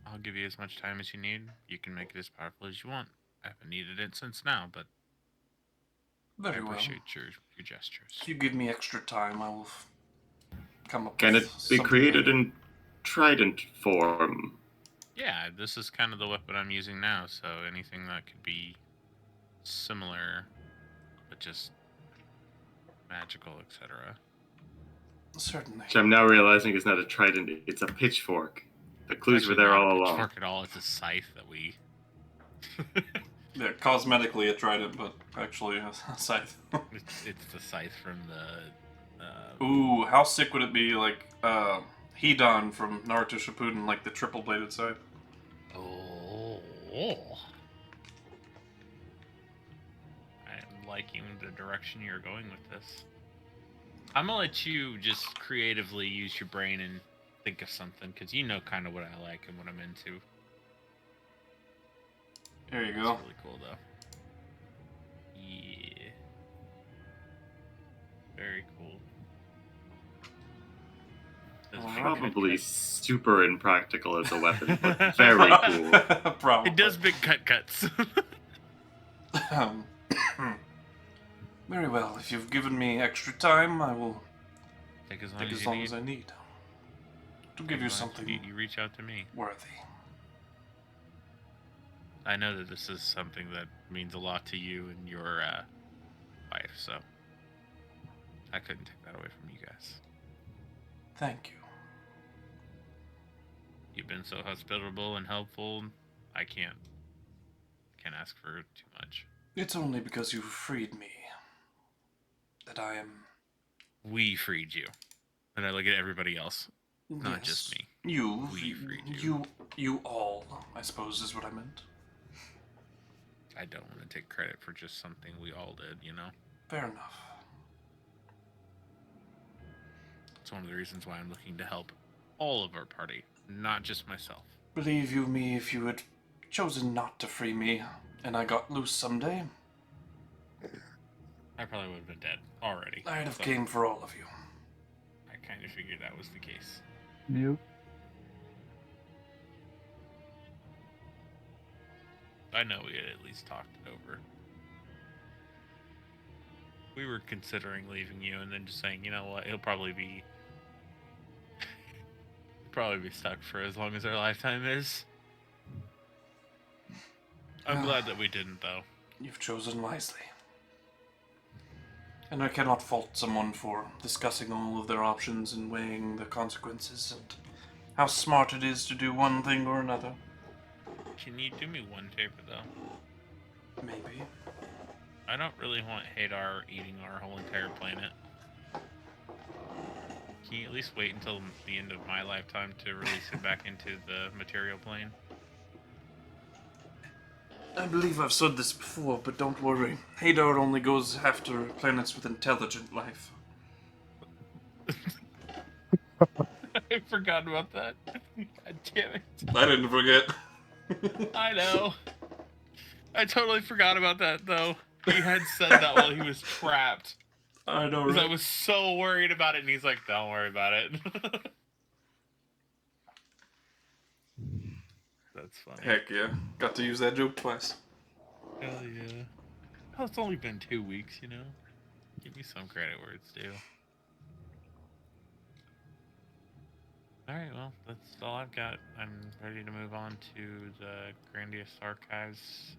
I'll give you as much time as you need. You can make it as powerful as you want. I haven't needed it since now, but I Very well. appreciate your gestures. If you give me extra time, I will come up can with it be something created better. in trident form? Yeah, this is kind of the weapon I'm using now, so anything that could be similar, but just magical, etc. Certainly. Which I'm now realizing is not a trident, it's a pitchfork. The clues were Actually, there not all a along. pitchfork at all. It's a scythe that we. Yeah, cosmetically a trident, but actually a scythe. it's the scythe from the. Ooh, how sick would it be, like, Hedon from Naruto Shippuden, like the triple-bladed scythe? Oh. I'm liking the direction you're going with this. I'm gonna let you just creatively use your brain and think of something, because you know kind of what I like and what I'm into. There you That's go. really cool, though. Yeah. Very cool. That's very Probably cut super impractical as a weapon, but cuts. very cool. Probably. It does big cuts. Very well. If you've given me extra time, I will Take as long, take as, as you long need. as I need to Take give you as long as something you reach out to me. worthy. I know that this is something that means a lot to you and your wife, so I couldn't take that away from you guys. Thank you. You've been so hospitable and helpful. I can't ask for too much. It's only because you freed me that I am... We freed you. And I look at everybody else. Not just me. You. We freed you. You all, I suppose is what I meant. I don't want to take credit for just something we all did, you know? Fair enough. It's one of the reasons why I'm looking to help all of our party, not just myself. Believe you me, if you had chosen not to free me, and I got loose someday, I probably would have been dead already. I'd have so came for all of you. I kind of figured that was the case. Nope. I know we had at least talked it over. We were considering leaving you and then just saying, you know what, he'll probably be stuck for as long as our lifetime is. I'm glad that we didn't, though. You've chosen wisely. And I cannot fault someone for discussing all of their options and weighing the consequences and how smart it is to do one thing or another. Can you do me one favor, though? Maybe. I don't really want Hadar eating our whole entire planet. Can you at least wait until the end of my lifetime to release it back into the material plane? I believe I've said this before, but don't worry. Hadar only goes after planets with intelligent life. I forgot about that. God damn it. I didn't forget. I know. I totally forgot about that, though. He had said that while he was trapped. I know, Because right? I was so worried about it, and he's like, don't worry about it. That's funny. Heck yeah. Got to use that joke twice. Hell yeah. Oh, it's only been 2 weeks, you know? Give me some credit where it's due. Alright, well, that's all I've got. I'm ready to move on to the Grandius Archives.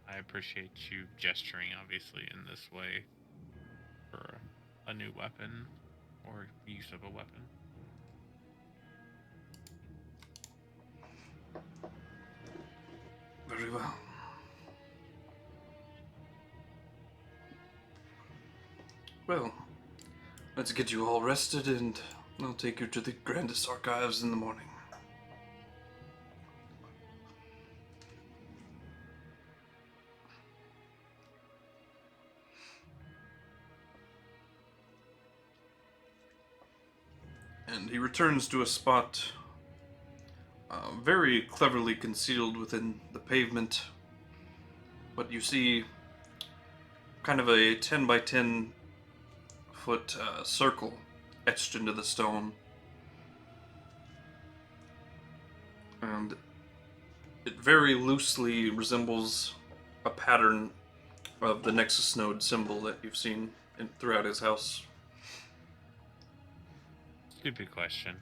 I appreciate you gesturing, obviously, in this way for a new weapon or use of a weapon. Very well. Well, let's get you all rested and I'll take you to the Grandest Archives in the morning. And he returns to a spot very cleverly concealed within the pavement. But you see kind of a 10 by 10 foot circle etched into the stone. And it very loosely resembles a pattern of the Nexus Node symbol that you've seen throughout his house. Stupid question.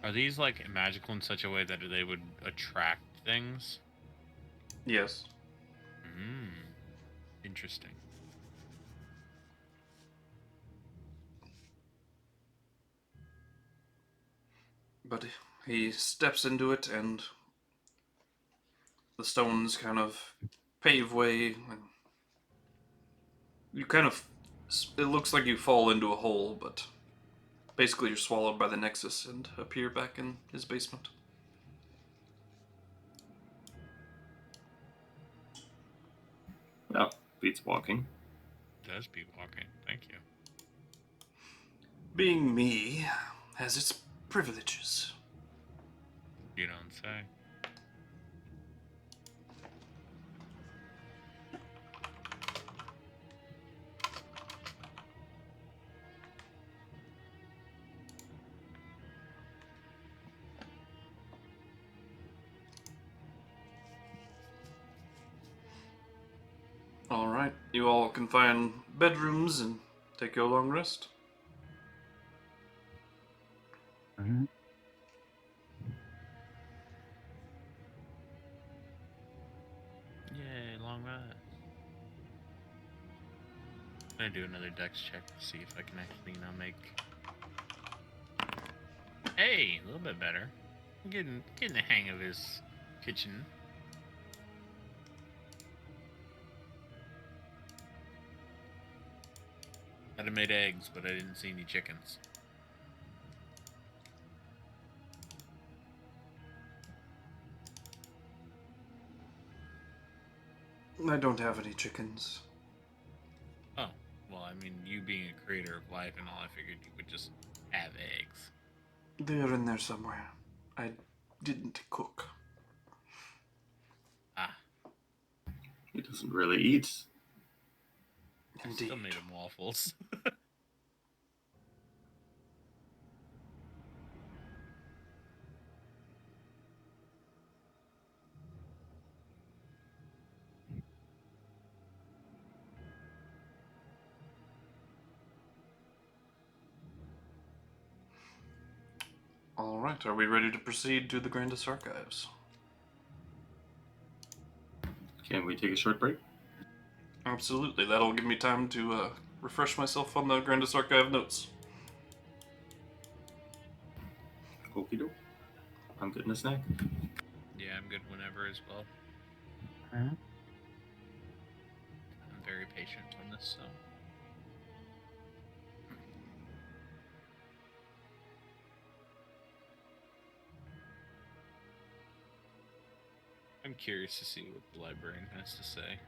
Are these like magical in such a way that they would attract things? Yes. Interesting. But he steps into it and the stones kind of pave way and you kind of, it looks like you fall into a hole, but basically you're swallowed by the Nexus and appear back in his basement. Well, beats walking. Does be walking. Thank you. Being me has its privileges. You don't say. Alright, you all can find bedrooms and take your long rest. Mm-hmm. Yay, long rest. I'm gonna do another dex check to see if I can actually, make... Hey, a little bit better. I'm getting the hang of his kitchen. I'd have made eggs, but I didn't see any chickens. I don't have any chickens. Oh, well, I mean, you being a creator of life and all, I figured you would just have eggs. They're in there somewhere. I didn't cook. Ah, He doesn't really eat. I Indeed. still made him waffles. Alright, are we ready to proceed to the Grandest Archives? Can we take a short break? Absolutely, that'll give me time to refresh myself on the Grandest Archive notes. Okie doke. I'm getting a snack. Yeah, I'm good whenever as well. Mm-hmm. I'm very patient on this, so... I'm curious to see what the librarian has to say.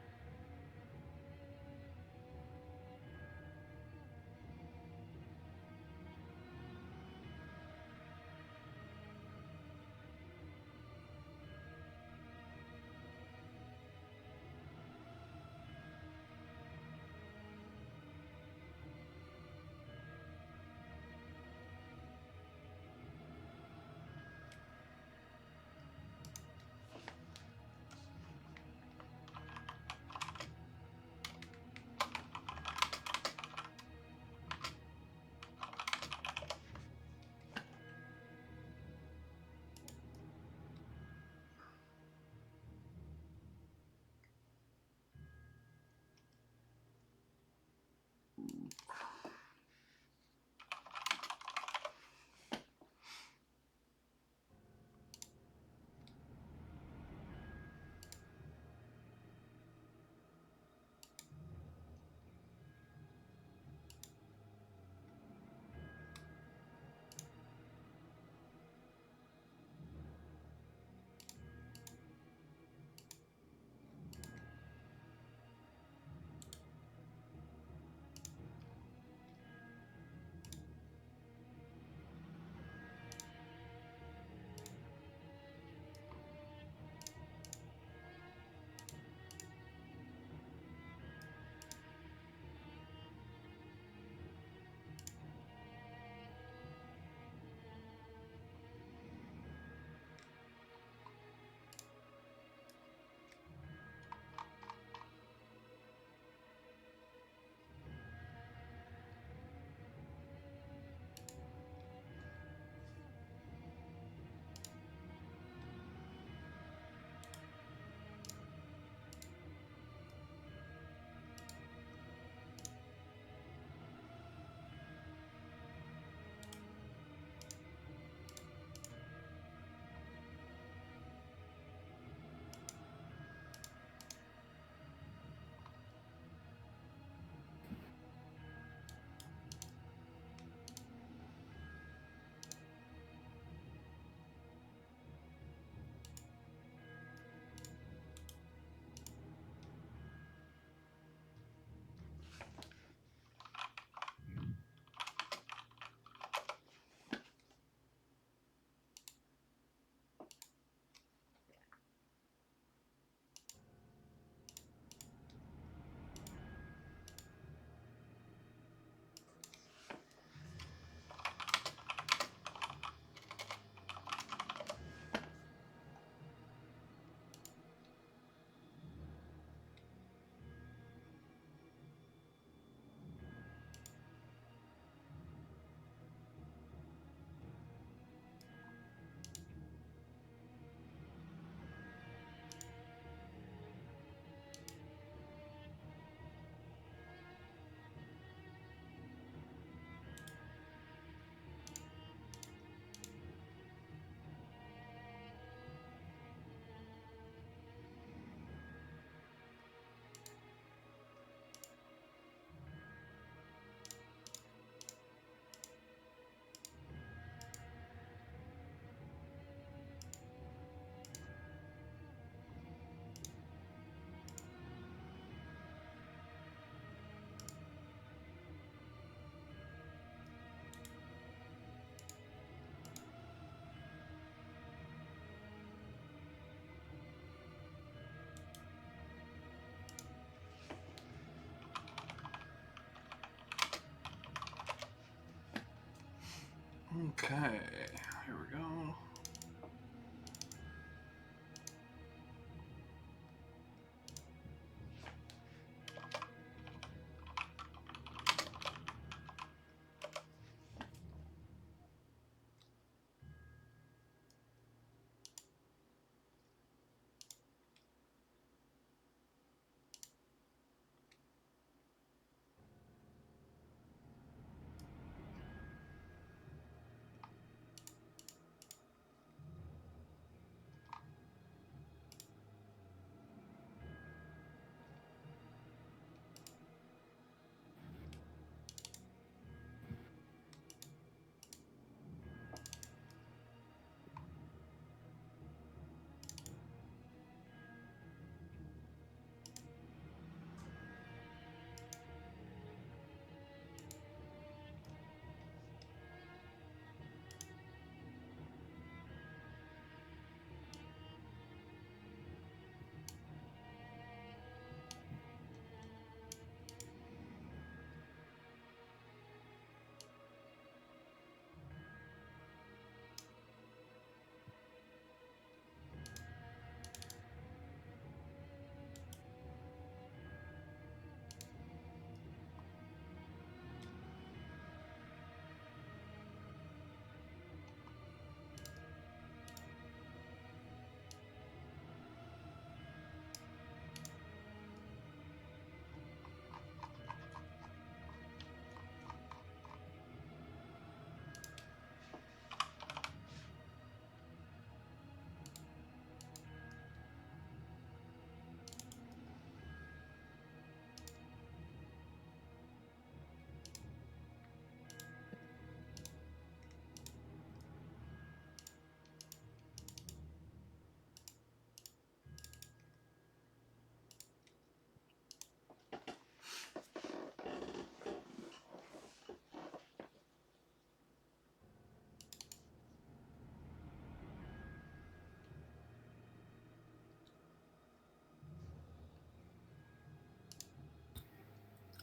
Okay, here we go.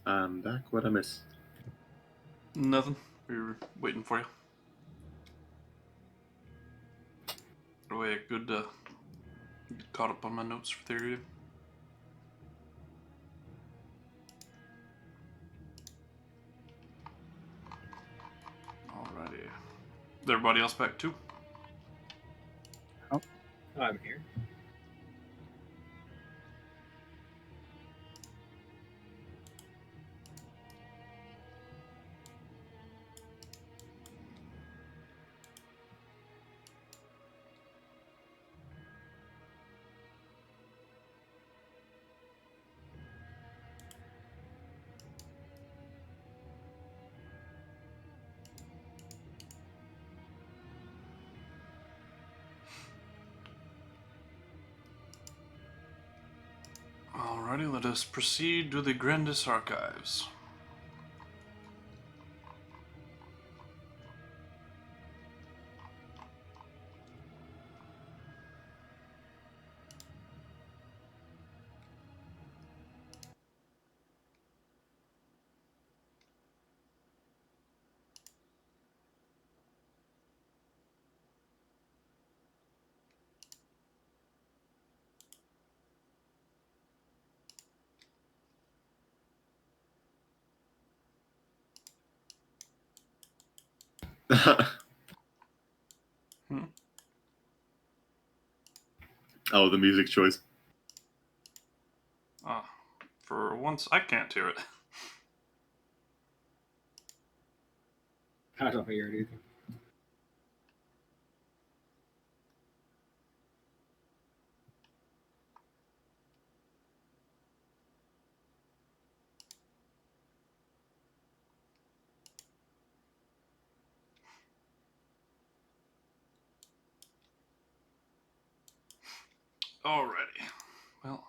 I'm back. What I miss? Nothing. We were waiting for you. By the way, good. Caught up on my notes for theory. Alrighty. Is everybody else back too? Oh, I'm here. Alrighty, let us proceed to the Grandis Archives. Oh, the music choice. For once, I can't hear it. I don't hear it either. Alrighty. Well,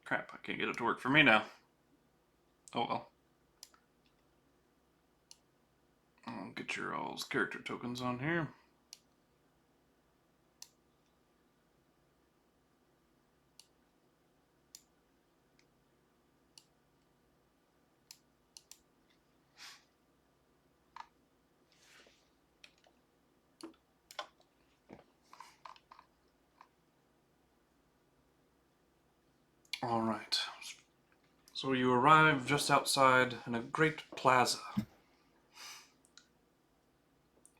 crap, I can't get it to work for me now. Oh well. I'll get your all's character tokens on here. All right. So you arrive just outside in a great plaza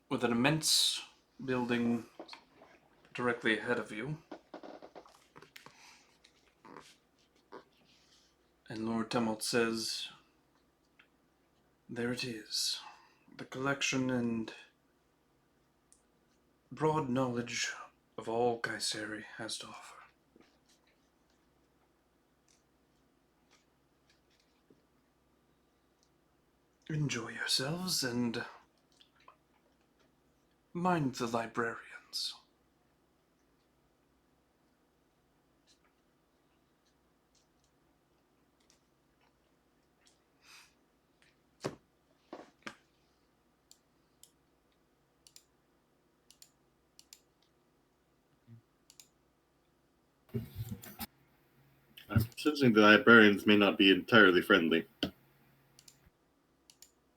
with an immense building directly ahead of you. And Lord Tumult says, there it is. The collection and broad knowledge of all KuZii has to offer. Enjoy yourselves and mind the librarians. I'm sensing the librarians may not be entirely friendly.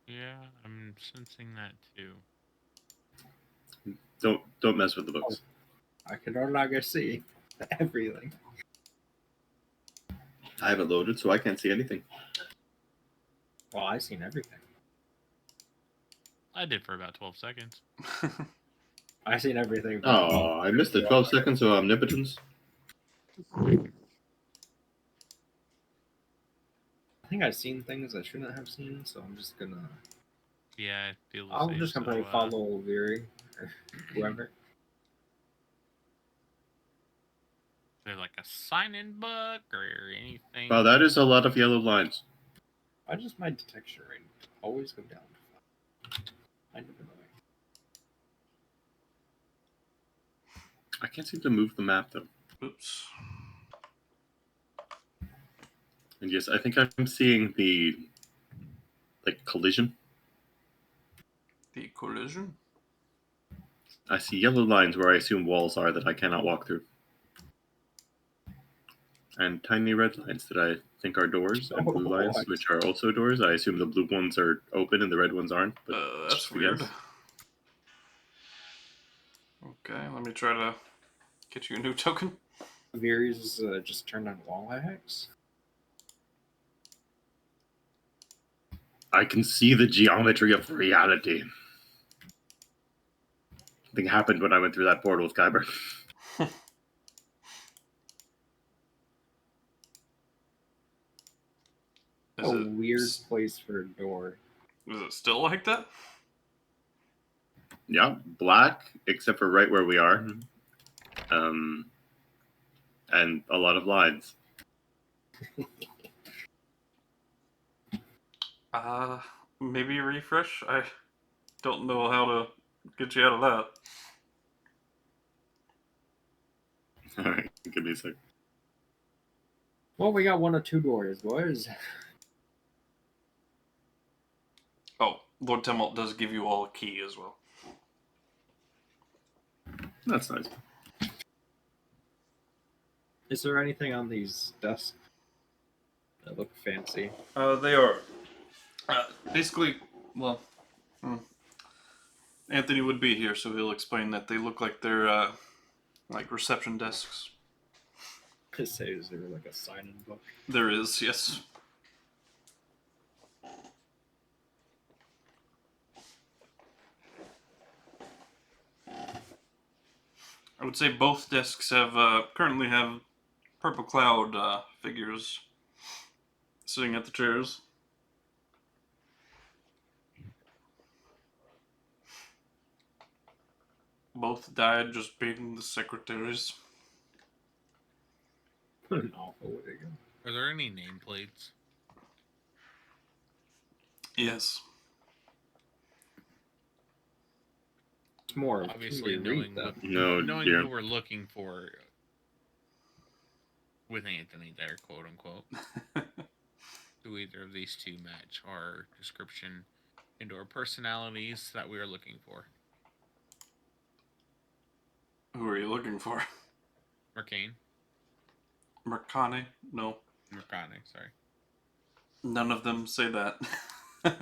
Yeah, I'm sensing that too. Don't mess with the books. I can no longer see everything. I have it loaded, so I can't see anything. Well, I've seen everything. I did for about 12 seconds. I've seen everything. Oh, I missed the 12 seconds of omnipotence. I think I've seen things I shouldn't have seen, so I'm just gonna. Yeah, I feel the I'm same. just gonna so, probably follow Viri or whoever. Is there like a sign-in book or anything? Wow, that is a lot of yellow lines. I just my detection rate always go down. I never know. I can't seem to move the map though. Oops. And yes, I think I'm seeing the collision. The collision? I see yellow lines where I assume walls are that I cannot walk through. And tiny red lines that I think are doors, and blue lines What? which are also doors. I assume the blue ones are open and the red ones aren't. But That's just a weird. guess. Okay, let me try to get you a new token. Viri's just turned on wall hacks. I can see the geometry of reality. Something happened when I went through that portal with Kyber. Is A it weird place for a door. Is it still like that? Yeah, black, except for right where we are. And a lot of lines. Maybe refresh? I don't know how to get you out of that. Alright, give me a sec. Well, we got one or two doors, boys. Oh, Lord Tumult does give you all a key as well. That's nice. Is there anything on these desks that look fancy? They are. Basically, well, Anthony would be here, so he'll explain that they look like they're, like reception desks. Just say, is there like a sign-in book? There is, yes. I would say both desks have currently have Purple Cloud figures sitting at the chairs. Both died just being the secretaries. What an awful way to go. Are there any nameplates? Yes. It's more Obviously, can we read knowing them? what, No, knowing dear. who we're looking for with Anthony there, quote unquote. Do either of these two match our description and our personalities that we are looking for? Who are you looking for? Arcane? Mercani? No. Mercani, sorry. None of them say that. Okay.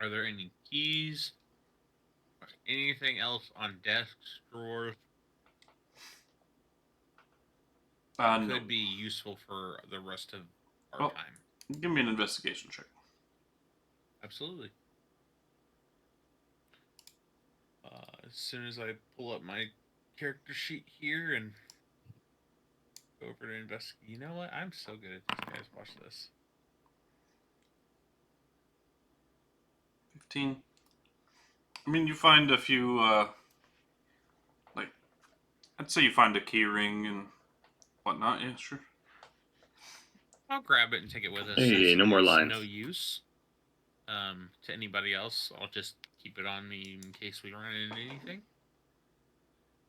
Are there any keys? marked anything else on desks, drawers? No. Could be useful for the rest of our Well- time. Give me an investigation check. Absolutely. As soon as I pull up my character sheet here and go over to investigate. You know what? I'm so good at this, guys. Watch this. 15. I mean, you find a few, like, I'd say you find a key ring and whatnot. Yeah, sure. I'll grab it and take it with us. Hey, since no more it's lines. No use to anybody else. I'll just keep it on me in case we run into anything.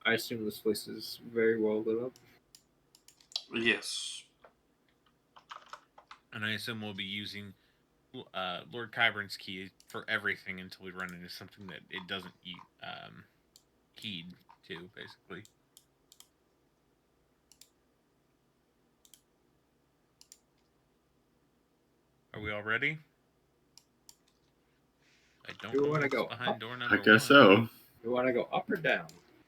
I assume this place is very well lit up. Yes. And I assume we'll be using Lord Kyburn's key for everything until we run into something that it doesn't heed to, basically. Are we all ready? I don't You know wanna what's go behind up? door number I guess one. so. You want to go up or down?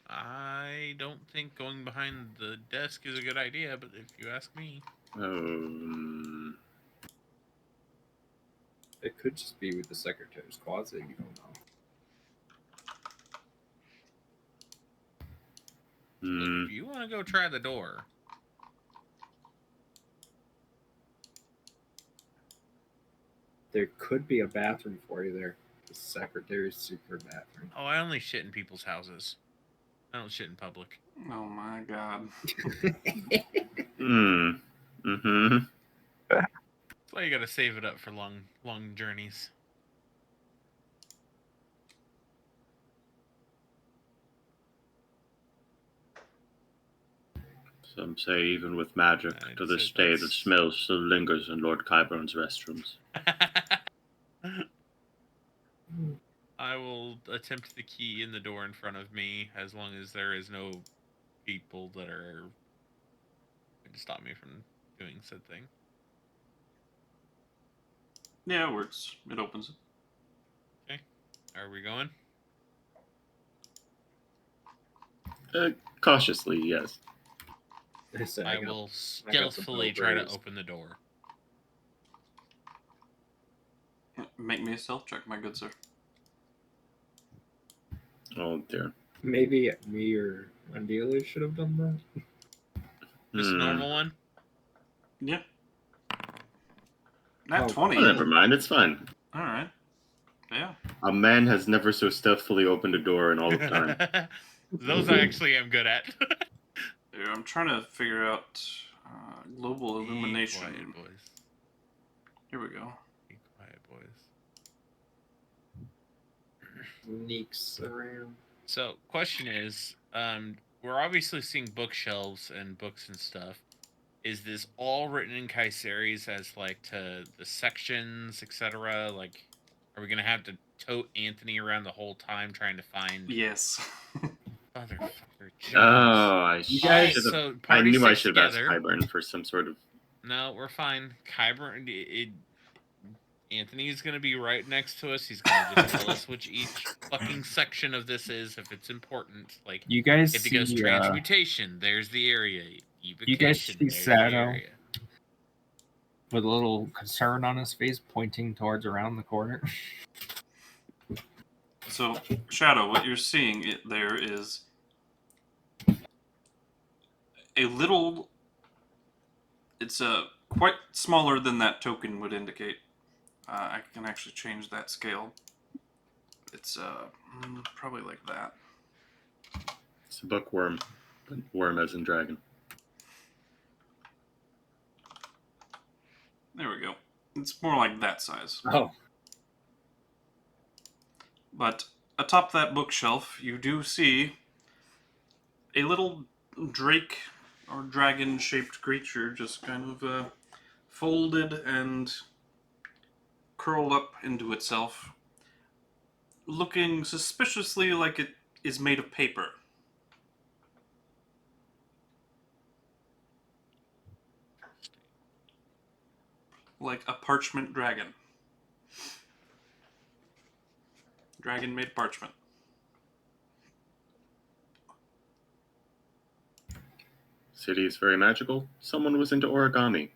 I don't think going behind the desk is a good idea, but if you ask me. It could just be with the secretary's closet. You don't know. Look, if you want to go try the door. There could be a bathroom for you there. The secretary's secret bathroom. Oh, I only shit in people's houses. I don't shit in public. Oh my god. Mm-hmm. That's why you gotta save it up for long journeys. Some say even with magic, I'd to this say day the that's- smell still lingers in Lord Kyburn's restrooms. I will attempt the key in the door in front of me as long as there is no people that are going to stop me from doing said thing. Yeah, it works. It opens it. Okay. Are we going? Cautiously, yes. I said, I got- will I got some stealthily try to blueberries. open the door. Make me a stealth check, my good sir. Oh dear. Maybe me or Andelias should have done that. Just a normal one? Yeah. Nat Oh, 20. Oh, never mind, it's fine. Alright. Yeah. A man has never so stealthily opened a door in all of time. Those I actually am good at. Here, I'm trying to figure out global Be illumination. quiet, boys. Here we go. Be quiet, boys. Sneaks around. So, question is, we're obviously seeing bookshelves and books and stuff. Is this all written in Kaiseris as like to the sections, etc.? Like, are we gonna have to tote Anthony around the whole time trying to find Yes. motherfucker? Oh, I You guys- should have. So I party knew I sticks should have asked together. Kyburn for some sort of. No, we're fine. Kyburn, Anthony's gonna be right next to us. He's gonna just tell us which each fucking section of this is if it's important. Like, You guys if he see, goes transmutation, there's the area. You guys Evocation, see there's the Shadow? area. with a little concern on his face, pointing towards around the corner. So, Shadow, what you're seeing there is a little. It's quite smaller than that token would indicate. I can actually change that scale. It's probably like that. It's a bookworm. But worm as in dragon. There we go. It's more like that size. Oh, But atop that bookshelf, you do see a little drake or dragon-shaped creature just kind of folded and curled up into itself, looking suspiciously like it is made of paper. Like a parchment dragon. Dragon made parchment. city is very magical. Someone was into origami.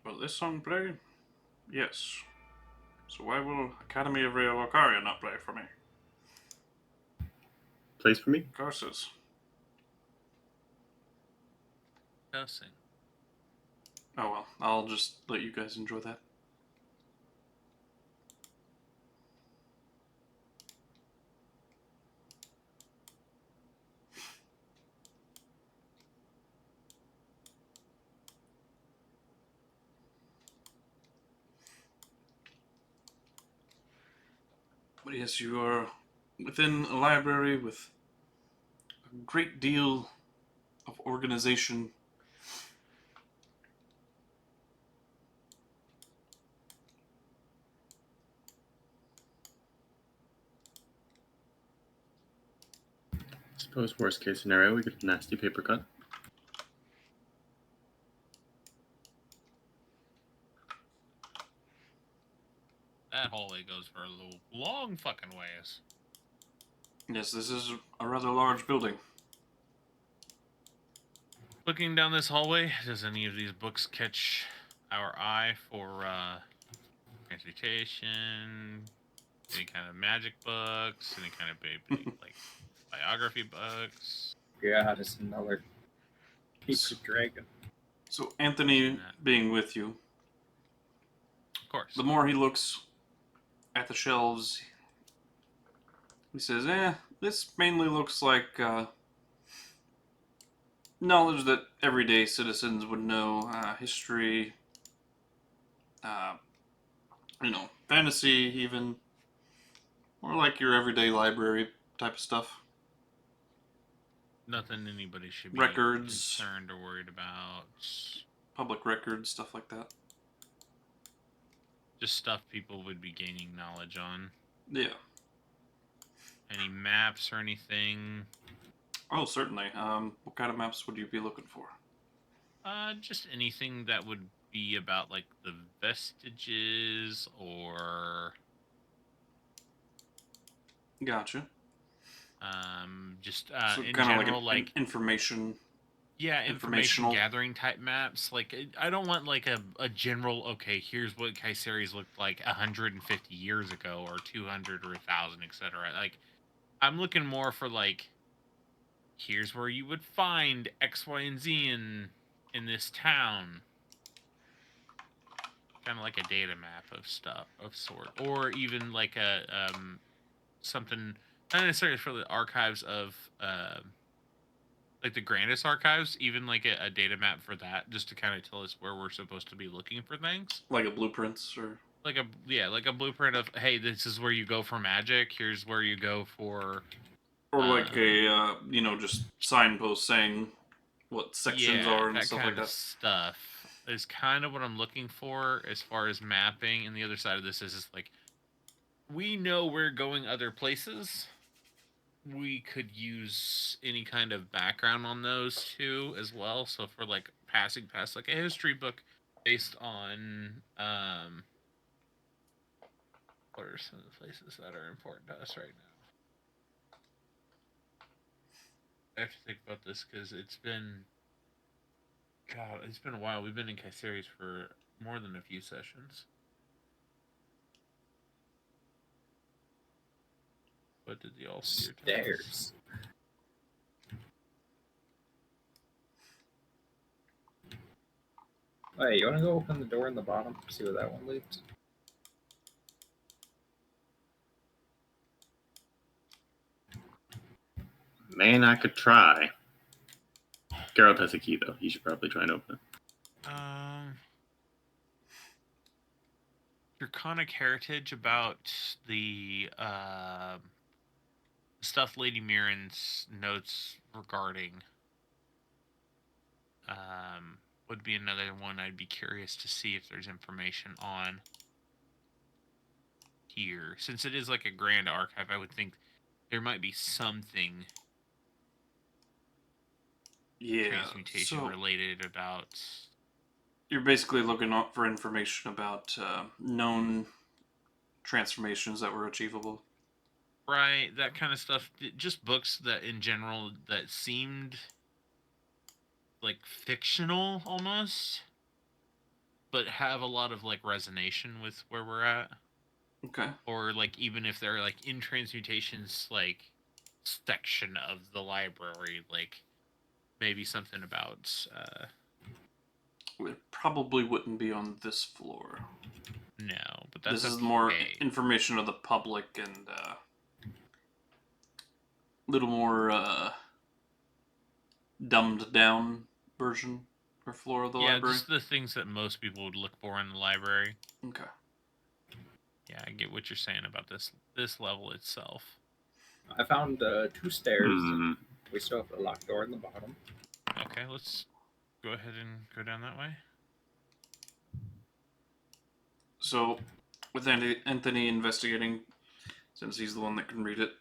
Well, this song play? Yes. So why will Academy of Rio Lucaria not play for me? Plays for me? Curses. Cussing. Oh well, I'll just let you guys enjoy that. But yes, you are within a library with a great deal of organization. Suppose worst case scenario, we get a nasty paper cut. That hallway goes for a little long fucking ways. Yes, this is a rather large building. Looking down this hallway, does any of these books catch our eye for transmutation? Any kind of magic books? Any kind of big like biography books? God, it's another paper dragon. So Anthony Imagine that. being with you, Of course. the more he looks at the shelves, he says, this mainly looks like knowledge that everyday citizens would know. History, fantasy even. More like your everyday library type of stuff. Nothing anybody should be Records. concerned or worried about. Public records, stuff like that. Just stuff people would be gaining knowledge on. Yeah. Any maps or anything? Oh, certainly. What kind of maps would you be looking for? Just anything that would be about like the vestiges or Gotcha. just So in kind of general, like like information. yeah, information informational. gathering type maps. Like I don't want like a general. Okay, here's what Kaiseri's looked like 150 years ago, or 200, or 1,000, etc. Like I'm looking more for like here's where you would find X, Y, and Z in this town. Kind of like a data map of stuff of sort, or even like a something not necessarily for the archives of like the Grandis archives, even like a data map for that, just to kind of tell us where we're supposed to be looking for things. Like a blueprints or Like a blueprint of hey, this is where you go for magic. Here's where you go for. like a just signpost saying what sections Yeah, are and that stuff kind like of that. stuff is kind of what I'm looking for as far as mapping. And the other side of this is like we know we're going other places. We could use any kind of background on those too as well. So for like passing past like a history book based on what are some of the places that are important to us right now? I have to think about this because it's been a while. We've been in Kaiseri's for more than a few sessions. What did the all-seer tell us? Stairs. Wait, you want to go open the door in the bottom? See where that one leads? Man, I could try. Geralt has a key, though. He should probably try and open it. Draconic heritage about the stuff Lady Mirren's notes regarding would be another one I'd be curious to see if there's information on here. Since it is like a grand archive, I would think there might be something transmutation related about You're basically looking up for information about known transformations that were achievable. Right, that kind of stuff. Just books that, in general, that seemed like fictional almost, but have a lot of like resonation with where we're at. Okay. Or like even if they're like in transmutations like section of the library, like maybe something about It probably wouldn't be on this floor. no, but that's This is okay. more information of the public and little more dumbed down version or floor of the library. Just the things that most people would look for in the library. Okay. Yeah, I get what you're saying about this level itself. I found 2 stairs. Hmm. We still have a locked door in the bottom. Okay, let's go ahead and go down that way. So, with Anthony investigating, since he's the one that can read it,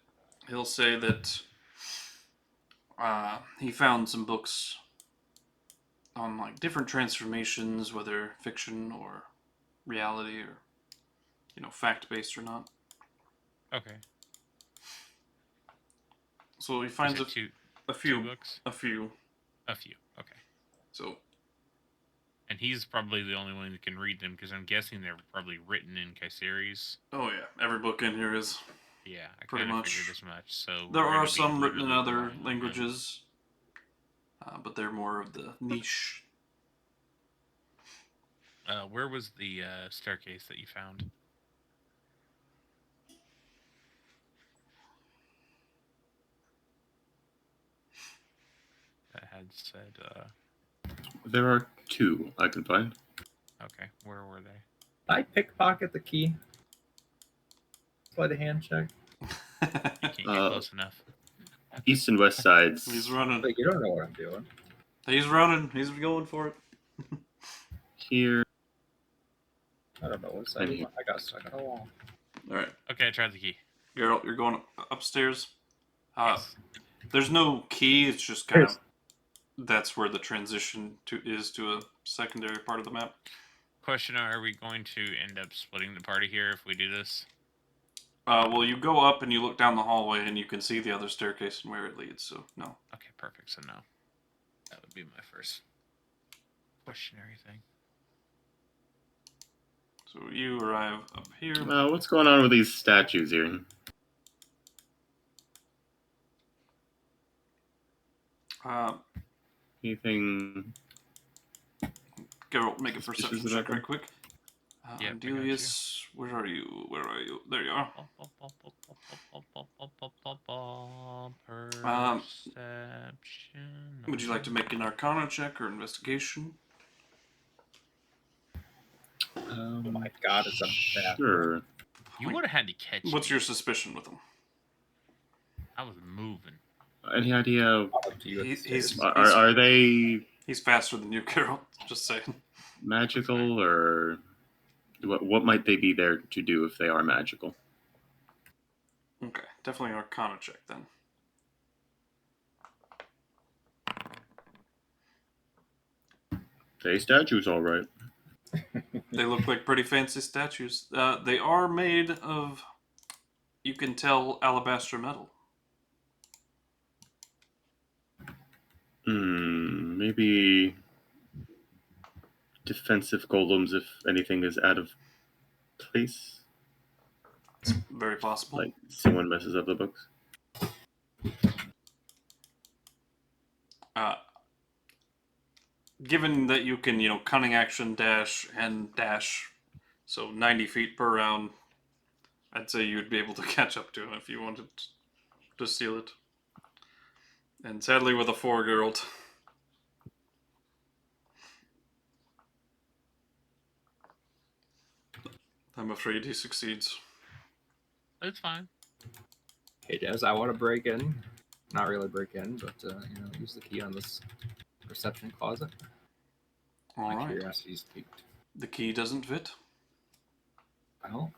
he'll say that he found some books on like different transformations, whether fiction or reality or fact-based or not. Okay. So he finds two few books. a few. Okay. So And he's probably the only one that can read them because I'm guessing they're probably written in Kaiseris. oh yeah, every book in here is. Yeah, I Pretty kind of much. figured as much. So There we're are gonna be some written in literally other relying on him. languages, but they're more of the niche. Where was the staircase that you found? That had said, There are 2 I can find. okay, where were they? I pickpocket the key. Sleight of hand check. You can't get close enough. East and west sides. He's running. But you don't know what I'm doing. He's running. He's going for it. Here. I don't know what side. I got stuck on a wall. All right, Okay, I tried the key. Geralt, you're going upstairs. Yes. There's no key. It's just kind of that's where the transition is to a secondary part of the map. Question: are we going to end up splitting the party here if we do this? Well, you go up and you look down the hallway and you can see the other staircase and where it leads. So no. Okay, perfect. So no, that would be my first questionary thing. So you arrive up here. What's going on with these statues here? Anything? Geralt, make a perception Suspicious check about right quick. Yep, I got Andelias, where are you? Where are you? There you are. Perception. Would you like to make an Arcana check or investigation? Oh my god, it's a bad. Sure. You would have had to catch What's me. your suspicion with him? I was moving. Any idea? Up to you at the He's stairs. Are they he's faster than you, Geralt. Just saying. magical, or what might they be there to do if they are magical? Okay, definitely an Arcana check then. They statues, all right. They look like pretty fancy statues. They are made of, you can tell, alabaster metal. Maybe defensive golems if anything is out of place. Very possible. Like someone messes up the books. Given that you can, cunning action dash and dash, so 90 feet per round, I'd say you'd be able to catch up to him if you wanted to steal it. And sadly, with a 4, Geralt. I'm afraid he succeeds. It's fine. Hey, Des, I want to break in. Not really break in, but use the key on this perception closet. All My right. curiosity's piqued. The key doesn't fit. Well,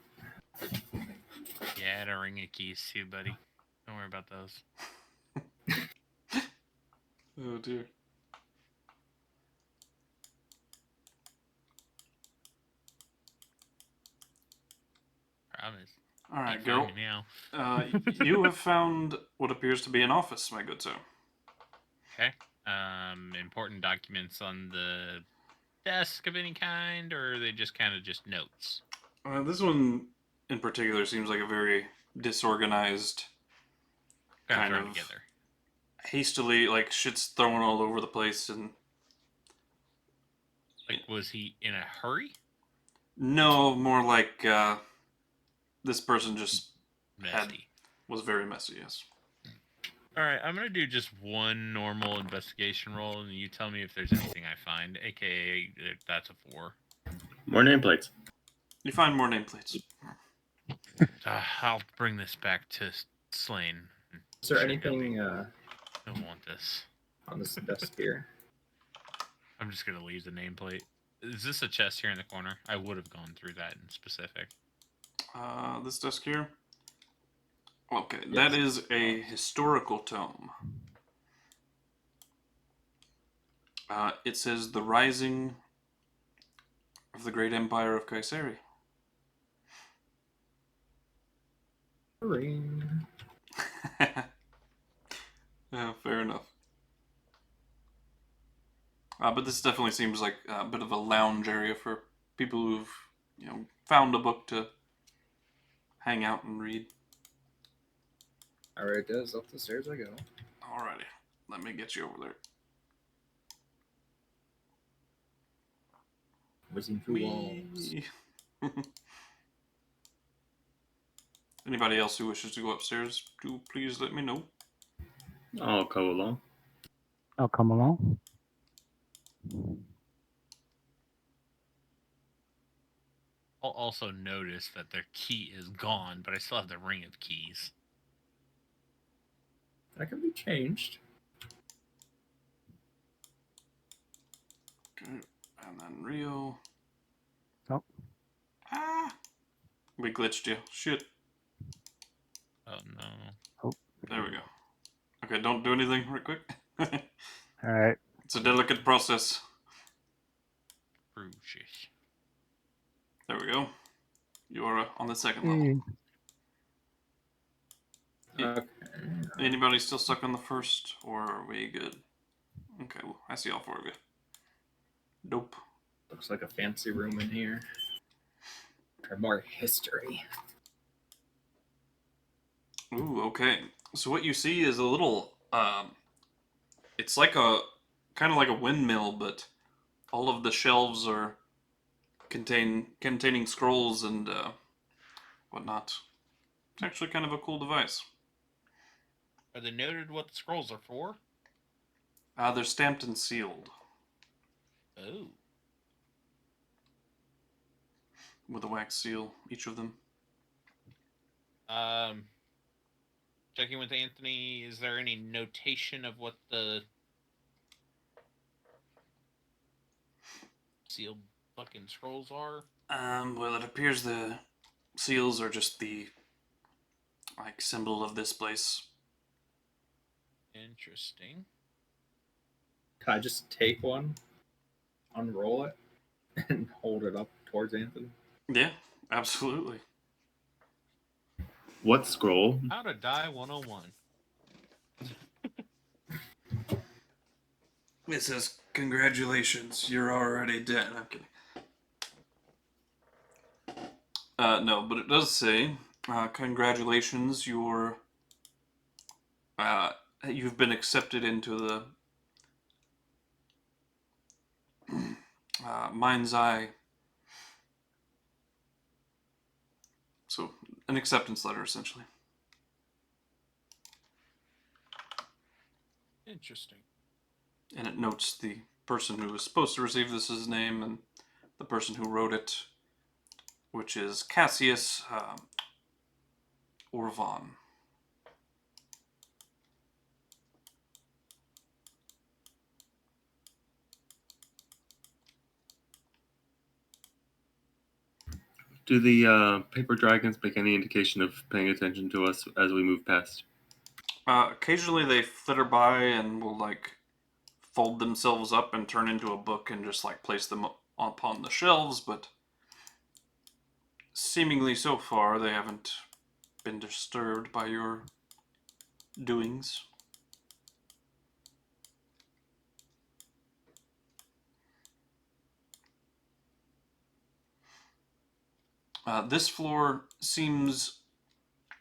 Yeah, I had a ring of keys too, buddy. Don't worry about those. Oh dear. promise. All right, Can't find Geralt. me now. You have found what appears to be an office, my good sir. Okay. Important documents on the desk of any kind, or are they just kind of just notes? This one in particular seems like a very disorganized, Kind of kind thrown of together. hastily, like shit's thrown all over the place, and Like, was he in a hurry? no, more like this person just Messy. was very messy. Yes. All right, I'm gonna do just one normal investigation roll, and you tell me if there's anything I find. AKA, that's a 4. More nameplates. You find more nameplates. I'll bring this back to Slane. Is there Sure, anything he'll want this. on this desk here? I'm just gonna leave the nameplate. Is this a chest here in the corner? I would have gone through that in specific. This desk here. Okay, Yes. that is a historical tome. It says the rising of the great empire of KuZii. Ring. Yeah, fair enough. But this definitely seems like a bit of a lounge area for people who've, found a book to hang out and read. Alright, guys, up the stairs I go. Alrighty, let me get you over there. Whizzing through walls. Whee! Anybody else who wishes to go upstairs, do please let me know. I'll go along. I'll come along. I'll also notice that their key is gone, but I still have the ring of keys. That can be changed. Okay, and then Rio. Oh. Ah! We glitched you. Shit. Oh no. There we go. Okay, don't do anything right quick. Alright. It's a delicate process. Crucious. There we go. You're on the second level. Okay. Anybody still stuck on the first, or are we good? Okay, well, I see all four of you. Dope. Looks like a fancy room in here. Or more history. Ooh, okay. So what you see is a little, it's like kind of like a windmill, but all of the shelves are containing scrolls and whatnot. It's actually kind of a cool device. Are they noted what the scrolls are for? They're stamped and sealed Oh. with a wax seal, each of them. Checking with Anthony, is there any notation of what the sealed fucking scrolls are? Well, it appears the seals are just the symbol of this place. Interesting. Can I just take one, unroll it, and hold it up towards Anthony? Yeah, absolutely. What scroll? How to die 101. It says, "Congratulations, you're already dead." I'm kidding. No, but it does say, "Congratulations, you've been accepted into the Mind's Eye." So, an acceptance letter, essentially. Interesting. And it notes the person who was supposed to receive this as name and the person who wrote it, which is Cassius Orvan. Do the paper dragons make any indication of paying attention to us as we move past? Occasionally they flitter by and will fold themselves up and turn into a book and just place them upon the shelves, but seemingly so far, they haven't been disturbed by your doings. This floor seems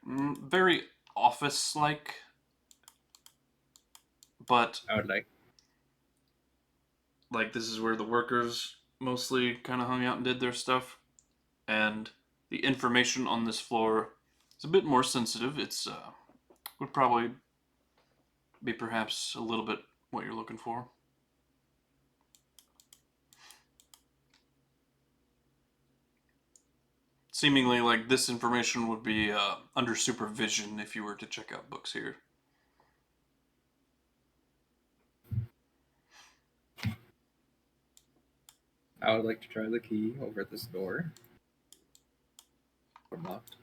very office-like, but I would like this is where the workers mostly kind of hung out and did their stuff, and the information on this floor is a bit more sensitive. It's would probably be perhaps a little bit what you're looking for. Seemingly like this information would be under supervision if you were to check out books here. like to try the key over at this door. Or locked.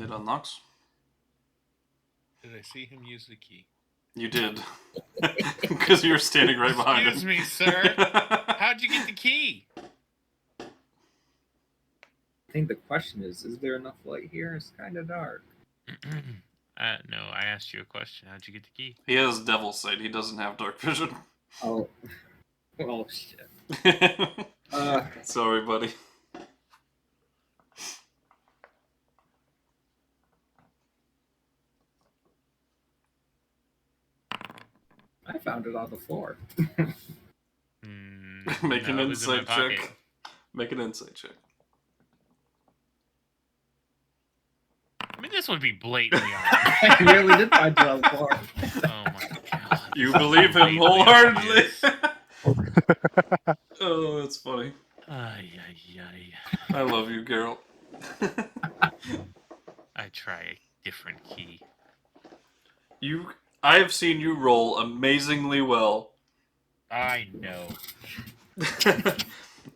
It unlocks. Did I see him use the key? You did. Because you were standing right behind Excuse him. me, sir. How'd you get the key? I think the question is there enough light here? It's kind of dark. No, I asked you a question. How'd you get the key? He has Devil's Sight. He doesn't have dark vision. Oh. Well, shit. Sorry, buddy. I found it on the floor. Make an no, it was in my insight pocket. check. Make an insight check. I mean, this would be blatantly I really did find it on the floor. Oh my god. You believe him Blatantly wholeheartedly. obvious. Oh, that's funny. Ay, ay, ay. I love you, Geralt. I try a different key. I have seen you roll amazingly well. I know.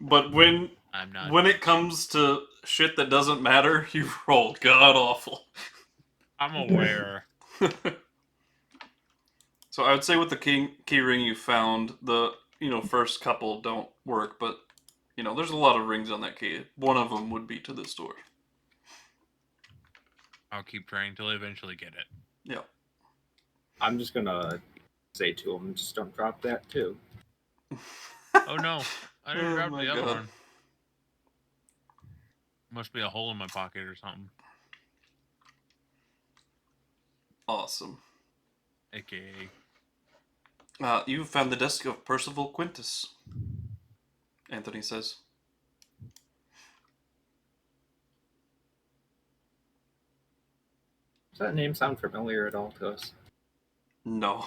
But when I'm not. when it comes to shit that doesn't matter, you roll god awful. I'm aware. So I would say with the key ring you found, the first couple don't work, but there's a lot of rings on that key. One of them would be to this door. I'll keep trying till I eventually get it. Yeah. I'm just gonna say to him, just don't drop that too. Oh no, I didn't Oh grab my the other God. one. Must be a hole in my pocket or something. Awesome. AKA. You found the desk of Percival Quintus, Anthony says. Does that name sound familiar at all to us? No.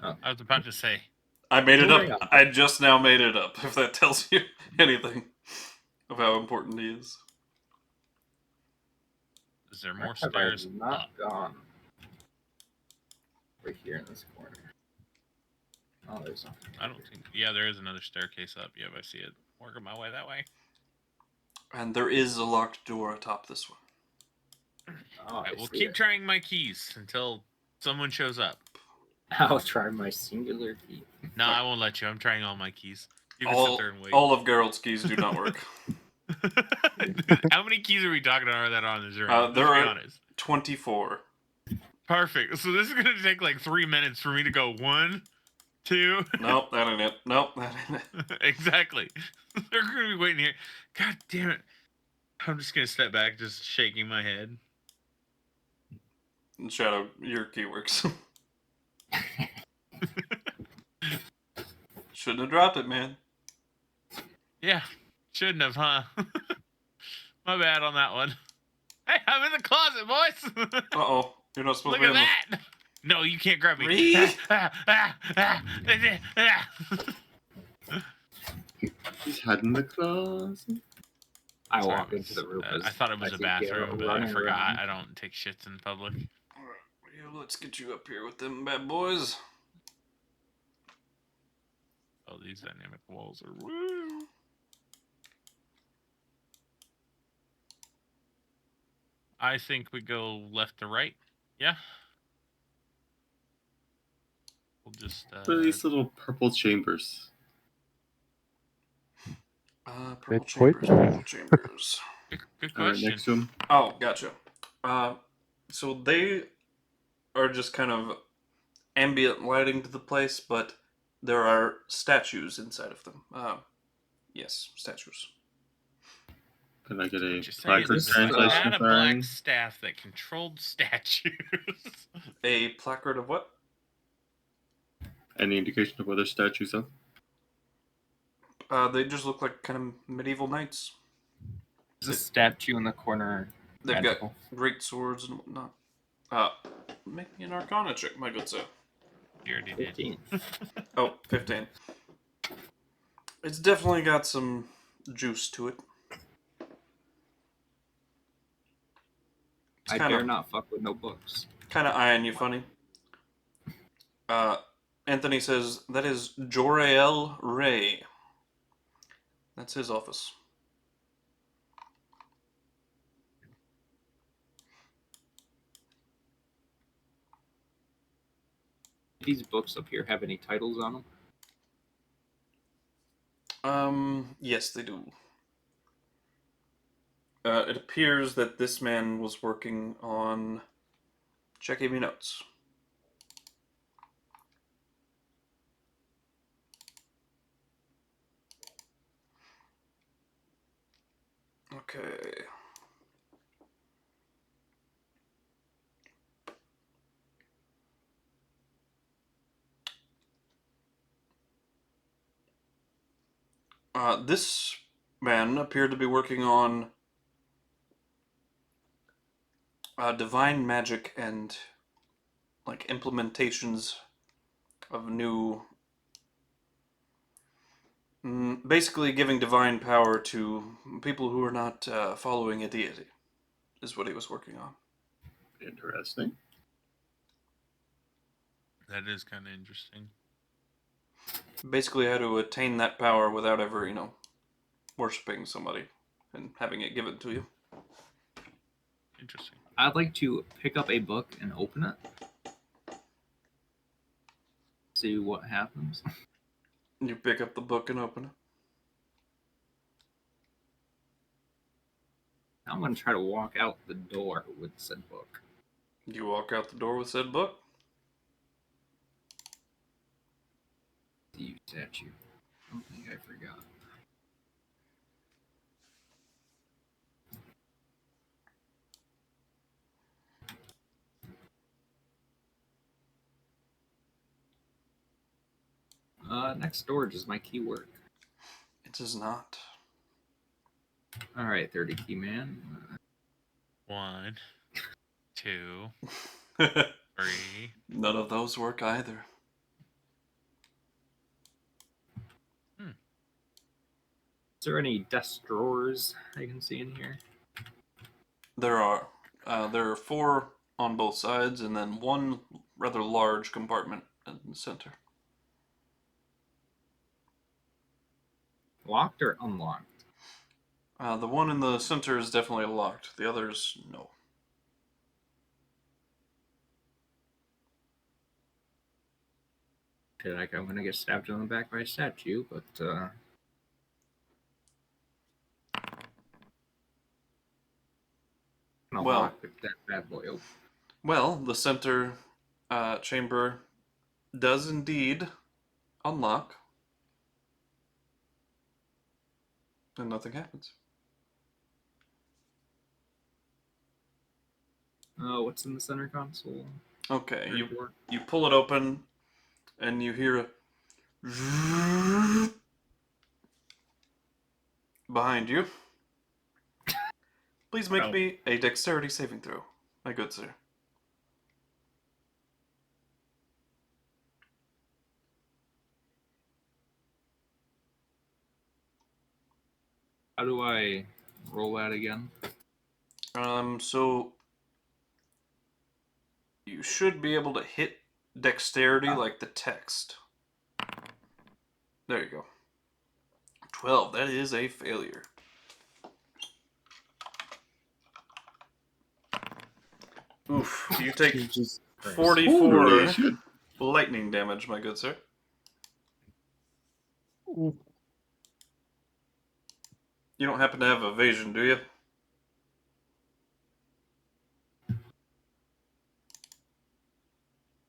I was about to say. I made it Moving up. on. I just now made it up, if that tells you anything of how important he is. Is there Where more have stairs? I not up? gone? Right here in this corner. Oh, there's nothing. I don't think. Yeah, there is another staircase up. Yep, I see it. Working my way that way. And there is a locked door atop this one. Oh, I I will see keep it. trying my keys until someone shows up. I'll try my singular key. No, I won't let you. I'm trying all my keys. You can All, sit there and wait. all of Geralt's keys do not work. How many keys are we talking about that on this room? There Let's be are- honest. 24. Perfect. So this is gonna take like 3 minutes for me to go 1, 2. Nope, that ain't it. Nope, that ain't it. Exactly. They're gonna be waiting here. God damn it. I'm just gonna step back, just shaking my head. Shadow, your key works. Shouldn't have dropped it, man. Yeah, shouldn't have, huh? My bad on that one. Hey, I'm in the closet, boys. Uh-oh. You're not supposed Look to be at in that. No, you can't grab me. Reed? He's hiding in the closet. I Sorry, walk into the room. I thought it was a see Geralt bathroom, but I running forgot. around. I don't take shits in public. Alright, yeah, let's get you up here with them bad boys. Oh, these dynamic walls are woo. I think we go left to right. Yeah. We'll just What are these little purple chambers? Purple Good point. chambers, purple chambers. Good All right, question. next to him. Oh, gotcha. So they are just kind of ambient lighting to the place, but there are statues inside of them. Yes, statues. Can I get a Just say placard this, I translation had a of black that? staff that controlled statues. A placard of what? Any indication of what their statues are? They just look like kind of medieval knights. Is this statue in the corner They've magical? got great swords and whatnot. Make me an Arcana check, my good sir. You already did. 15. Oh, 15. It's definitely got some juice to it. It's I kind dare of not fuck with no books. kind of eyeing you funny. Anthony says that is Jor-El Ray. That's his office. These books up here have any titles on them? Yes, they do. It appears that this man was working on. Checking me notes. Okay. This man appeared to be working on divine magic and like implementations of new, basically giving divine power to people who are not following a deity, is what he was working on. Interesting. That is kind of interesting. Basically, how to attain that power without ever, worshiping somebody and having it given to you. Interesting. I'd like to pick up a book and open it. See what happens. You pick up the book and open it. I'm going to try to walk out the door with said book. You walk out the door with said book. You statue. I don't think I forgot. Next storage is my keyword. It does not. All right, 30 key man. 1, 2, 3. None of those work either. Is there any desk drawers I can see in here? There are. There are 4 on both sides, and then one rather large compartment in the center. Locked or unlocked? The one in the center is definitely locked. The others, no. I feel like I'm gonna get stabbed on the back by a statue, but I'll Well- lock that bad boy open. Well, the center chamber does indeed unlock, and nothing happens. What's in the center console? Okay, Third door? you pull it open, and you hear a behind you. Please make Oh. me a dexterity saving throw, my good sir. How do I roll that again? So you should be able to hit dexterity like the text. There you go. 12. That is a failure. Oof. You take Jesus Christ. 44 Holy shit. lightning damage, my good sir. You don't happen to have evasion, do you?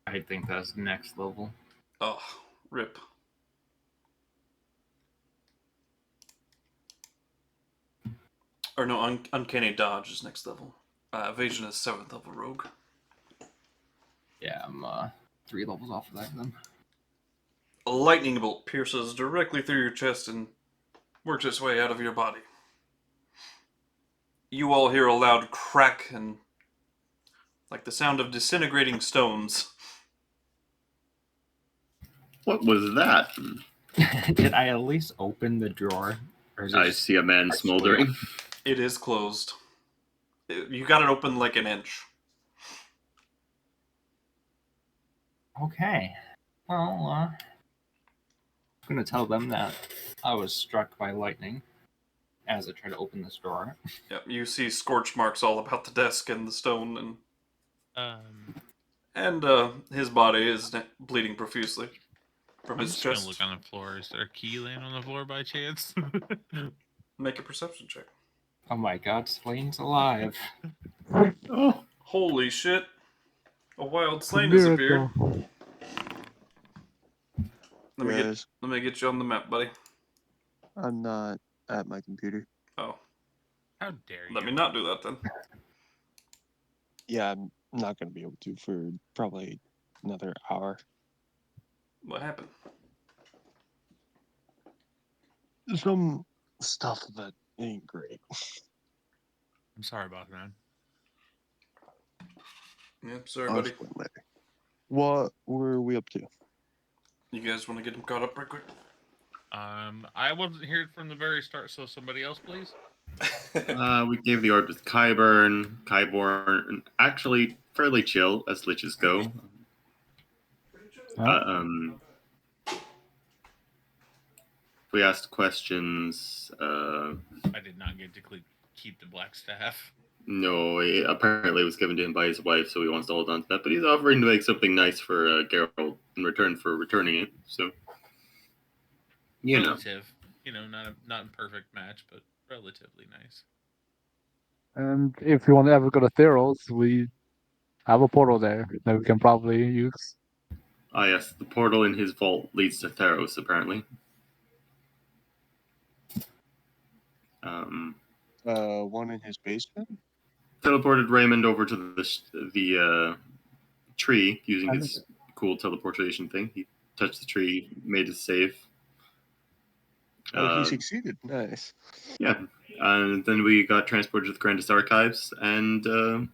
I think that's next level. Oh, rip. Or no, Uncanny Dodge is next level. Evasion is 7th level rogue. Yeah, I'm 3 levels off of that then. A lightning bolt pierces directly through your chest and works its way out of your body. You all hear a loud crack and like the sound of disintegrating stones. What was that? Did I at least open the drawer? Or is it I just- see a man smoldering. It is closed. You got it open like an inch. Okay. Well, I'm going to tell them that I was struck by lightning as I try to open this drawer. Yep, you see scorch marks all about the desk and the stone, and his body is bleeding profusely from I'm his just gonna chest. look on the floor. Is there a key laying on the floor by chance? Make a perception check. Oh my god, Slane's alive. Oh, Holy shit! A wild It's a Slane has appeared. miracle. Yes, Let me get you on the map, buddy. I'm not at my computer. Oh, How dare you? let me not do that then. Yeah, I'm not going to be able to for probably another hour. What happened? Some stuff that ain't great. I'm sorry about that. Yep, sorry, I'll buddy. explain later. What were we up to? You guys want to get him caught up right quick? I wasn't here from the very start, so somebody else, please. we gave the order with Kyborn, actually fairly chill as liches go. We asked questions. I did not get to keep the black staff. No, apparently it was given to him by his wife, so he wants to hold on to that. But he's offering to make something nice for Geralt in return for returning it. So, you know. Relative. You know, not a perfect match, but relatively nice. And if you want to ever go to Theros, we have a portal there that we can probably use. Ah, yes, the portal in his vault leads to Theros, apparently. One in his basement? Teleported Raymond over to the tree using his cool teleportation thing. He touched the tree, made it safe. Oh, he succeeded. Nice. Yeah, and then we got transported to the Grandest Archives, and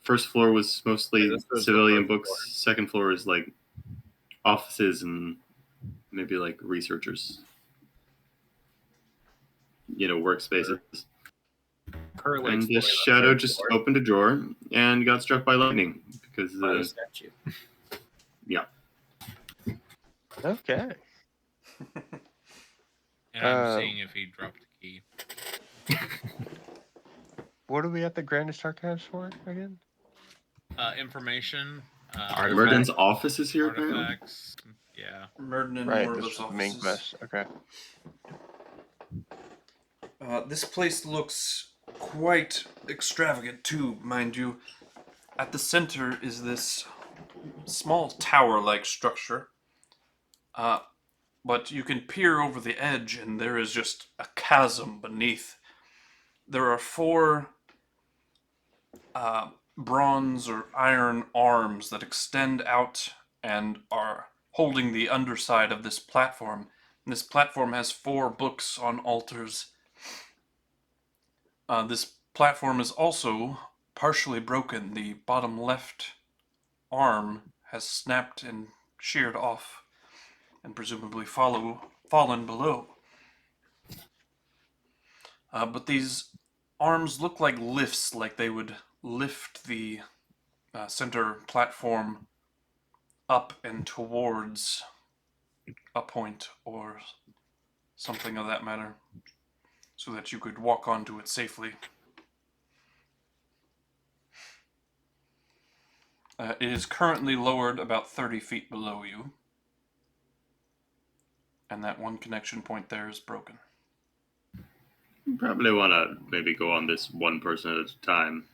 first floor was mostly Yeah, this was the civilian first books. floor. Second floor is like offices and maybe like researchers. You know, workspaces. Currently And exploring this the shadow third just floor opened a drawer and got struck by lightning because by the statue. yeah. Okay. And I'm seeing if he dropped the key. What are we at the Grandest Archives for again? Information. Artifacts. Murden's office is here apparently. Artifacts. Yeah. Murden and Right, more of this those was the main offices. quest. Okay. This place looks quite extravagant too, mind you. At the center is this small tower-like structure. But you can peer over the edge and there is just a chasm beneath. There are 4 bronze or iron arms that extend out and are holding the underside of this platform. And this platform has 4 books on altars. This platform is also partially broken. The bottom left arm has snapped and sheared off and presumably fallen below. But these arms look like lifts, like they would lift the center platform up and towards a point or something of that matter, so that you could walk onto it safely. It is currently lowered about 30 feet below you, and that one connection point there is broken. You probably want to maybe go on this one person at a time.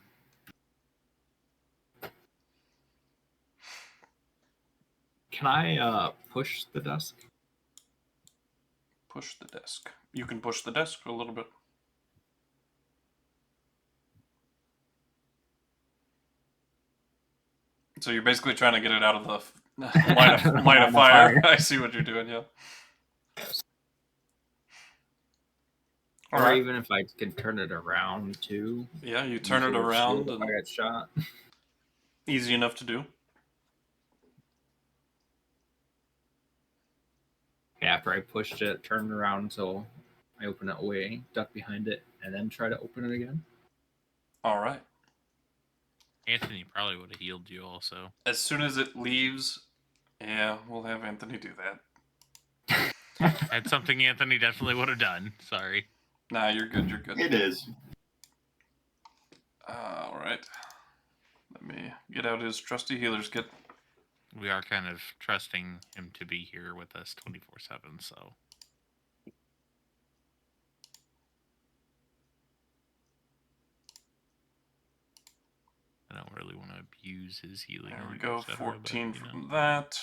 Can I push the desk? Push the desk. You can push the desk a little bit. So you're basically trying to get it out of the line of fire. I see what you're doing, yeah. Or Alright. even if I could turn it around too. Yeah, you turn use it a around shield if and I get shot. easy enough to do. Okay, after I pushed it, turn it around until I open it away, duck behind it, and then try to open it again. Alright. Anthony probably would have healed you also. As soon as it leaves, yeah, we'll have Anthony do that. That's something Anthony definitely would have done. Sorry. Nah, you're good, you're good. It is. Alright. Let me get out his trusty healer's kit. We are kind of trusting him to be here with us 24/7, so. I don't really want to abuse his healing. There we or go, et cetera, 14 but, from that.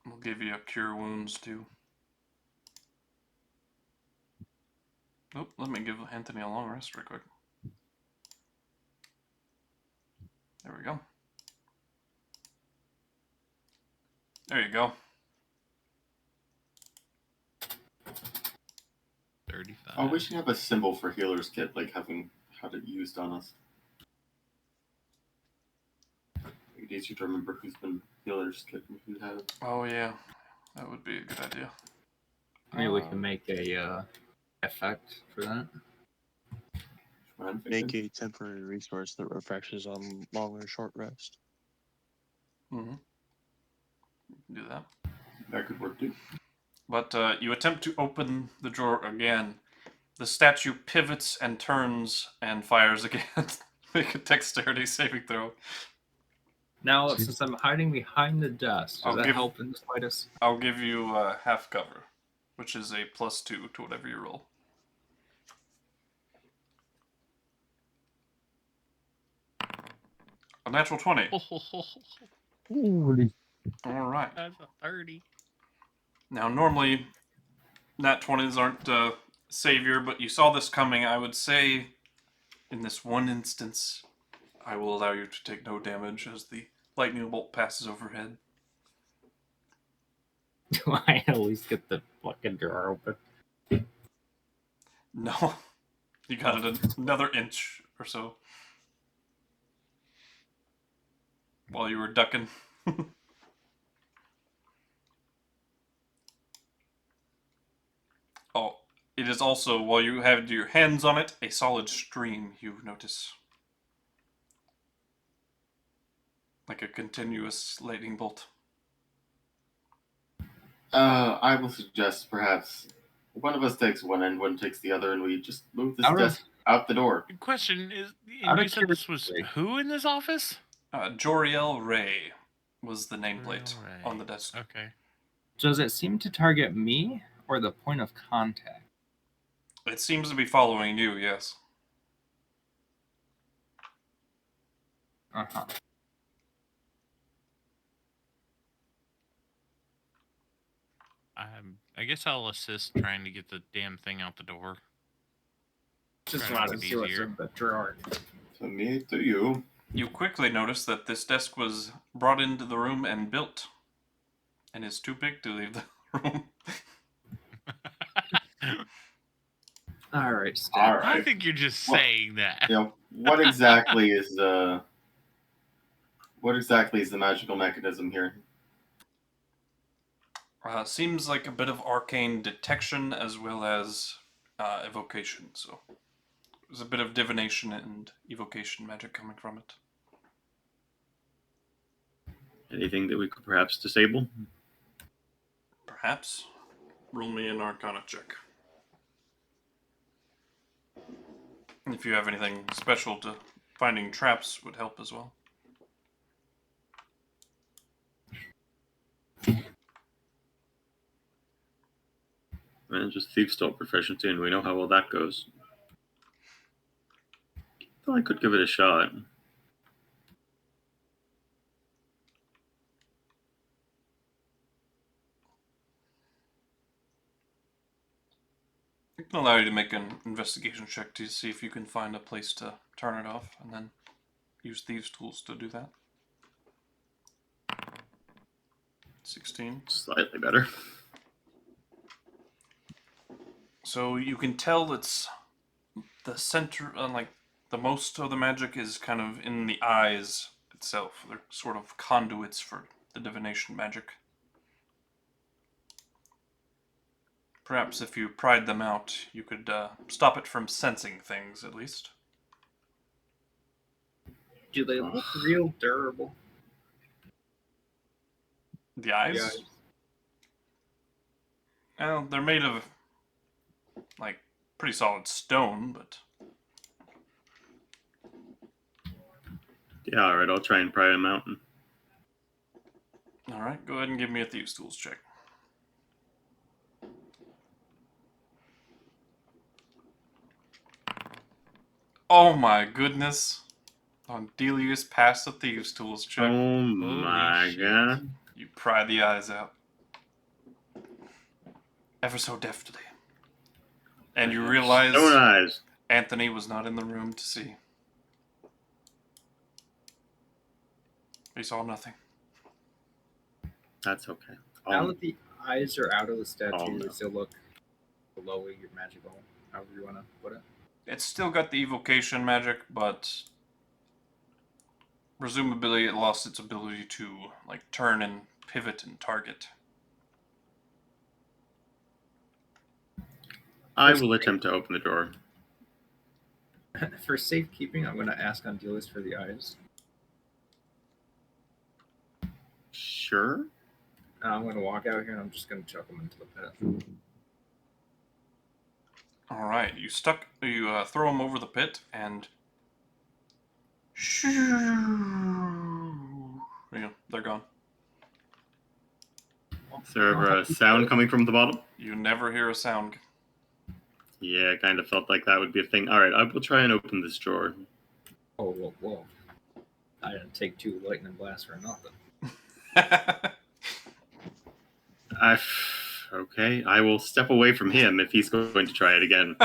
We'll give you a cure wounds too. Oop, let me give Anthony a long rest real quick. There we go. There you go. 35. Oh, we should have a symbol for healer's kit, like having had it used on us. It's easier to remember who's been healer's kit and who has. Oh yeah, that would be a good idea. Maybe we can make a effect for that. Make a temporary resource that refreshes on long or short rest. Mm-hmm. Do that. That could work too. But you attempt to open the drawer again. The statue pivots and turns and fires again. Make a dexterity saving throw. Now, since I'm hiding behind the desk, does that help in the slightest? I'll give you half cover, which is a +2 to whatever you roll. A natural 20. Holy. All right. That's a 30. Now, normally, nat 20s aren't savior, but you saw this coming. I would say, in this one instance, I will allow you to take no damage as the lightning bolt passes overhead. Do I at least get the fucking drawer open? No. You got it another inch or so. While you were ducking. Oh, it is also, while you have your hands on it, a solid stream, you notice. Like a continuous lightning bolt. I will suggest perhaps one of us takes one end, one takes the other, and we just move this desk out the door. Good question is, Out of you said this was curiosity. who in this office? Joriel Ray was the nameplate Ray. on the desk. Okay. Does it seem to target me or the point of contact? It seems to be following you, yes. Uh-huh. I guess I'll assist trying to get the damn thing out the door. Just Trying to wanted make to it see what's easier. in the drawer. So me to you. You quickly notice that this desk was brought into the room and built, and is too big to leave the room. All right, Steph. All right. I think you're just Well, saying that. You know, what exactly is the magical mechanism here? Seems like a bit of arcane detection as well as evocation, so there's a bit of divination and evocation magic coming from it. Anything that we could perhaps disable? Perhaps. Roll me an Arcana check. If you have anything special to finding traps would help as well. Man, just Thieves' Toll proficiency, and we know how well that goes. Though I could give it a shot. It can allow you to make an investigation check to see if you can find a place to turn it off, and then use Thieves' Tools to do that. 16. Slightly better. So you can tell it's the center, like the most of the magic is kind of in the eyes itself. They're sort of conduits for the divination magic. Perhaps if you pried them out, you could stop it from sensing things, at least. Do they look real durable? The eyes? The eyes. Well, they're made of, like, pretty solid stone, but... Yeah, alright, I'll try and pry him out. Alright, go ahead and give me a Thieves' Tools check. Oh my goodness. Andelias passed the Thieves' Tools check. Oh my god. You pry the eyes out. Ever so deftly. And you realize Stone eyes. Anthony was not in the room to see. He saw nothing. That's okay. Now that the eyes are out of the statue, Oh, no. they still look below your magical, however you want to put it. It's still got the evocation magic, but presumably it lost its ability to, like, turn and pivot and target. I will attempt to open the door. For safekeeping, I'm going to ask Andelias for the eyes. Sure. I'm going to walk out here and I'm just going to chuck them into the pit. All right, you throw them over the pit, and they're gone. Is there a sound coming from the bottom? You never hear a sound. Yeah, I kind of felt like that would be a thing. Alright, I will try and open this drawer. Oh, whoa. I didn't take 2 lightning blasts for nothing. Okay, I will step away from him if he's going to try it again.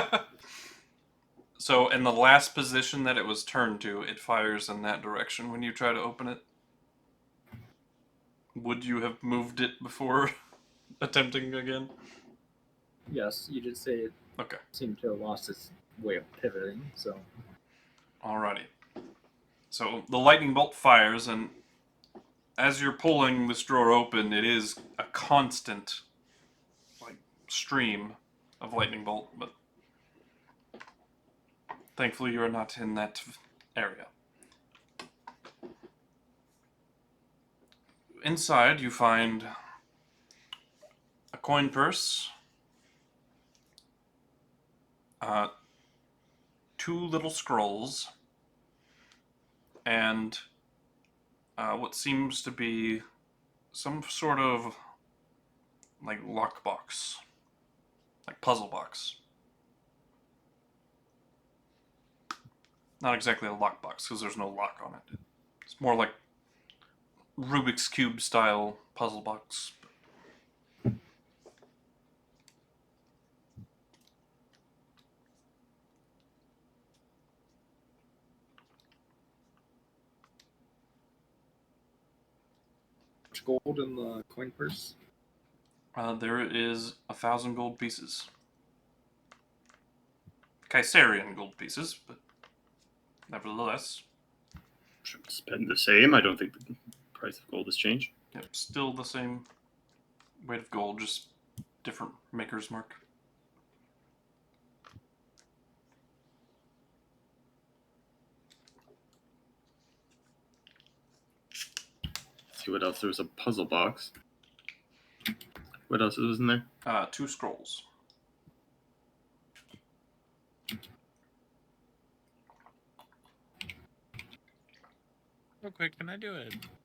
So, in the last position that it was turned to, it fires in that direction when you try to open it. Would you have moved it before attempting again? Yes, you did say it Okay. seemed to have lost its way of pivoting, so... Alrighty. So, the lightning bolt fires, and as you're pulling this drawer open, it is a constant, like, stream of lightning bolt, but thankfully you're not in that area. Inside, you find a coin purse, 2 little scrolls, and what seems to be some sort of, like, lockbox, like puzzle box. Not exactly a lockbox, because there's no lock on it. It's more like Rubik's Cube style puzzle box. Much gold in the coin purse? There is 1,000 gold pieces. Kaiserian gold pieces, but nevertheless. Should spend the same. I don't think the price of gold has changed. Yep, still the same weight of gold, just different maker's mark. Let's see what else. There was a puzzle box. What else was in there? 2 scrolls. Real quick, can I do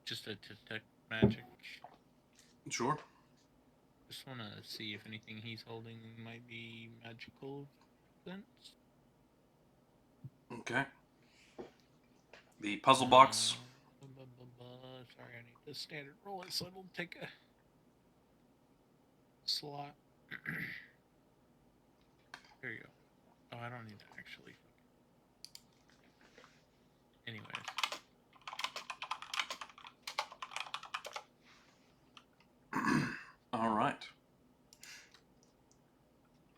just a detect magic? Sure. just want to see if anything he's holding might be magical sense. Okay. The puzzle box. Sorry, I need to standard roll it so I don't take a slot. There you go. Oh, I don't need to actually. Anyways. All right.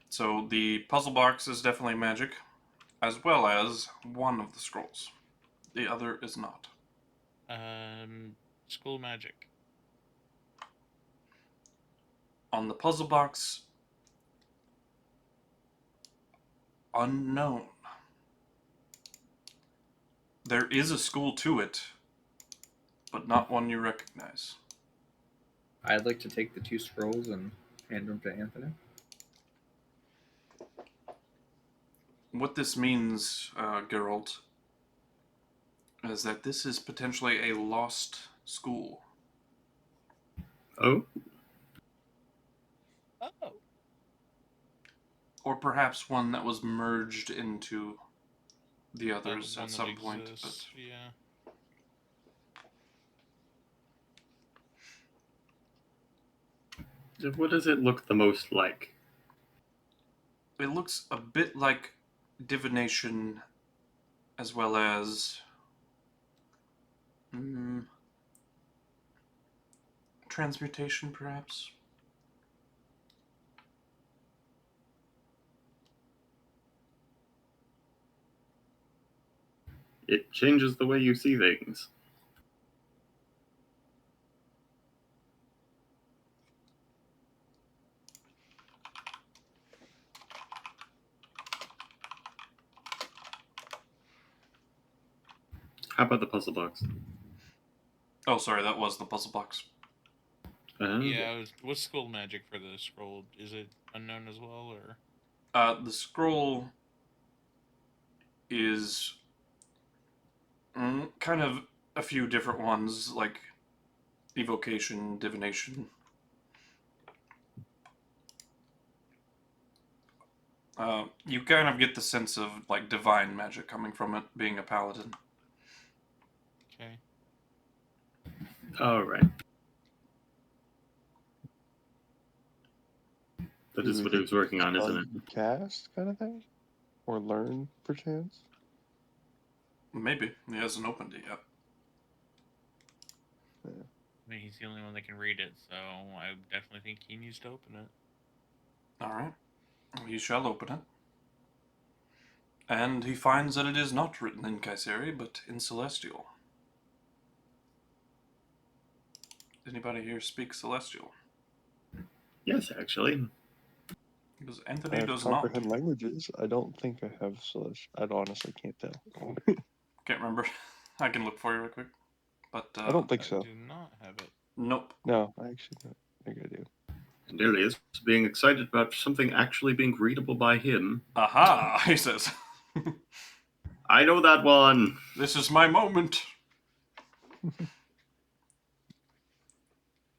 So the puzzle box is definitely magic, as well as one of the scrolls. The other is not. School magic. On the puzzle box, unknown. There is a school to it, but not one you recognize. I'd like to take the 2 scrolls and hand them to Anthony. What this means, Geralt, is that this is potentially a lost school. Oh, Oh. Or perhaps one that was merged into the others One at that some point. exists, But yeah. what does it look the most like? it looks a bit like divination as well as transmutation, perhaps. It changes the way you see things. How about the puzzle box? Oh, sorry, that was the puzzle box. Yeah, what's school magic for the scroll? Is it unknown as well, or? The scroll is kind of a few different ones, like evocation, divination. You kind of get the sense of like divine magic coming from it, being a paladin. Okay. All right. That Do is we what he think was working on, it's isn't it? fun to cast kind of thing, or learn perchance? Maybe he hasn't opened it yet. I mean, he's the only one that can read it, so I definitely think he needs to open it. All right, he shall open it, and he finds that it is not written in KuZii, but in Celestial. Anybody here speak Celestial? Yes, actually. Because I Anthony have does not. comprehend languages. I don't think I have Celestial. I honestly can't tell. Can't remember. I can look for you real quick. But I don't think I so. do not have it. Nope. No, I actually don't think I do. Andelias being excited about something actually being readable by him. Aha! He says. I know that one. This is my moment.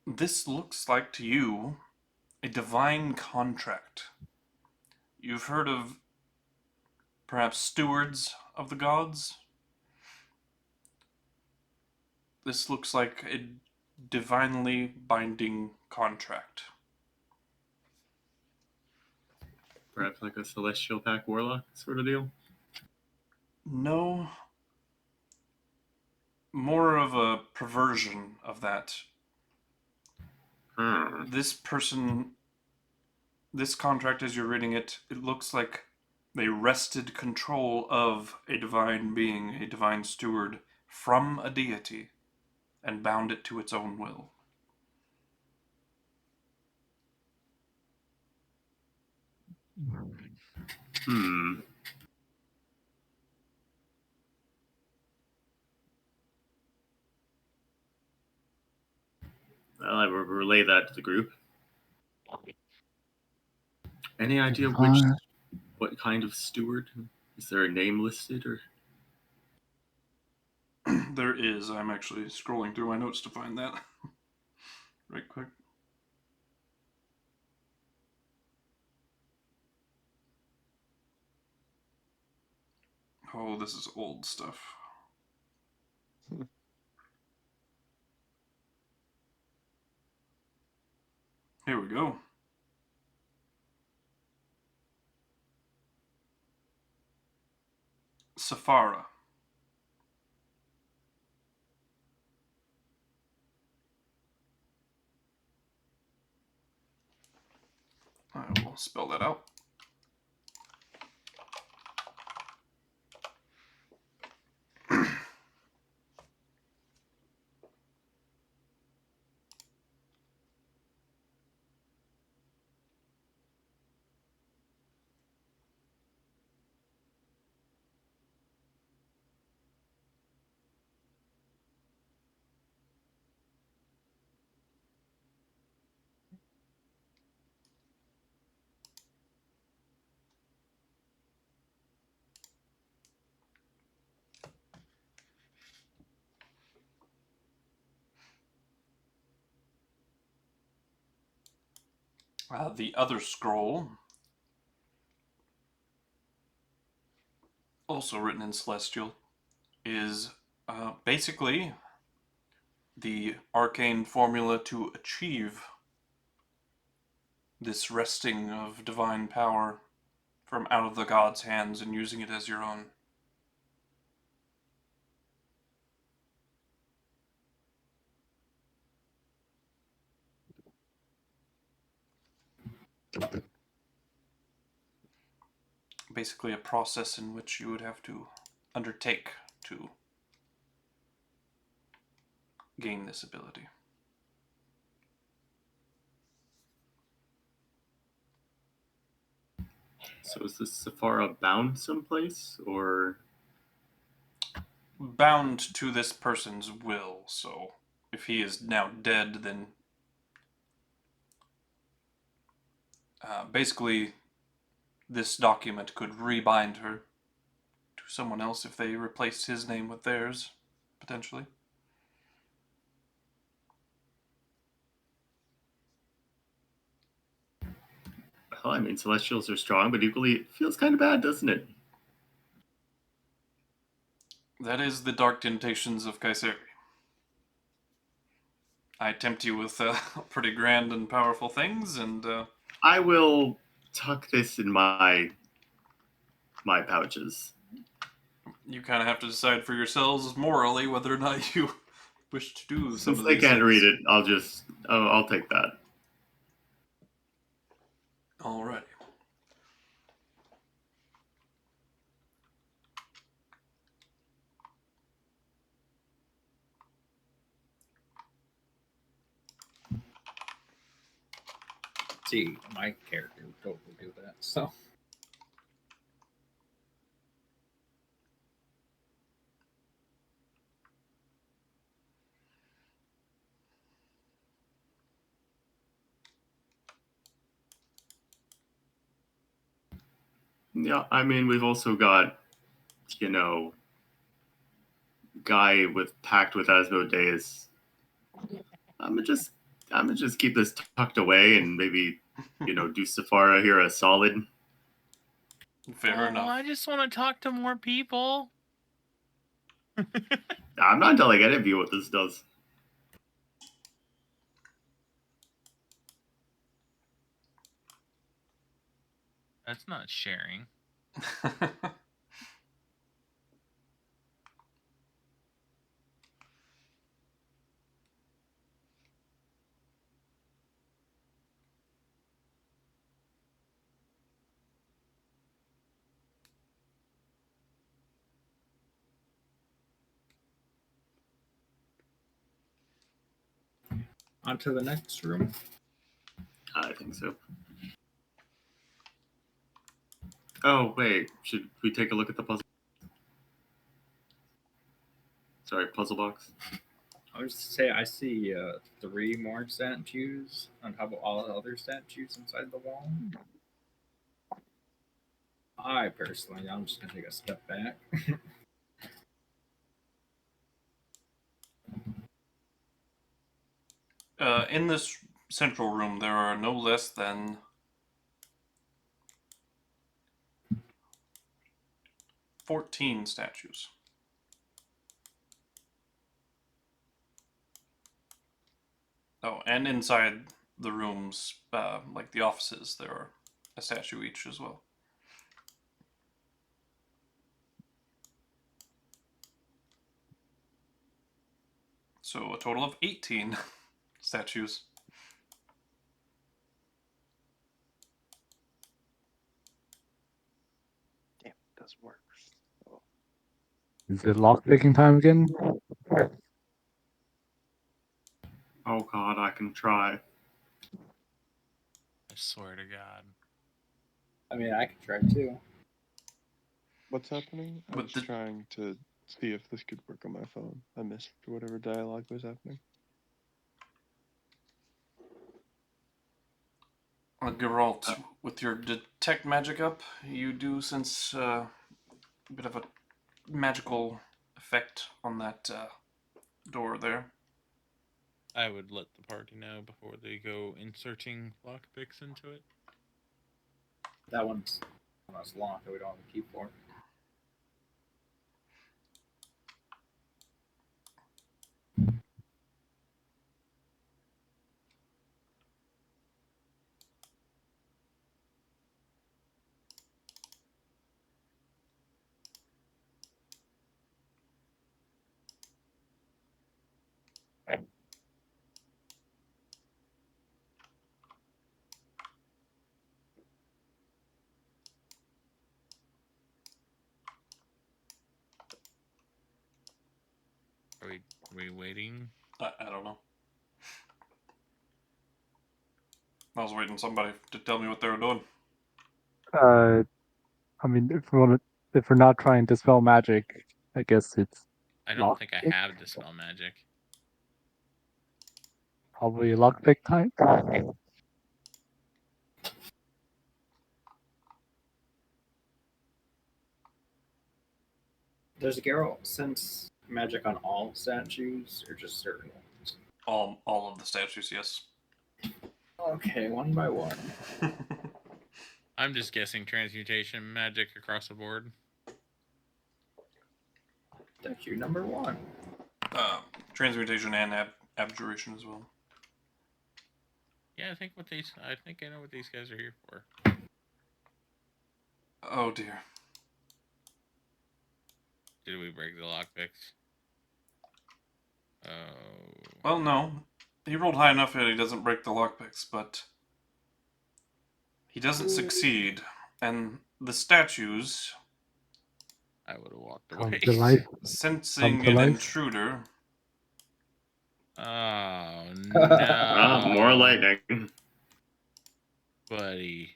This looks like to you a divine contract. You've heard of perhaps stewards of the gods? This looks like a divinely binding contract. Perhaps like a celestial pack warlock sort of deal. No, more of a perversion of that. This person, this contract, as you're reading it, it looks like they wrested control of a divine being, a divine steward, from a deity, and bound it to its own will. Well, I will relay that to the group. Any idea what kind of steward? Is there a name listed or? There is. I'm actually scrolling through my notes to find that. Right quick. Oh, this is old stuff. Here we go. Safara. I will spell that out. The other scroll, also written in Celestial, is basically the arcane formula to achieve this wresting of divine power from out of the gods' hands and using it as your own. Basically a process in which you would have to undertake to gain this ability. So is this Sephara bound someplace, or Bound to this person's will, so if he is now dead, then basically this document could rebind her to someone else if they replaced his name with theirs, potentially. well, I mean, Celestials are strong, but equally it feels kind of bad, doesn't it? That is the dark temptations of KuZii. I tempt you with pretty grand and powerful things, and I will tuck this in my pouches. you kind of have to decide for yourselves morally whether or not you wish to do some Since of they these can't things. read it, I'll take that. Alrighty. See, my character would totally do that. So Yeah, I mean, we've also got, guy with pact with Asmodeus. I'm gonna just keep this tucked away and maybe, do Sephara here a solid. Fair enough. I just want to talk to more people. I'm not telling any of you what this does. That's not sharing. on to the next room. I think so. Oh, wait. Should we take a look at the puzzle? Sorry, puzzle box. I was to say I see 3 more statues on top of all the other statues inside the wall. I'm just gonna take a step back. In this central room, there are no less than 14 statues. Oh, and inside the rooms, like the offices, there are a statue each as well. So a total of 18 statues. Damn, it does work. Oh. Is it lockpicking time again? Oh god, I can try. I swear to God. I mean, I could try too. What's happening? I With was the- trying to see if this could work on my phone. I missed whatever dialogue was happening. Geralt, with your detect magic up, you do sense a bit of a magical effect on that door there. I would let the party know before they go inserting lockpicks into it. That one's locked that we don't have a key for. Are we waiting? I don't know. I was waiting somebody to tell me what they were doing. I mean, if we're not trying to spell magic, I guess it's I don't think I lockpick? have Dispel Magic. Probably lockpick time. Does Geralt sense magic on all statues or just certain ones? All of the statues, yes. Okay, one by one. I'm just guessing transmutation magic across the board. Statue number 1. Transmutation and abjuration as well. Yeah, I think I know what these guys are here for. Oh dear. Did we break the lockpicks? Oh. Well, no. He rolled high enough that he doesn't break the lockpicks, but he doesn't succeed. And the statues, I would have walked Come away. to life. sensing Come to an life. intruder, Oh More no, lightning. buddy.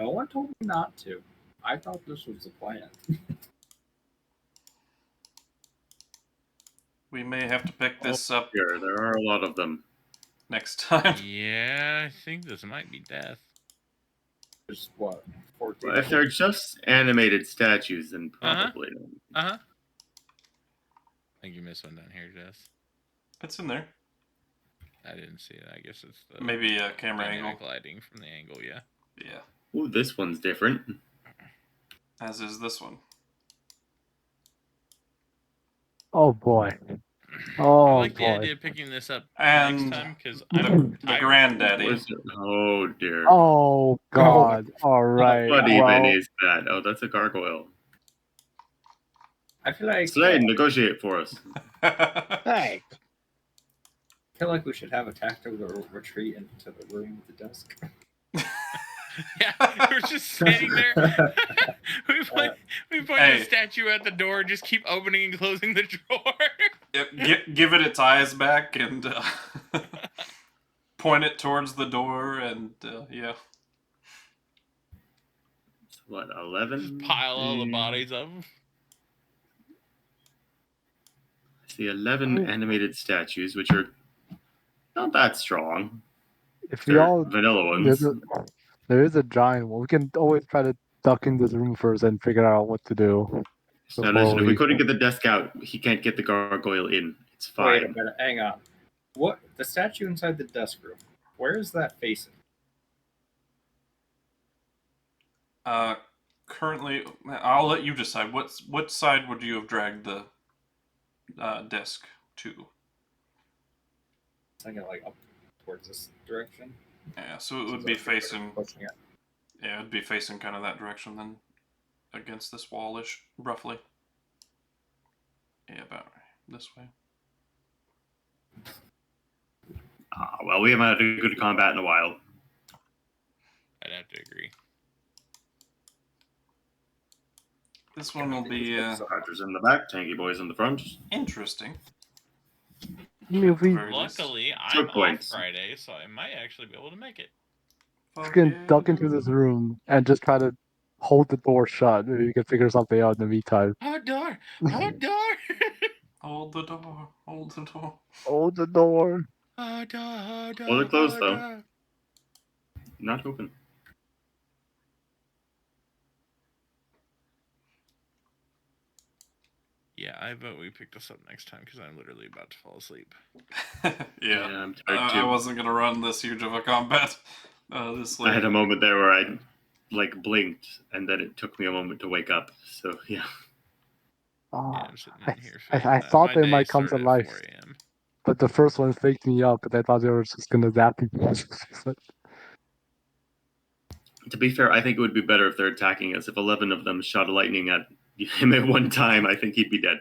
No one told me not to. I thought this was the plan. we may have to pick this up Here, there are a lot of them. next time. Yeah, I think this might be death. There's what? 14. If they're just animated statues, then Uh-huh. probably. I think you missed one down here, Jess. It's in there. I didn't see it. I guess it's the Maybe a camera dynamic angle. lighting from the angle. Yeah. Yeah. Ooh, this one's different. As is this one. Oh boy. I Oh like the boy. idea of picking this up And next time because The, I'm the tired. granddaddy. Oh dear. Oh god. All right. What Well, even is that? Oh, that's a gargoyle. I feel like Slane, negotiate for us. Hey! I feel like we should have a tactical retreat into the room with the desk. Yeah, we're just standing there. we point Hey. the statue at the door and just keep opening and closing the drawer. Give it its eyes back and point it towards the door and yeah. What, 11? Just pile all the bodies up. I see 11 animated statues, which are not that strong. if we They're all vanilla there's ones. there is a giant one. We can always try to duck in this room first and figure out what to do. Now before listen, if we couldn't get the desk out, he can't get the gargoyle in. It's Wait a fine. minute, hang on. What? The statue inside the desk room, where is that facing? Currently, I'll let you decide. What side would you have dragged the desk to? I get like up towards this direction. Yeah, so it So would it's be like you're facing. pushing it. Yeah, it'd be facing kind of that direction then, against this wallish, roughly. Yeah, about this way. Well, we haven't had a good combat in a while. I'd have to agree. This one will be Archers in the back, tanky boys in the front. interesting. If we Very least. Luckily, I'm Choke off points. Friday, so I might actually be able to make it. Fuck can yeah. duck into this room and just try to hold the door shut, maybe you can figure something out in the meantime. Hold door! Hold door! Hold the door. Hold the door. Hold the door. Hold door! Hold door! Well, they're closed, hold though. door. Not open. Yeah, I vote we pick this up next time because I'm literally about to fall asleep. Yeah. I'm tired I too. wasn't gonna run this huge of a combat this late. I had a moment there where I blinked, and then it took me a moment to wake up. So yeah. Yeah, Oh, I'm sitting I, in here. I thought my they day might come to started at life, 4 a.m. but the first one faked me out because I thought they were just gonna zap people. To be fair, I think it would be better if they're attacking us. If 11 of them shot lightning at him at one time, I think he'd be dead.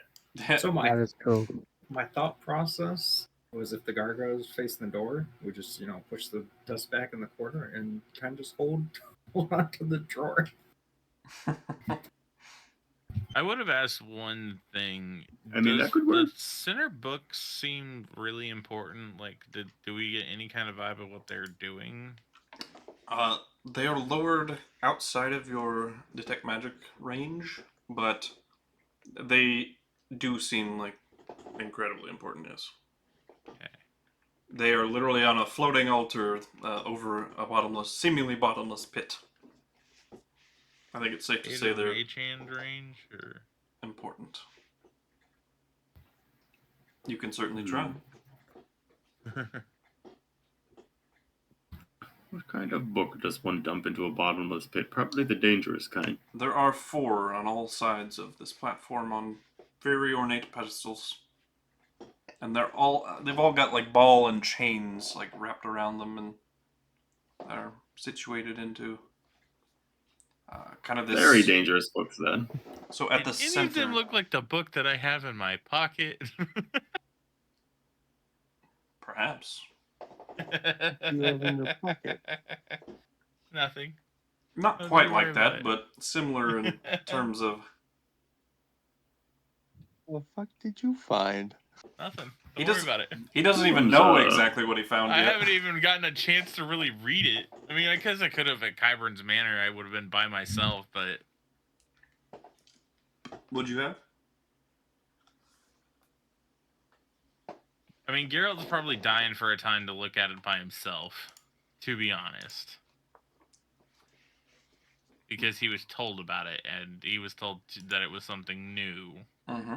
So That is cool. my thought process was if the gargoyles facing the door, we just push the dust back in the corner and kind of just hold on to the drawer. I would have asked one thing. I mean, that could work. The center books seem really important. Like, do we get any kind of vibe of what they're doing? They are lowered outside of your detect magic range, but they do seem like incredibly important. Yes. Okay. They are literally on a floating altar over a seemingly bottomless pit. I think it's safe to say they're mage hand range, or important. You can certainly try. What kind of book does one dump into a bottomless pit? Probably the dangerous kind. There are 4 on all sides of this platform on very ornate pedestals. And they've all got like ball and chains like wrapped around them, and they're situated into kind of this Very dangerous books, then. So at Did the any center, of them look like the book that I have in my pocket? perhaps You have in your pocket. Nothing. not Don't quite you worry like about that, it. but similar in terms of The fuck did you find? Nothing. He Don't worry doesn't- about it. he doesn't even There's, know exactly what he found I yet. haven't even gotten a chance to really read it. I mean, because I could have at Kyburn's Manor, I would have been by myself, but What'd you have? I mean, Geralt's probably dying for a time to look at it by himself, to be honest. Because he was told about it, and he was told that it was something new. Mm-hmm.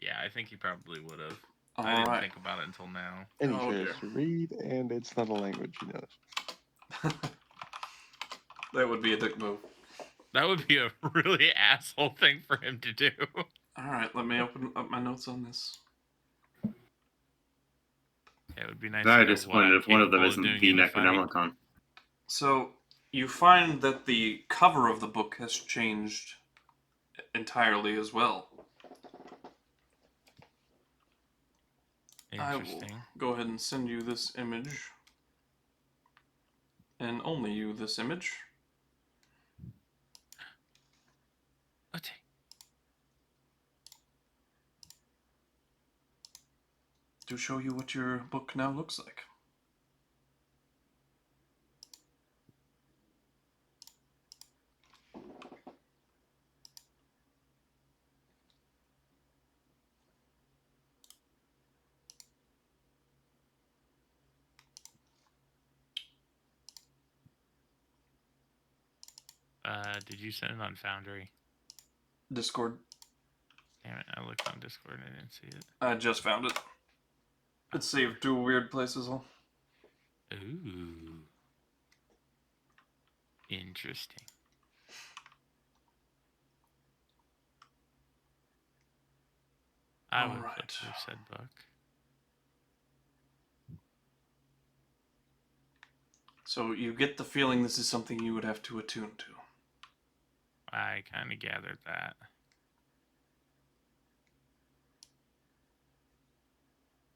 Yeah, I think he probably would have. All I didn't right. think about it until now. And he Oh, tries dear. to read, and it's not a language he knows. That would be a dick move. That would be a really asshole thing for him to do. All right, let me open up my notes on this. It would be nice. Very to know what disappointed I'm if one of them capable isn't doing the in a fight. Necronomicon. So you find that the cover of the book has changed entirely as well. I will Interesting. go ahead and send you this image. And only you this image. Okay. To show you what your book now looks like. Did you send it on Foundry? Discord. Damn it, I looked on Discord and I didn't see it. I just found it. It's saved to weird places. Ooh. Interesting. I would Alright. flip through said book. So you get the feeling this is something you would have to attune to. I kind of gathered that.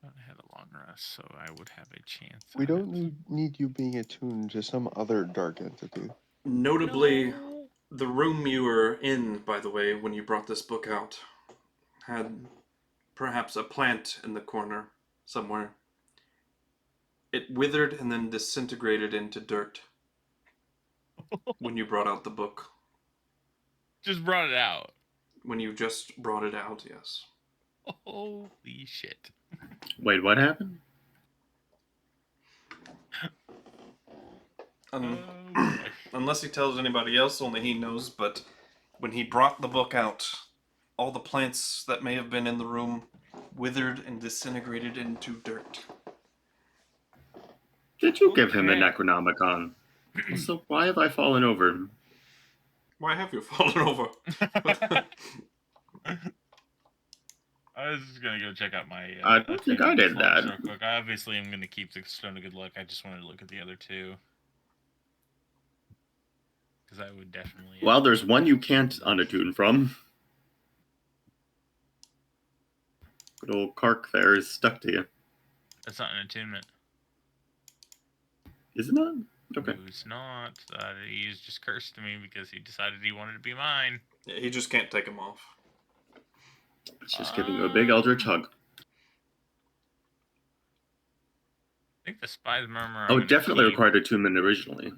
I had a long rest, so I would have a chance. We at it. don't need you being attuned to some other dark entity. Notably, No. the room you were in, by the way, when you brought this book out, had perhaps a plant in the corner somewhere. It withered and then disintegrated into dirt when you brought out the book. Just brought it out. When you just brought it out, yes. Holy shit. Wait, what happened? Unless he tells anybody else, only he knows, but when he brought the book out, all the plants that may have been in the room withered and disintegrated into dirt. Did you give him the Okay. Necronomicon? Also, why have I fallen over? Why have you fallen over? I was just gonna go check out my. I don't think I did that. Real quick. I obviously am gonna keep the stone of good luck. I just wanted to look at the other two. Because I would definitely. Well, there's one you can't unattune from. Good old Kark there is stuck to you. That's not an attunement. Is it not? Okay. No, it's not. He's just cursed to me because he decided he wanted to be mine. Yeah, he just can't take them off. It's just giving you a big eldritch hug. I think the Spy's Murmur. Oh, it definitely required attunement originally.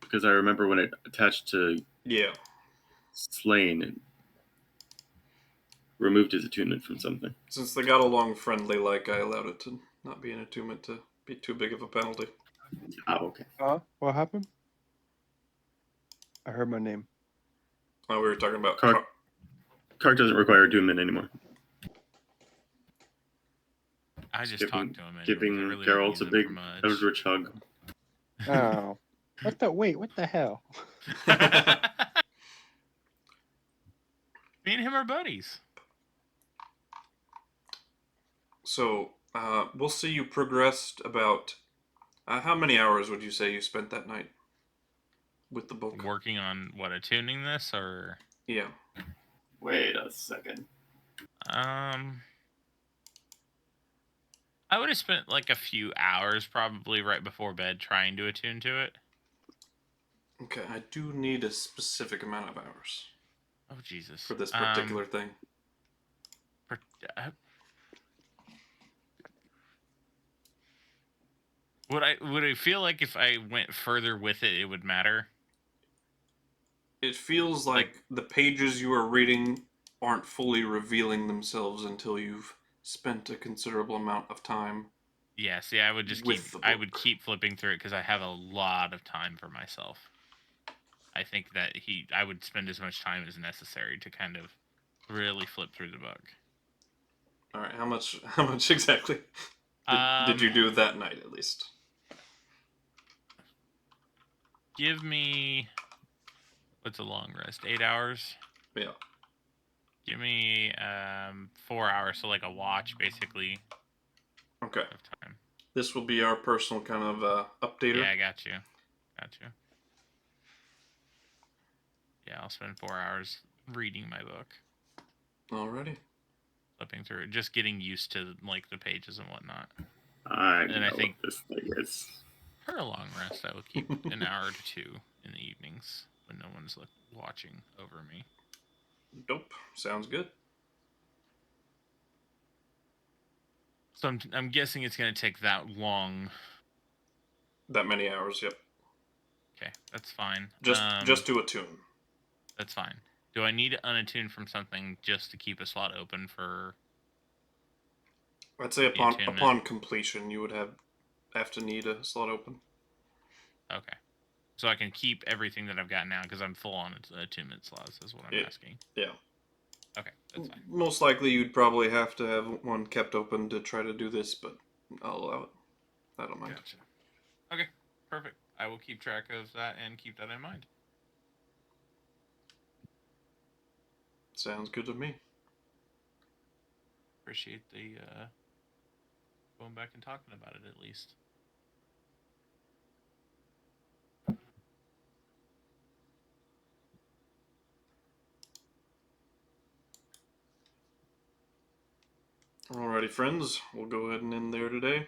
Because I remember when it attached to Slane, it removed his attunement from something. Since they got along friendly, like, I allowed it to not be an attunement to be too big of a penalty. Oh, okay. What happened? I heard my name. Oh, we were talking about Kark doesn't require attunement anymore. I just talked to him. Giving Geralt a big eldritch hug. Oh. What the hell? Me and him are buddies. So, we'll see you progressed about... how many hours would you say you spent that night with the book? Working on, what, attuning this, or... Yeah. Wait a second. I would have spent, like, a few hours probably right before bed trying to attune to it. Okay, I do need a specific amount of hours. Oh, Jesus. For this particular thing. Would I feel like if I went further with it, it would matter? It feels like the pages you are reading aren't fully revealing themselves until you've spent a considerable amount of time. Yeah, see, I would just keep flipping through it because I have a lot of time for myself. I think that I would spend as much time as necessary to kind of really flip through the book. All right, how much exactly did you do that night at least? Give me, what's a long rest? 8 hours? Yeah. Give me 4 hours, so like a watch basically. Okay. Of time. This will be our personal kind of updater. Yeah, I got you. Yeah, I'll spend 4 hours reading my book. Alrighty. Flipping through it, just getting used to like the pages and whatnot. I think this thing is. For a long rest, I will keep an hour to 2 in the evenings when no one's watching over me. Dope. Sounds good. So I'm guessing it's going to take that long. That many hours, yep. Okay, that's fine. Just to attune. That's fine. Do I need to unattune from something just to keep a slot open for... I'd say upon completion, you would have to need a slot open. Okay. So I can keep everything that I've got now because I'm full on attunement slots, is what I'm asking. Yeah. Okay, that's fine. Most likely you'd probably have to have one kept open to try to do this, but I'll allow it. I don't mind. Gotcha. Okay, perfect. I will keep track of that and keep that in mind. Sounds good to me. Appreciate the going back and talking about it at least. Alrighty, friends, we'll go ahead and end there today.